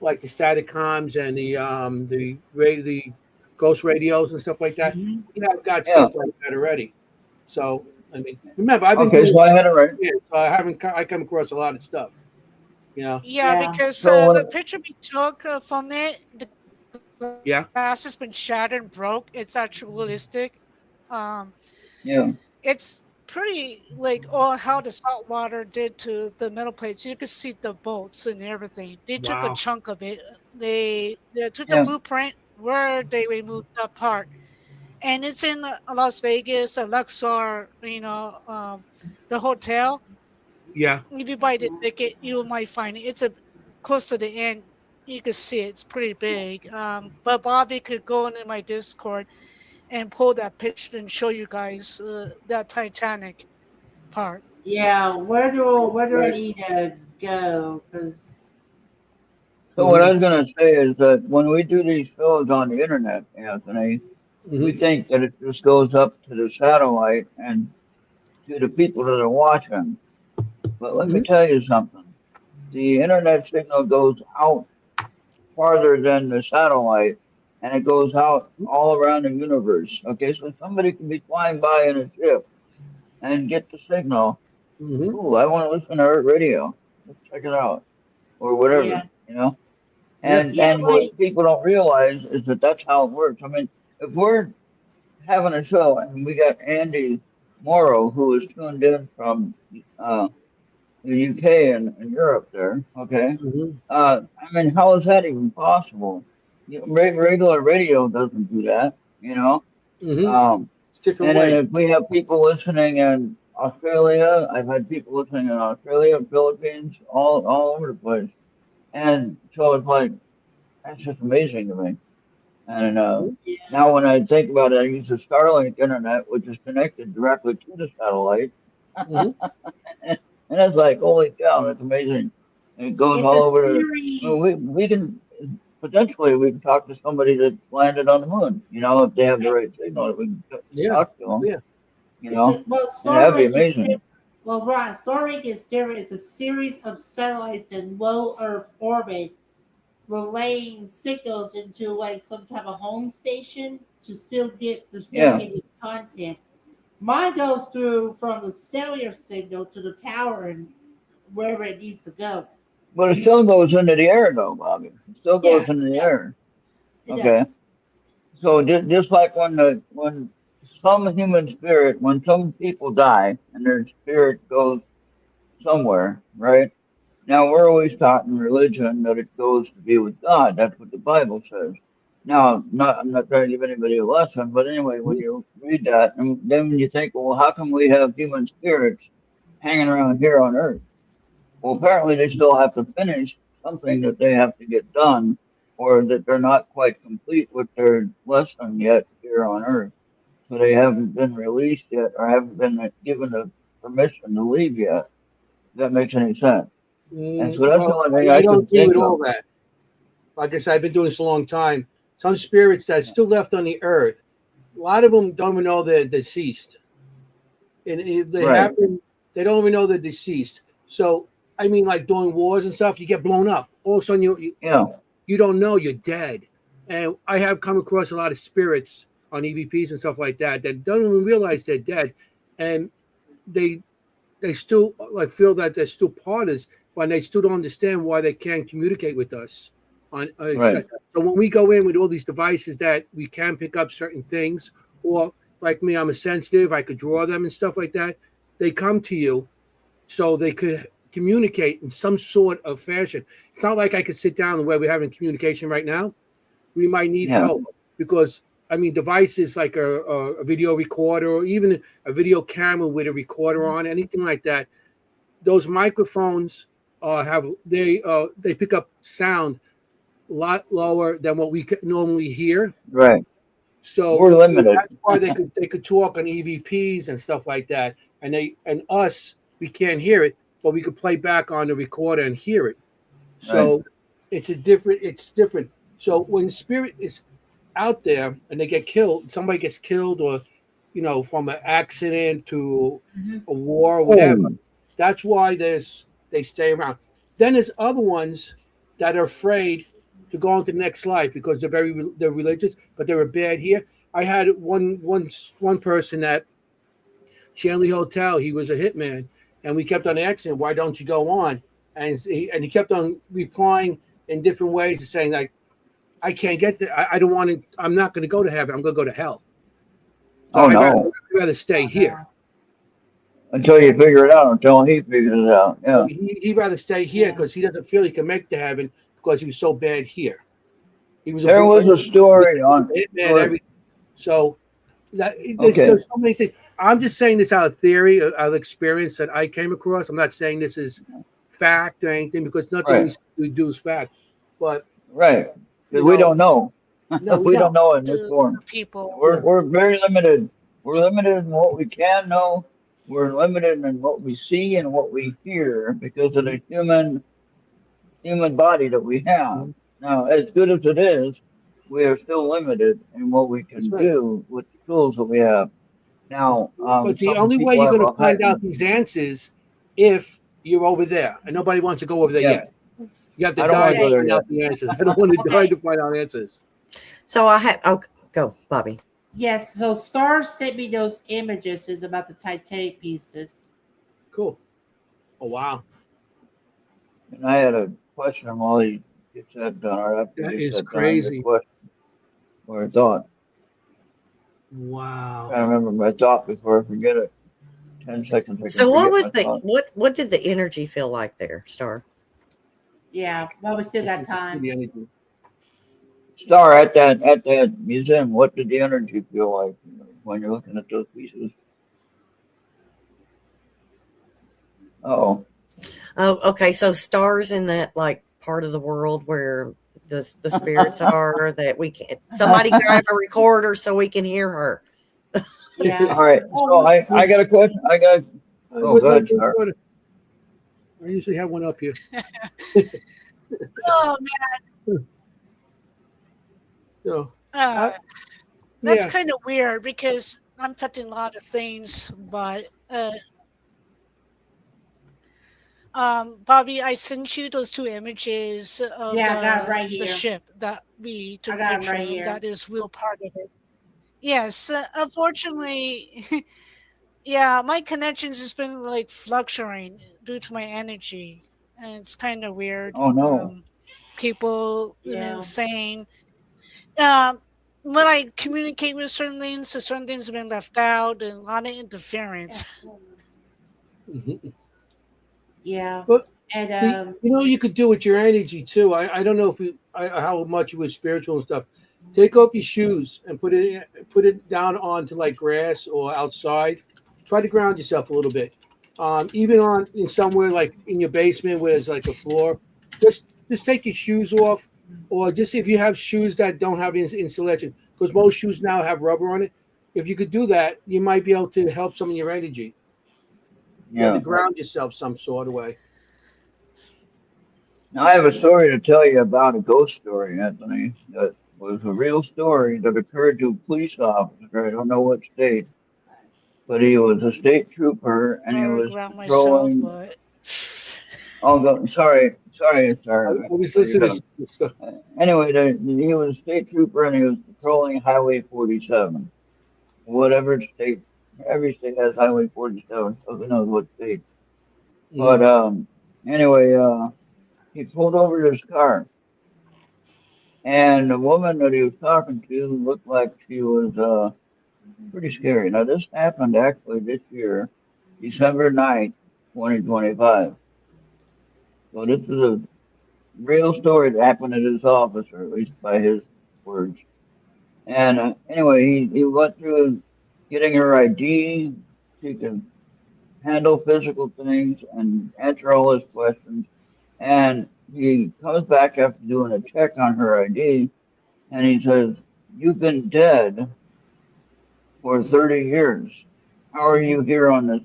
like the Staticons and the ghost radios and stuff like that. Mm-hmm. Yeah, I've got yeah. stuff like that already. So I mean, remember I've been Okay, doing so I had it right. it for years, so I come across a lot of stuff. You know, yeah, Yeah. because So the what? picture we took from it, the yeah. glass has been shattered and broke. It's actually realistic. Um, Yeah. it's pretty like all how the salt water did to the metal plates. You could see the bolts and everything. They took a Wow. chunk of it. They took the Yeah. blueprint where they removed that part, and it's in Las Vegas, Luxor. The hotel. Yeah. If you buy the ticket, you might find it. It's a close to the end. You can see it. It's pretty big. But Bobby could go into my Discord and pull that picture and show you guys that Titanic part. Yeah. Where do I Right. need to go? Because So what Hmm. I was gonna say is that when we do these shows on the internet, Anthony, we Hmm. think that it just goes up to the satellite and to the people that are watching. But let me Hmm. tell you something. The internet signal goes out farther than the satellite, and it goes out all around the universe. Okay, so somebody can be flying by in a ship and get the signal. Hmm. Ooh, I want to listen to ERRT radio. Let's check it out, or yeah, whatever. Yeah. And yeah, and like what people don't realize is that that's how it works. I mean, if we're having a show and we got Andy Morrow who is tuned in from uh, the UK and Europe there, okay? Hmm. I mean, how is that even possible? Regular radio doesn't do that, you know? Hmm. Um, It's a different and then way. if we have people listening in Australia, I've had people listening in Australia, Philippines, all over the place. And so it's like, that's just amazing to me. And Hmm. now when I think about it, I use the Starlink internet, which is connected directly to the satellite. Hmm. And it's like, holy cow, that's amazing. And it goes it's all a over the, well, series. we can, potentially, we can talk to somebody that landed on the moon, if they have the right signal, that we can Yeah. talk to them, Yeah. Well, and that'd be Starlink is amazing. well, Ron. Starlink is different. It's a series of satellites in low Earth orbit relaying signals into like some type of home station to still Yeah. give you content. Mine goes through from the cellular signal to the tower and wherever it needs to go. But it still goes into the air, though, Bobby. It still Yeah, goes into it the air. does. It Okay. does. So just like when some human spirit, when some people die and their spirit goes somewhere, right? Now we're always taught in religion that it goes to be with God. That's what the Bible says. Now, I'm not trying to give anybody a lesson, but anyway, when you read that, and then when you think, well, how come we have human spirits hanging around here on Earth? Well, apparently they still have to finish something that they have to get done, or that they're not quite complete with their lesson yet here on Earth. So they haven't been released yet, or haven't been given the permission to leave yet. If that makes any sense? And so that's the Well, only thing I I don't could agree with think all of. that. Like I said, I've been doing this a long time. Some spirits that's still left on the earth, a lot of them don't even know they're deceased, and if they Right. happen, they don't even know they're deceased. So I mean, like doing wars and stuff, you get blown up. All of a sudden, Yeah. you don't know you're dead. And I have come across a lot of spirits on EVPs and stuff like that that don't even realize they're dead, and they they still like feel that they're still part of us, but they still don't understand why they can't communicate with us. Right. So when we go in with all these devices that we can pick up certain things, or like me, I'm a sensitive, I could draw them and stuff like that. They come to you so they could communicate in some sort of fashion. It's not like I could sit down the way we're having communication right now. We might need Yeah. help because I mean devices like a video recorder or even a video camera with a recorder on, anything like that. Those microphones they pick up sound a lot lower than what we could normally hear. Right. So We're limited. that's why they could talk on EVPs and stuff like that. And us we can't hear it, but we could play back on the recorder and hear it. Right. So it's different. So when spirit is out there and they get killed, somebody gets killed or from an accident to a war or whatever, Oh. that's why they stay around. Then there's other ones that are afraid to go on to the next life because they're religious, but they were bad here. I had one person at Shanley Hotel. He was a hitman, and we kept on asking him, "Why don't you go on?" And he kept on replying in different ways, and saying like, "I can't get there. I don't want to. I'm not going to go to heaven. I'm going to go to hell. So Oh no. I'd rather stay here." Until you figure it out. Until he figures it out. Yeah. He'd rather stay here Yeah. because he doesn't feel he can make the heaven because he was so bad here. He was a There was a story on. hitman, everything. So Okay. there's so many things. I'm just saying this out of theory, out of experience that I came across. I'm not saying this is fact or anything because nothing Right. we do is fact. But Right. you Because we know, don't know. no, we We don't don't. know in this To form. people. We're very limited. We're limited in what we can know. We're limited in what we see and what we hear because of the human body that we have. Now, as good as it is, we are still limited in what we That's can right. do with the tools that we have. Now, But the some only way people you're have going a to find out these answers if you're over there, and nobody wants to go over there yeah. yet. You have to I don't die want to to go there find yet. out the answers. I don't want to die Okay. to find out answers. So I have. Oh, go, Bobby. Yes. So Star sent me those images is about the Titanic pieces. Cool. Oh wow, And I had a question while he gets that done, or after he that gets is that done. I had a crazy. question or a thought. Wow. Trying to remember my thought before I forget it. 10 seconds, I can So what forget was my the thought. what did the energy feel like there, Star? Yeah. Well, we still got time. The energy. Star at that museum, what did the energy feel like when you're looking at those pieces? Oh, Oh, okay. So stars in that like part of the world where the spirits are that we can somebody grab a recorder so we can hear her. Yeah. all right. So Oh, I got a question. Oh, go ahead, Star. I usually have one up here. Oh So, man, that's yeah. kind of weird because I'm affecting a lot of things. But Bobby, I sent you those two images of yeah. I got it right the here. ship that we took I a got 'em picture right of. here. That is real part of it. Yes, unfortunately, yeah, my connections has been like fluctuating due to my energy, and it's kind of weird. Oh no. People have been Yeah. saying um, when I communicate with certain things have been left out, and a lot of interference. Yeah. But And you could do with your energy too. I don't know how much you were spiritual and stuff. Take off your shoes and put it down onto like grass or outside. Try to ground yourself a little bit. Even on in somewhere like in your basement where there's like a floor, just take your shoes off, or just if you have shoes that don't have insulation, because most shoes now have rubber on it. If you could do that, you might be able to help some of your energy. You have to Yeah. ground yourself some sort of way. Now, I have a story to tell you about a ghost story, Anthony, that was a real story that occurred to a police officer. I don't know what state, but he was a state trooper and he I was ground myself, patrolling. but Oh, sorry, I was for your listening dog. to stuff. Anyway, he was a state trooper and he was patrolling Highway 47. Whatever state, every state has Highway 47, so who knows what state. But Mhm. anyway, he pulled over his car, and the woman that he was talking to looked like she was pretty scary. Now, this happened actually this year, December 9th, 2025. So this is a real story that happened at his office, or at least by his words. And anyway, he went through getting her ID. She can handle physical things and answer all his questions. And he comes back after doing a check on her ID, and he says, "You've been dead for 30 years. How are you here on this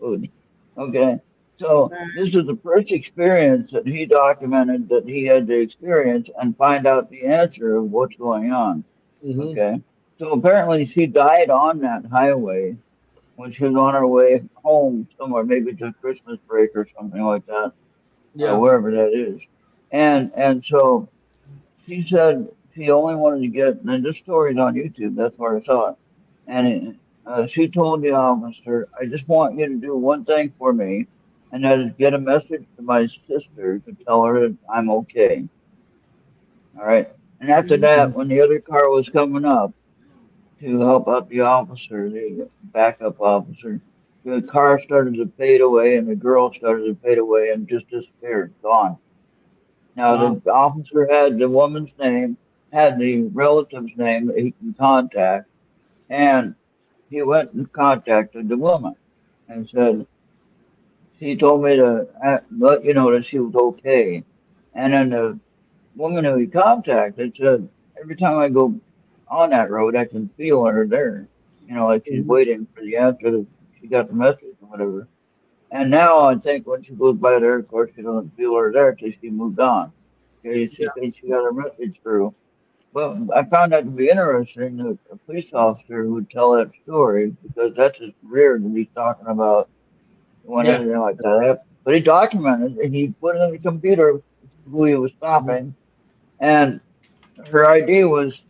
road?" Okay. So this is the first experience that he documented that he had to experience and find out the answer of what's going on. Mhm. Okay. So apparently she died on that highway when she was on her way home somewhere, maybe to Christmas break or something like that, Yeah. wherever that is. And so she said she only wanted to get, and this story's on YouTube, that's where I saw it. She told the officer, "I just want you to do one thing for me, and that is get a message to my sister to tell her that I'm okay." All right. And after that, Mhm. when the other car was coming up to help out the officer, the backup officer, the car started to fade away, and the girl started to fade away and just disappeared, gone. Now, Wow. the officer had the woman's name, had the relative's name that he can contact, and he went and contacted the woman and said, "She told me to let you know that she was okay." And then the woman who he contacted said, "Every time I go on that road, I can feel her there. You know, like she's Mhm. waiting for the answer that she got the message or whatever." And now I think when she goes by there, of course, she doesn't feel her there till she moved on. Okay, she Yeah. thinks she got her message through. Well, I found that to be interesting that a police officer would tell that story because that's just rare to be talking about when Yeah. anything like that happened. But he documented and he put in the computer who he was Mhm. stopping, and her ID was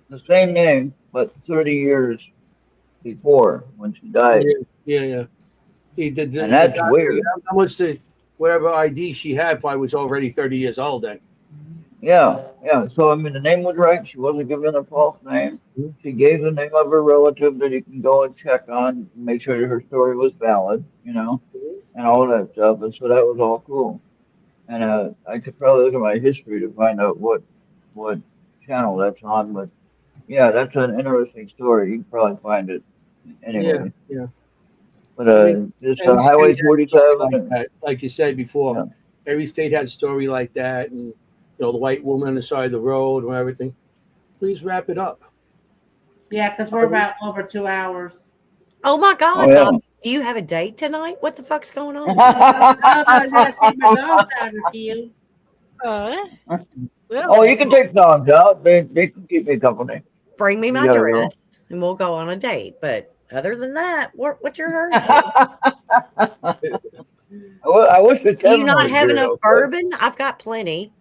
the same name, but 30 years before when she died. Yeah. Yeah. Yeah. He did And the that's guy. weird. How much the whatever ID she had probably was already 30 years old then. Yeah. So, I mean, the name was right. She wasn't given a false name. Mhm. She gave the name of her relative that you can go and check on, make sure that her story was valid, and all that stuff. And so that was all cool. And I could probably look at my history to find out what channel that's on. But yeah, that's an interesting story. You can probably find it Yeah. anyway. Yeah. But Every this every Highway state has a story 47, like that. Like you said before, yeah, every state has a story like that, and the white woman on the side of the road and everything. Please wrap it up. Yeah, because we're about over 2 hours. Oh my oh God, Bob, do you have a date tonight? What the fuck's going on here? Oh, I gotta take my yeah. dogs out with you. uh, Oh, you really? can take dogs out. They can keep me company. Bring me You my gotta go. dress and we'll go on a date. But other than that, what's your hurry to? I wish that Do you Kevin not was have here enough though. bourbon? I've got plenty.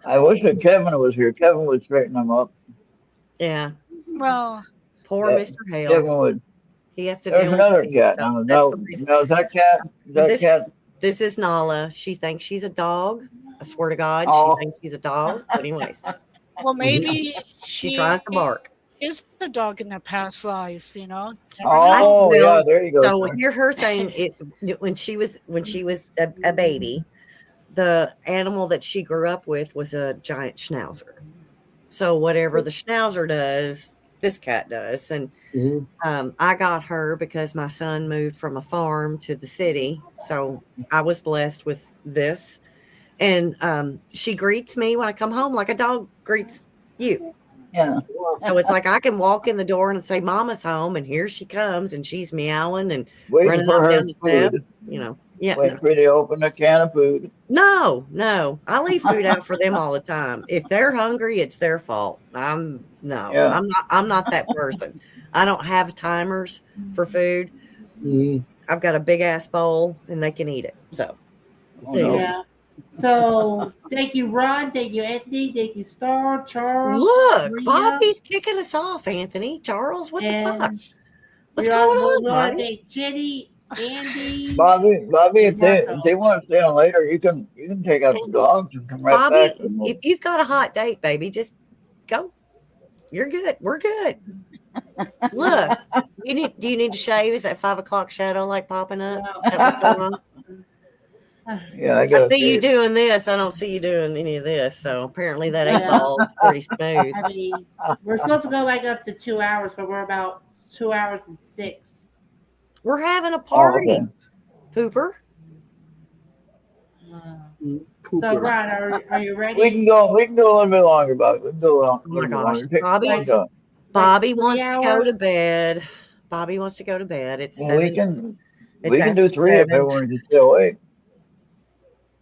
I wish that Kevin was here. Kevin would straighten them up. Yeah. Well, Poor Ke- Mr. Hale. Kevin would. He has to There's deal with another me. cat. So Now, that's now, the reason. now is that cat? Is that This cat? this is Nala. She thinks she's a dog. I swear to God, she Oh, thinks she's a dog. But anyways, well, Mhm. maybe she she tries to bark. is a dog in a past life. Never I know. oh, yeah. well, There you go, so sir. here her thing. When she was a baby, the animal that she grew up with was a giant schnauzer. So whatever the schnauzer does, this cat does. And Mhm. I got her because my son moved from a farm to the city. So I was blessed with this. And she greets me when I come home like a dog greets you. Yeah. So it's like I can walk in the door and say, Mama's home, and here she comes, and she's meowing and Waiting running for up her down the food. steps. Yeah, waiting for you to open a can of food. no. I leave food out for them all the time. If they're hungry, it's their fault. No, Yeah. I'm not that person. I don't have timers for food. Mhm. I've got a big ass bowl and they can eat it. So Oh there you no. go. Yeah. So thank you, Ron. Thank you, Anthony. Thank you, Star, Charles, Look, Maria, Bobby's kicking us off, Anthony. Charles, what the fuck? and What's we going also on, want to Bobby? thank Jenny, Andy, Bobby, and if they Marco. want to stay on later, you can take out the dogs and come right back. Bobby, if you've got a hot date, baby, just go. You're good. We're good. Look, do you need to shave? Is that 5 o'clock shadow like popping up? Is that what's going on? Yeah, I I gotta see you say, doing this. I don't see you doing any of this. So apparently that 8 ball is Yeah. pretty smooth. I mean, we're supposed to go back up to 2 hours, but we're about 2 hours and 6. We're having a oh, party, okay. Pooper. So, Cooper. Ron, are you We can ready? go. We can go a little bit longer, Bobby. We can go a Oh my little bit gosh, longer. Take your Bobby, time. Like Bobby 3 wants to go to hours? bed. Bobby wants to go to bed. It's Well, we 7. can. It's We can do after 3 if 7. everyone can stay awake.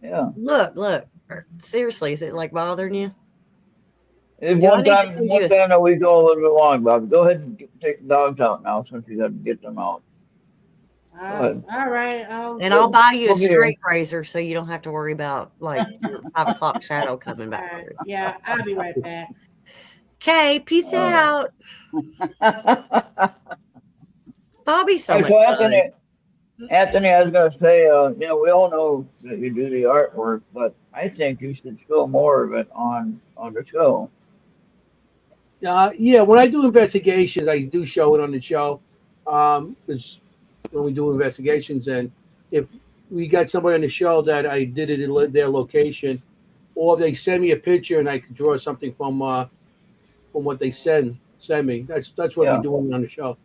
Yeah. Look. Seriously, is it like bothering you? If Do I need to send you one a? time that we go a little bit long, Bobby. Go ahead and take the dogs out now, since you got to get them out. Go ahead. All right. And I'll buy you a We'll be here. straight razor so you don't have to worry about like your 5 o'clock shadow coming back All right. through. Yeah, I'll be right back. Okay, peace All out. Bobby's so right. much So fun. Anthony, I was gonna say, we all know that you do the artwork, but I think you should show more of it on the show. Yeah, when I do investigations, I do show it on the show. Because when we do investigations, and if we got somebody on the show that I did it at their location, or they send me a picture and I can draw something from what they send me. That's what we're Yeah. doing on the show.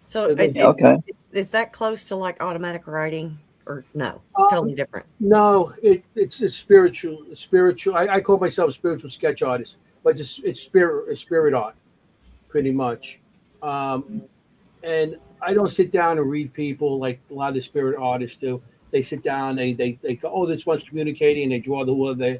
So Okay. is that close to like automatic writing or no? Totally different. No, it's spiritual. Spiritual. I call myself a spiritual sketch artist, but it's spirit art, pretty much. Um, and I don't sit down and read people like a lot of the spirit artists do. They sit down, they go, oh, this one's communicating, and they draw the word there.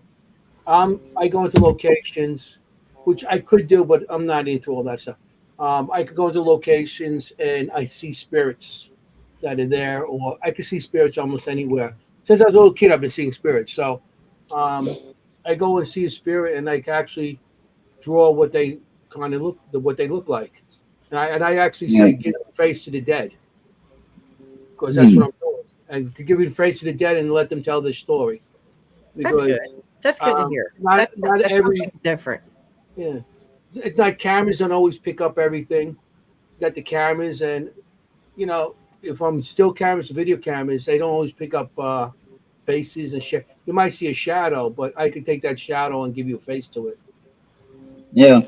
I go into locations, which I could do, but I'm not into all that stuff. I could go into locations and I see spirits that are there, or I could see spirits almost anywhere. Since I was a little kid, I've been seeing spirits. So um, I go and see a spirit, and I can actually draw what they what they look like, and I actually Yeah. say give the face to the dead because that's Hmm. what I'm doing, and to give you the face to the dead and let them tell their story That's because good. That's good to hear. not That's every something different. yeah, it's not cameras don't always pick up everything. You got the cameras, and you know if I'm still cameras, video cameras, they don't always pick up faces and shit. You might see a shadow, but I could take that shadow and give you a face to it. Yeah.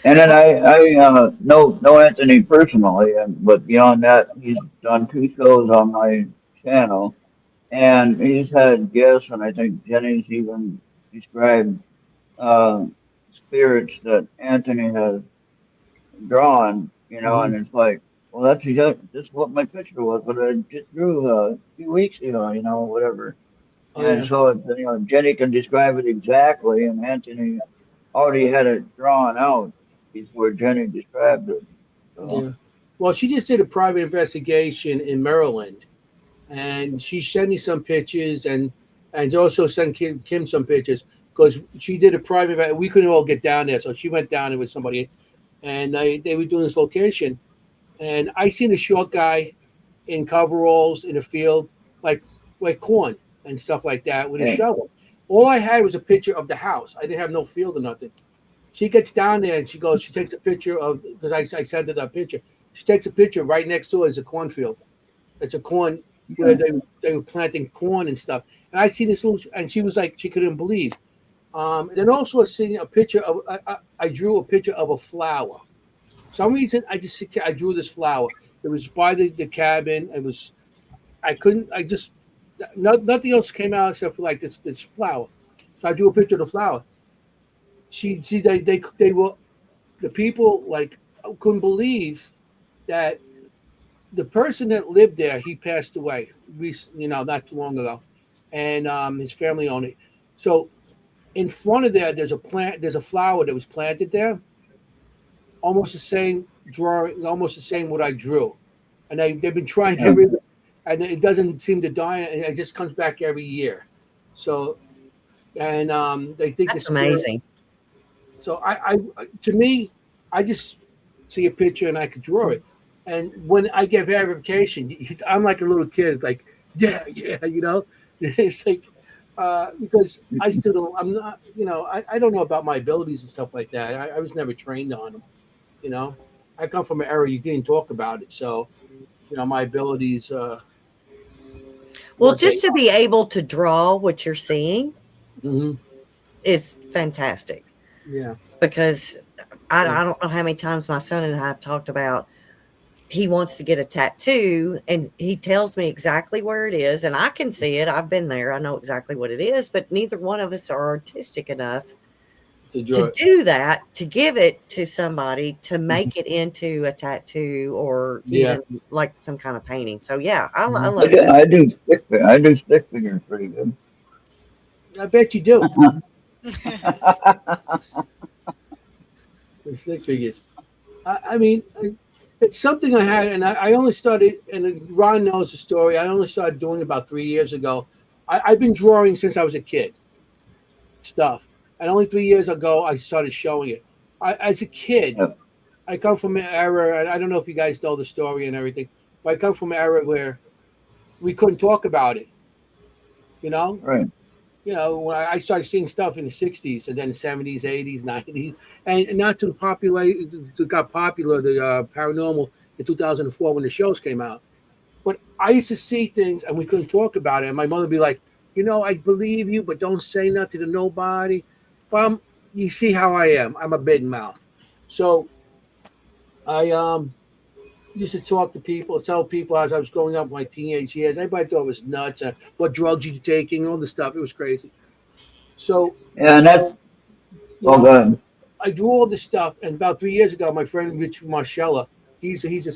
And then I know Anthony personally, but beyond that, he's done 2 shows on my channel, and he's had guests, and I think Jenny's even described uh, spirits that Anthony has drawn, Hmm. and it's like, well, that's just what my picture was, but I just drew a few weeks ago, whatever. Oh And yeah, so, Jenny can describe it exactly, and Anthony already had it drawn out before Jenny described it. So, yeah. Well, she just did a private investigation in Maryland, and she sent me some pictures and also sent Kim some pictures because she did a private. We couldn't all get down there, so she went down there with somebody, and they were doing this location, and I seen a short guy in coveralls in a field, like corn and stuff like that, with a yeah, shovel. All I had was a picture of the house. I didn't have no field or nothing. She gets down there and she goes. She takes a picture of because I sent her that picture. She takes a picture right next to it is a cornfield. It's a corn where yeah, they were planting corn and stuff. And I seen this little, and she was like, she couldn't believe. And then also seeing a picture of, I drew a picture of a flower. For some reason, I drew this flower. It was by the cabin. It was, I couldn't, I just, nothing else came out except for like this flower. So I drew a picture of the flower. They were, the people like couldn't believe that the person that lived there, he passed away, not too long ago, and his family owned it. So in front of there, there's a flower that was planted there, almost the same drawing, almost the same what I drew, and they've been trying Yeah, every, and it doesn't seem to die, and it just comes back every year. So and they think the That's spirit. amazing. So to me, I just see a picture and I could draw it. And when I get verification, I'm like a little kid. It's like, yeah, yeah, It's like because I still don't. I'm not. I don't know about my abilities and stuff like that. I was never trained on them. You know, I come from an era you didn't talk about it, so my abilities Well, what they just to are. be able to draw what you're seeing Hmm. is fantastic Yeah, because I, yeah, I don't know how many times my son and I have talked about he wants to get a tattoo and he tells me exactly where it is and I can see it. I've been there. I know exactly what it is, but neither one of us are artistic enough to to draw it. do that, to give it to somebody to Mhm. make it into a tattoo or Yeah, even like some kind of painting. So yeah, I mhm. love that. I do stick figures pretty good. I bet you do. The stick figures. I mean, it's something I had, and I only started, and Ron knows the story. I only started doing it about 3 years ago. I've been drawing since I was a kid, stuff. And only 3 years ago, I started showing it. As a kid, Yeah, I come from an era, and I don't know if you guys know the story and everything, but I come from an era where we couldn't talk about it, you know? right. When I started seeing stuff in the 60s and then 70s, 80s, 90s, and not to got popular, the paranormal in 2004 when the shows came out. But I used to see things and we couldn't talk about it. And my mother would be like, I believe you, but don't say nothing to nobody. But you see how I am. I'm a big mouth. So I used to talk to people, tell people as I was growing up, my teenage years. Everybody thought it was nuts. What drugs you taking, all this stuff. It was crazy. So, Yeah, and that's you all know, good. I drew all this stuff. And about 3 years ago, my friend Rich Marcella, he's a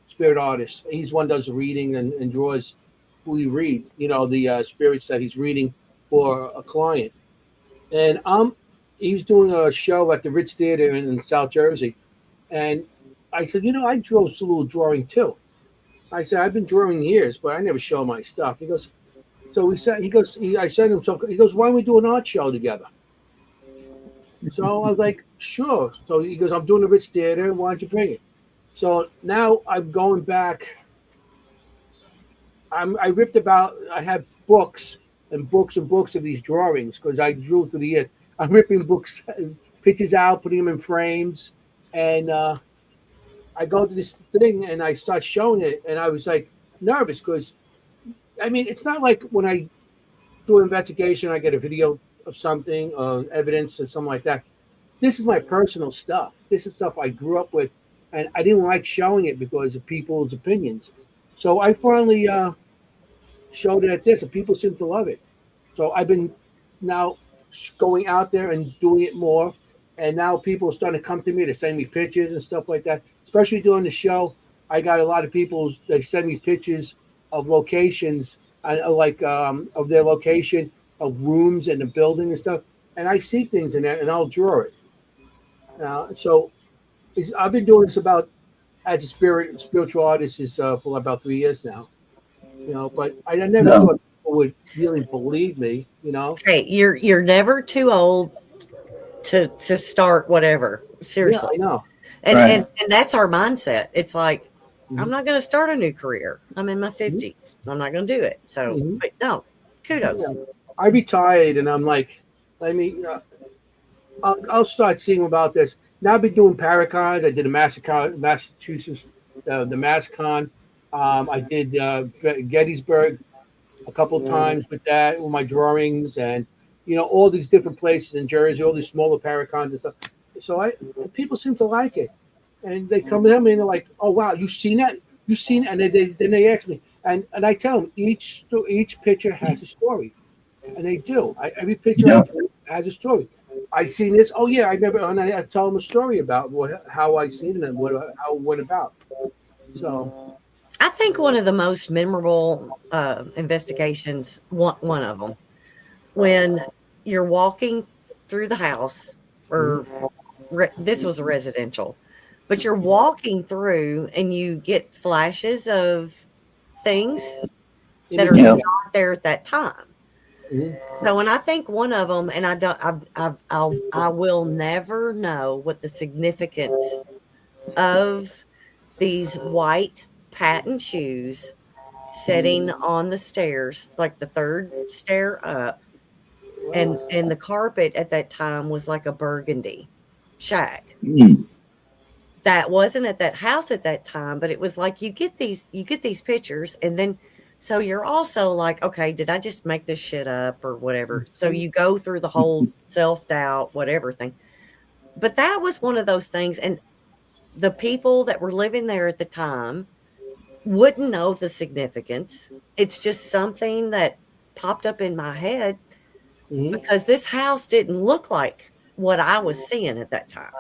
spirit artist. He's one that does reading and draws who he reads. The spirits that he's reading for a client. And he was doing a show at the Ritz Theater in South Jersey. And I said, I drew a little drawing too. I said, I've been drawing years, but I never show my stuff. He goes, so we said, he goes, I said to him, so he goes, why don't we do an art show together? So I was like, sure. So he goes, I'm doing the Ritz Theater. Why don't you bring it? So now I'm going back. I ripped about, I have books and books and books of these drawings because I drew through the years. I'm ripping books, pictures out, putting them in frames. And I go to this thing and I start showing it. And I was like nervous because, I mean, it's not like when I do an investigation, I get a video of something, evidence or something like that. This is my personal stuff. This is stuff I grew up with, and I didn't like showing it because of people's opinions. So I finally showed it at this, and people seem to love it. So I've been now going out there and doing it more, and now people are starting to come to me to send me pictures and stuff like that. Especially during the show, I got a lot of people that send me pictures of locations, and of their location, of rooms and the building and stuff, and I see things in that, and I'll draw it. So I've been doing this about as a spiritual artist is for about 3 years now. But I never No, thought people would really believe me. Hey, you're never too old to start whatever. Yeah, Seriously. I know. And right. and and that's our mindset. It's like I'm Mhm. not going to start a new career. I'm in my Mhm. 50s. I'm not going to do it. So, Mhm. but no, Yeah. kudos. I retired, and I'm like, let me. I'll start seeing about this. Now I've been doing Paracons. I did a Massachusetts, the MassCon. I did Gettysburg a couple of times with that, with my drawings, and all these different places in Jersey, all these smaller Paracons and stuff. So people seem to like it, and they come to me and they're like, "Oh wow, you seen that? You seen?" It? And then they ask me, and I tell them each picture has a story, and they do. Every picture I Yep. do has a story. I seen this. Oh yeah, I never. And I tell them a story about how I seen it and how it went about. So, I think one of the most memorable investigations, one of them, when you're walking through the house, or this was a residential, but you're walking through and you get flashes of things that are images. Yeah. Yeah. not there at that time. Mhm. So, and I think one of them, and I don't, I will never know what the significance of these white patent shoes sitting on the stairs, like the third stair up, and the carpet at that time was like a burgundy shag. Mm. That wasn't at that house at that time, but it was like you get these pictures, and then so you're also like, okay, did I just make this shit up or whatever? So you go through the whole self-doubt, whatever thing. But that was one of those things, and the people that were living there at the time wouldn't know the significance. It's just something that popped up in my head Mhm. because this house didn't look like what I was seeing at that time.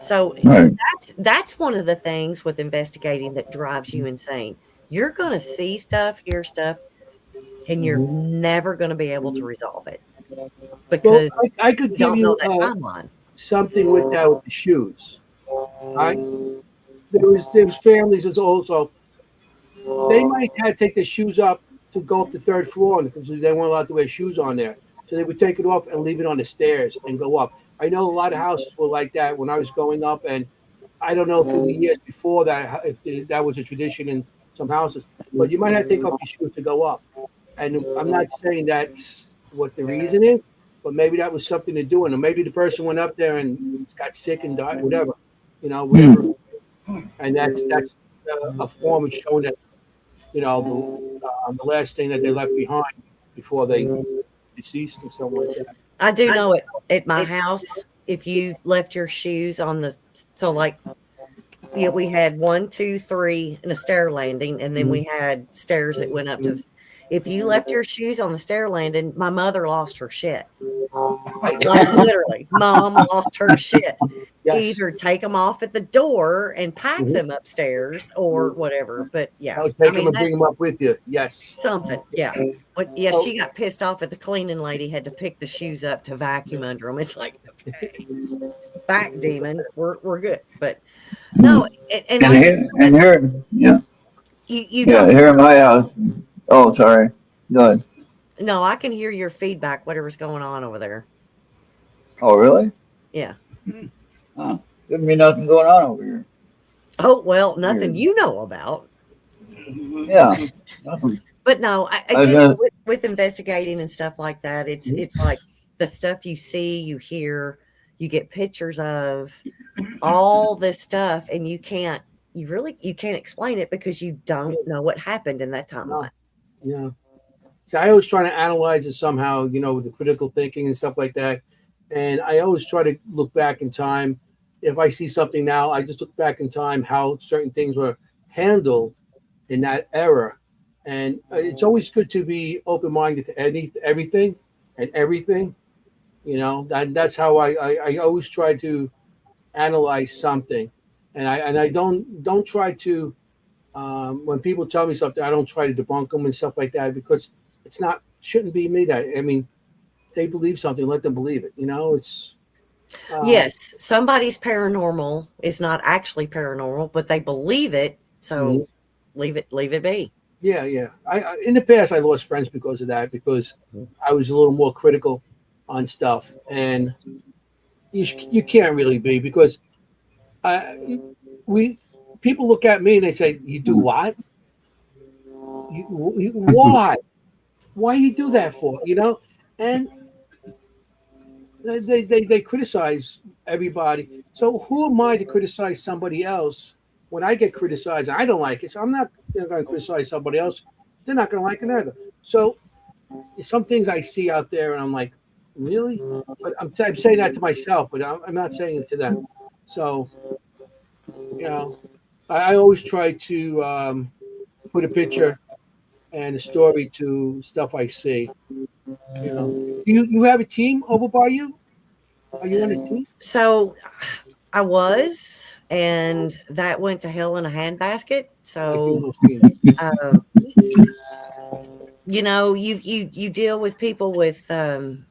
So Right. that's one of the things with investigating that drives you insane. You're going to see stuff, hear stuff, and you're Mhm. never going to be able to resolve it Well, because I could you give don't know you that timeline. something with that with the shoes. Right? There was families that's also they might have to take their shoes up to go up the third floor because they weren't allowed to wear shoes on there. So they would take it off and leave it on the stairs and go up. I know a lot of houses were like that when I was growing up, and I don't know if in the years before that if that was a tradition in some houses. But you might have to take off your shoes to go up. And I'm not saying that's what the reason is, but maybe that was something to do. And maybe the person went up there and got sick and died, whatever, whatever. Mm. And that's a form of showing that the last thing that they left behind before they deceased and something like that. I do know it at my house. If you left your shoes on the, so like, yeah, we had one, two, three, and a stair landing, and then we had stairs that went up to. If you left your shoes on the stair landing, my mother lost her shit. Like literally, mom lost her shit. Yes. Either take them off at the door and pack Mhm. them upstairs or whatever. But yeah, I would I take them mean and bring them that's up with you. Yes. something. Yeah, but yeah, So, she got pissed off at the cleaning lady. Had to pick the shoes up to vacuum under them. It's like, okay, back demon, we're good. But no, Mm. and And like you here, said, and here, yeah, you yeah, don't. here in my house. Oh, sorry. Go ahead. No, I can hear your feedback. Whatever's going on over there. Oh, really? Yeah. Huh. Couldn't be nothing going on over here. Oh well, nothing Weird. you know about. Yeah. Nothing. But no, I I just just, with investigating and stuff like that, it's like the stuff you see, you hear, you get pictures of all this stuff, and you can't explain it because you don't know what happened in that no, timeline. yeah. See, I always try to analyze it somehow, with the critical thinking and stuff like that. And I always try to look back in time. If I see something now, I just look back in time how certain things were handled in that era. And it's always good to be open minded to everything and everything. That's how I always try to analyze something, and I don't try to when people tell me something, I don't try to debunk them and stuff like that because it's not shouldn't be me. That I mean, they believe something, let them believe it. It's Yes, somebody's paranormal is not actually paranormal, but they believe it, mhm. so leave it be. Yeah, yeah. In the past I lost friends because of that because I was a little more critical on stuff, and you can't really be because we people look at me and they say, "You do what? Why? Why you do that for?" And they criticize everybody. So who am I to criticize somebody else when I get criticized? I don't like it, so I'm not going to criticize somebody else. They're not going to like it either. So some things I see out there, and I'm like, really? But I'm saying that to myself, but I'm not saying it to them. So I always try to put a picture and a story to stuff I see. You have a team over by you? Are you on a team? So I was, and that went to hell in a handbasket. So, um, you deal with people with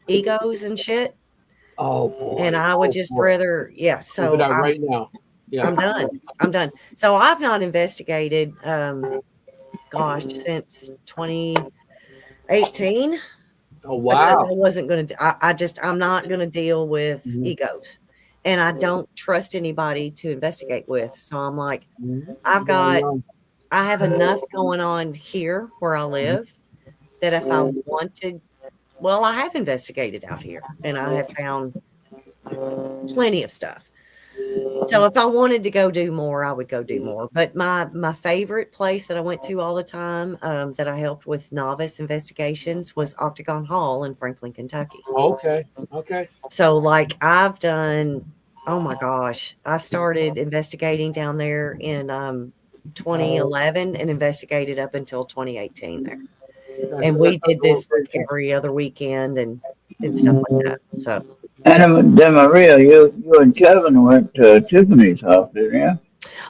egos and shit, Oh boy. and I would Oh just boy. rather, yeah. Look at So that right now. Yeah. I'm done. I'm done. So I've not investigated, gosh, since 2018 Oh because wow. I wasn't going to. I'm not going to deal with Mhm. egos, and I don't trust anybody to investigate with. So I'm like, Mhm. I've Going got, on. I have enough going on here where I live that if I wanted, well, I have investigated out here, and I have found plenty of stuff. So if I wanted to go do more, I would go do more. But my favorite place that I went to all the time, that I helped with novice investigations, was Octagon Hall in Franklin, Kentucky. Okay. Okay. So like I've done, oh my gosh, I started investigating down there in 2011 and investigated up until 2018 there. And we That's did the this like location. every other weekend and stuff like that. So And then Maria, you and Kevin went to Tiffany's house, didn't you?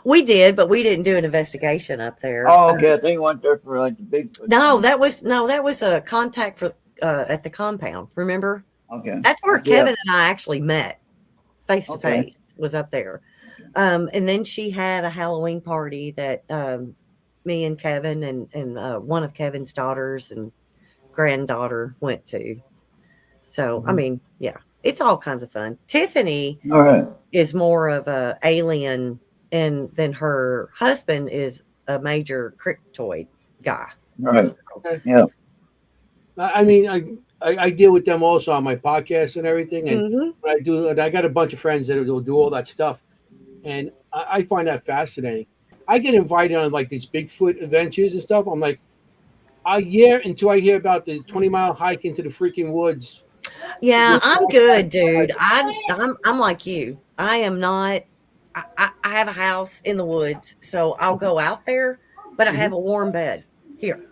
we did, but we didn't do an investigation up there. Oh, okay. I think you went there for like the Bigfoot No, thing. that was a contact for at the compound. Remember? Okay. That's where Yeah. Kevin and I actually met face to Okay. face. Was up there. And then she had a Halloween party that me and Kevin and one of Kevin's daughters and granddaughter went to. So I mean, yeah, it's all kinds of fun. Tiffany All right. is more of a alien, and then her husband is a major cryptoid guy. All right. Okay. Yeah. I mean, I deal with them also on my podcast and everything, and Mhm. when I got a bunch of friends that will do all that stuff, and I find that fascinating. I get invited on like these Bigfoot adventures and stuff. I'm like, yeah, until I hear about the 20-mile hike into the freaking woods. Yeah, I'm good, dude. I'm like you. I am not. I have a house in the woods, so I'll go out there, but I have a warm bed here,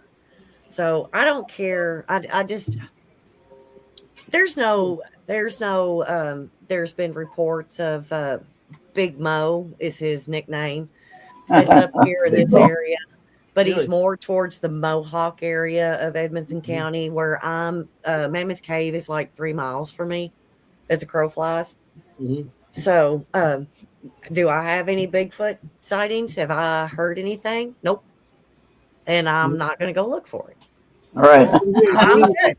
so I don't care. I just there's been reports of Big Mo is his nickname that's up here in Big this Mo. area. But he's Really? more towards the Mohawk area of Edmonton County, where I'm. Mammoth Cave is like 3 miles from me, as a crow flies. Mhm. So, do I have any Bigfoot sightings? Have I heard anything? Nope. And I'm not going to go look for it. All right. I'm good.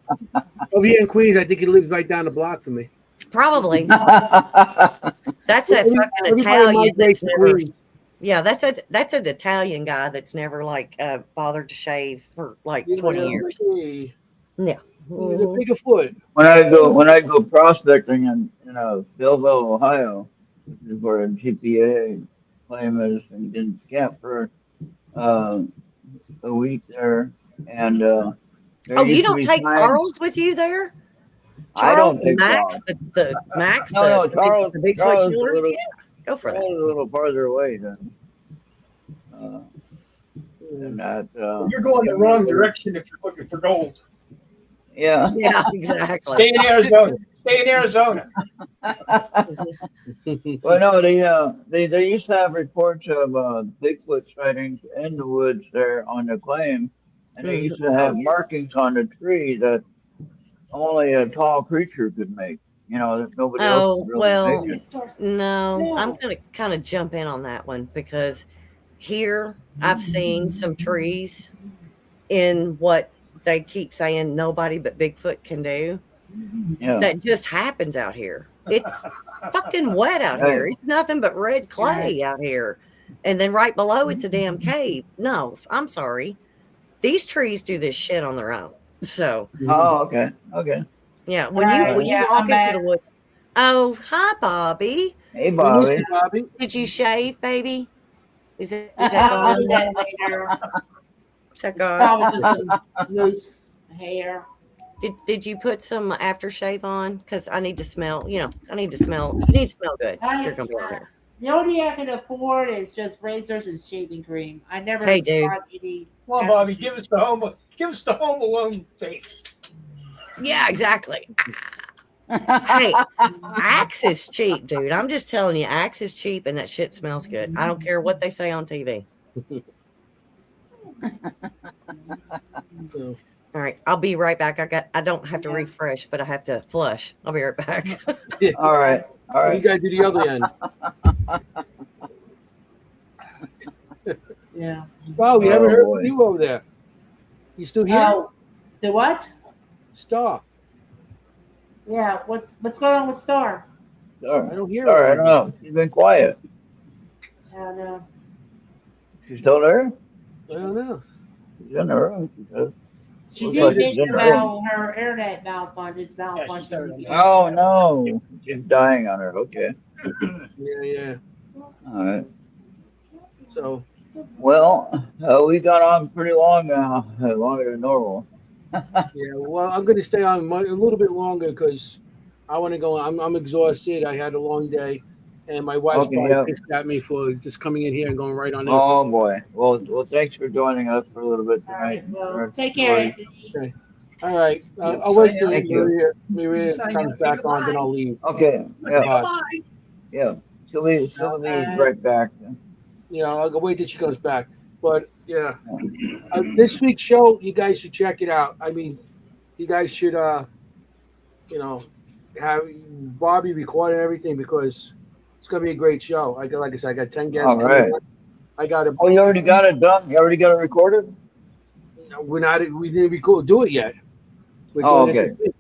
Over here in Queens, I think he lives right down the block from me. Probably. That's that fucking Everybody Italian migrates that's to never. Queens. Yeah, that's an Italian guy that's never like bothered to shave for like You know, 20 they're years. like, hey, Yeah. he's a Mhm. bigger foot. when I go prospecting in Belleville, Ohio, which is where the GPA claim is, and in camp for uh, a week there, and there Oh, you used to don't be take times Charles with you there? I Charles don't and take Max, Charles. the Max, No, Charles. the Bigfoot Charles is a killer. little. Yeah, go for that. Charles is a little farther away uh, than that. You're going the wrong direction if you're looking for gold. Yeah. Yeah, Stay exactly. in Arizona. Stay in Arizona. Well, no, they used to have reports of Bigfoot sightings in the woods there on the claim, and they Mhm. used to have markings on the tree that only a tall creature could make. You know, that nobody else Oh, could really well, make it. no, I'm going to kind of jump in on that one because here I've seen some trees in what they keep saying nobody but Bigfoot can do. Yeah. That just happens out here. It's fucking wet out Right. here. It's nothing but red clay out here. And then right below it's a damn cave. No, I'm sorry. These trees do this shit on their own. So, Oh, okay. Okay. yeah, All right, when you yeah, walk I'm into back. the woods. Oh, hi Bobby. Hey, We miss Bobby. you, Bobby. Did you shave, baby? Is that I'll do gone? that later. Is that It's gone? probably just some loose hair. Did you put some aftershave on? Because I need to smell, I need to smell. You need to smell good. You're gonna be on here. The only thing I can afford is just razors and shaving cream. I never Hey, dude. bought any. Come on, Bobby. Give us the Home Alone face. Yeah, exactly. Hey, Axe is cheap, dude. I'm just telling you, Axe is cheap and that shit smells good. I don't care what they say on TV. So, All right, I'll be right back. I don't have to refresh, but I have to flush. I'll be right back. yeah. All right. All You right. got to do the other end. Yeah. Wow, we haven't Oh, heard boy. from you over there. You still here? Oh, the what? Star. Yeah. What's going on with Star? I don't hear Sorry, her I don't anymore. know. She's been quiet. I don't know. She's still there? I don't know. She's in the room. She says. She Well, did Looks like she's mention in the room. about her internet malfunction. Yeah, she started on that. Oh, no. She's dying on her. Okay. Yeah. All right. So, Well, we've gone on pretty long now, longer than normal. yeah. Well, I'm going to stay on a little bit longer because I want to go. I'm exhausted. I had a long day, and my wife's Okay, probably yeah. pissed at me for just coming in here and going right on this. Oh boy. Well, thanks for joining us for a little bit All tonight. right. Well, Or take story. care, Anthony. Okay. All right. Yeah. I'll wait till Thank you. Maria Sign comes out. Say back on, then goodbye. I'll leave. Okay. Yeah. Bye. Bye. Yeah. She'll be right back. You know, I'll go wait till she comes back. But yeah, this week's show, you guys should check it out. I mean, you guys should, you know, have Bobby recording everything because it's gonna be a great show. Like I said, I got 10 guests All coming right. on. I got a. Oh, you already got it done? You already got it recorded? We didn't record, do it yet. We're Oh, doing it okay. this week.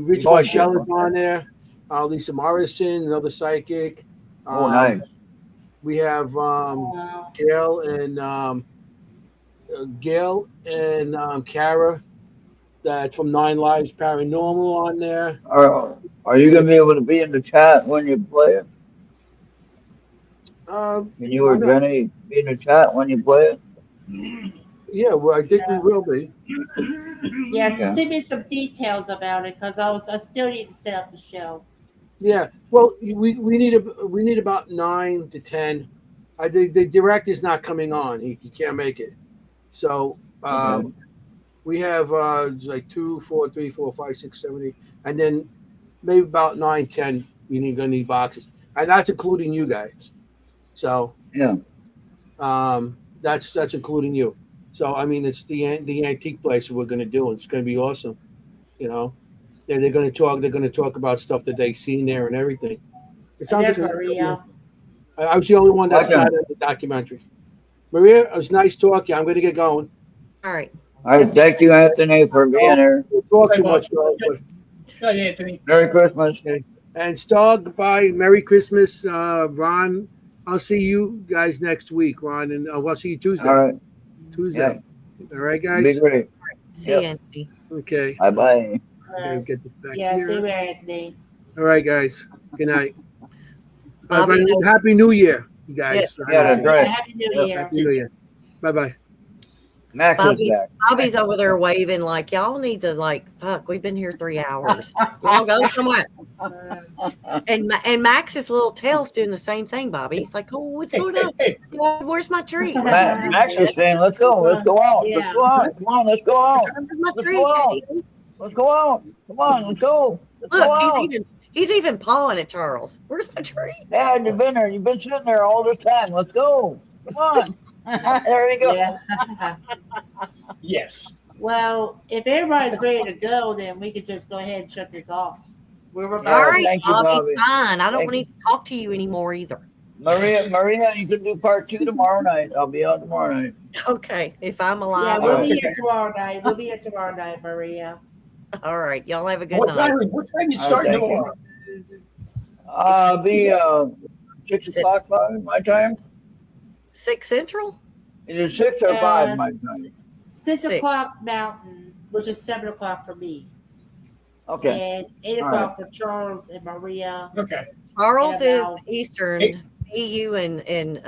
Rich Oh, Marshall is sure. on there. Lisa Morrison, another psychic. Oh, nice. We have Wow. Gail and Kara. That's from Nine Lives Paranormal on there. Are you going to be able to be in the chat when you play it? Can you Why or not? Jenny be in the chat when you play it? Yeah, well, I think we will be. Yeah. Okay. Send me some details about it because I still need to set up the show. Yeah. Well, we need about 9 to 10. The director's not coming on. He can't make it. So Okay. we have like 2, 4, 3, 4, 5, 6, 7, 8, and then maybe about 9, 10. Gonna need boxes, and that's including you guys. So Yeah. that's including you. So I mean, it's the antique place that we're gonna do. It's gonna be awesome. You know, they're gonna talk. They're gonna talk about stuff that they've seen there and everything. It And sounds there's like Maria. I was the only one that's Okay. not in the documentary. Maria, it was nice talking. I'm gonna get going. All right. All right. Thank you, Anthony, for being here. We'll talk Bye, too Bob. much, though, but Good night, Anthony. Merry Christmas. and Star, goodbye. Merry Christmas, Ron. I'll see you guys next week, Ron, and I'll see you Tuesday. All right. Tuesday. All right, Be guys. great. See Yep. you, Anthony. Okay. Bye bye. Get this back Yeah. here. See you, Anthony. All right, guys. Good night. Bobby, Happy New Year, you guys. Yeah, that's right. Happy New Yep. Year. Happy New Year. Bye bye. Max is back. Bobby's over there waving like y'all need to fuck. We've been here 3 hours. Y'all go somewhere. And Max's little tail's doing the same thing, Bobby. He's like, oh, what's going on? Where's my tree? Where's my tree? Max is saying, let's go out. Let's go out. Come on, let's go out. Where's my Let's tree? go out. Let's go out. Come on, let's go. Let's go Look, out. he's even pawing at Charles. Where's my tree? Dad, you've been there. You've been sitting there all this time. Let's go. Come on. There we go. Yeah. Yes. Well, if everybody's ready to go, then we could just go ahead and shut this off. We're Yeah, about All right, thank you, Bobby, Bobby. fine. I don't Thank need to talk to you anymore either. Maria, you can do part 2 tomorrow night. I'll be on tomorrow night. Okay, if I'm Yeah, alive. we'll All be right. here tomorrow night. We'll be here tomorrow night, Maria. All right, y'all have a good What night. time you starting thank you. tomorrow? Be 6 o'clock my time. 6 Central? It is 6 or 5 my time. 6 Six. o'clock Mountain, which is 7 o'clock for me, Okay. and 8 All o'clock for Charles and Maria. Okay. Charles Yeah, is now- Eastern. Hey. EU and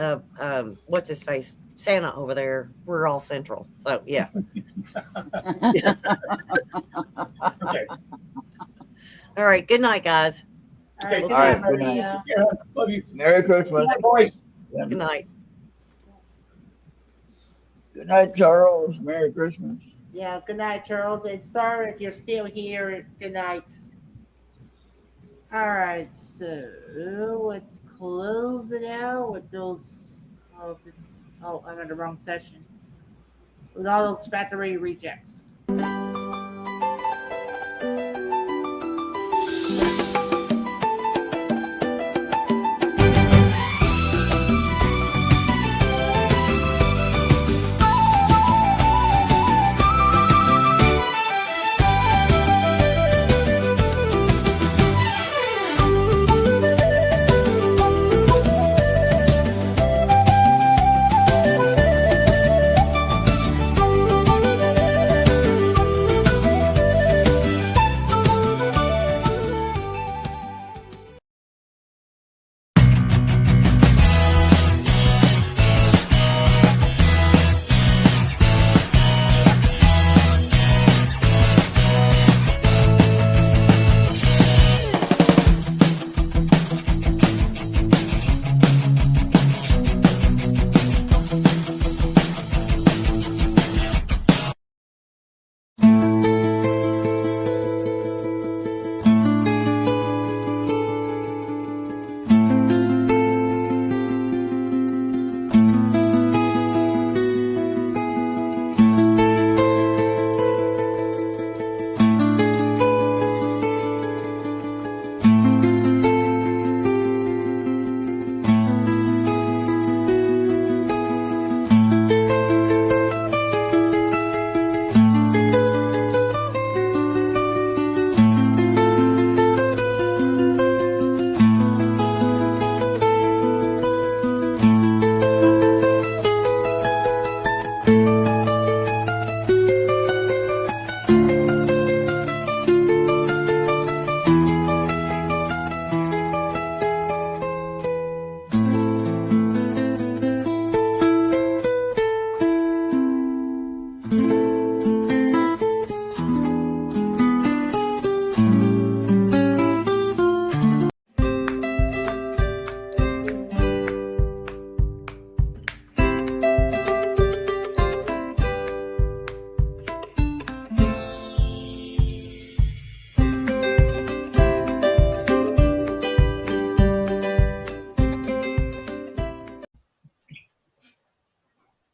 what's his face? Santa over there. We're all Central. So yeah. Okay. All right. Good night, guys. All right, Okay. good All night, right, good night. Maria. Yeah, love you. Merry Christmas. Bye, boys. Good night. Good night, Charles. Merry Christmas. Yeah, good night, Charles. And sorry if you're still here. Good night. All right, so let's close it out with those. Oh, this. Oh, I'm in the wrong session. With all those factory rejects.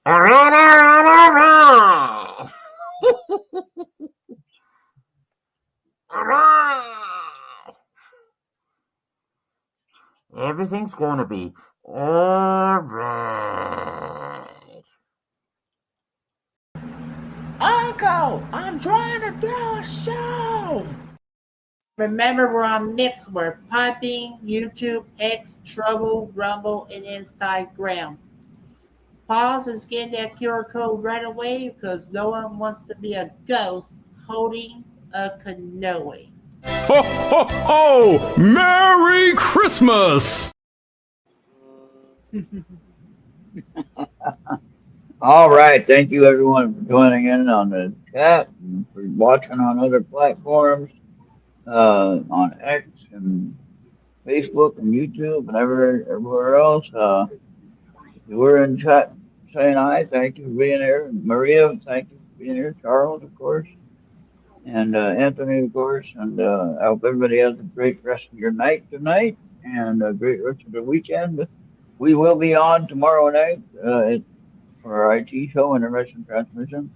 All right, all right, all right. All right. Everything's going to be all right. Uncle, I'm trying to do a show. Remember, we're on Mixler, Piping, YouTube, X, Trouble, Rumble, and Instagram. Pause and scan that QR code right away because no one wants to be a ghost holding a canoe. Ho, ho, ho! Merry Christmas! All right. Thank you, everyone, for joining in on the chat and for watching on other platforms, on X and Facebook and YouTube and everywhere else. If you were in chat saying hi, thank you for being here. And Maria, thank you for being here. Charles, of course, and Anthony, of course. And I hope everybody has a great rest of your night tonight and a great rest of the weekend. We will be on tomorrow night for our IT show, Intermission Transmission.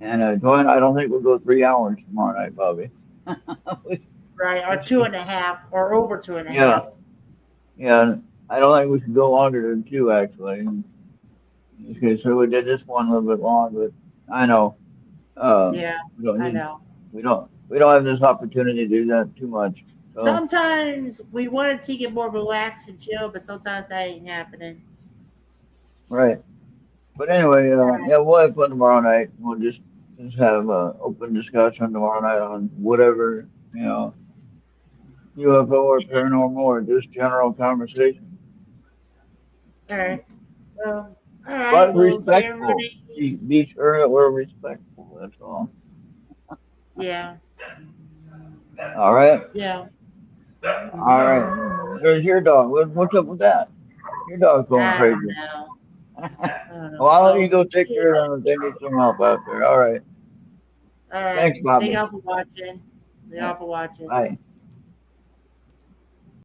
And join, I don't think we'll go 3 hours tomorrow night, Bobby. Right, or 2.5, or over 2.5. Yeah, yeah. I don't think we should go longer than two, actually. Okay, so we did this one a little bit long, but I know Yeah, we don't I need, know. we don't have this opportunity to do that too much. So Sometimes we want to take it more relaxed and chill, but sometimes that ain't happening. right. But anyway, All right. yeah, we'll have fun tomorrow night. We'll just have open discussion tomorrow night on whatever, UFO or paranormal or just general conversation. All right. Well, all right. But We'll see respectful. everybody. Be sure that we're respectful. That's all. Yeah. All right. Yeah. All right. There's your dog. What's up with that? Your dog's going I don't crazy. know. I don't know. Well, I'll let you Well, go take care of them if they need some help out there. All right. all right. Thanks, Thank Bobby. y'all for watching. Thank y'all for watching. Bye.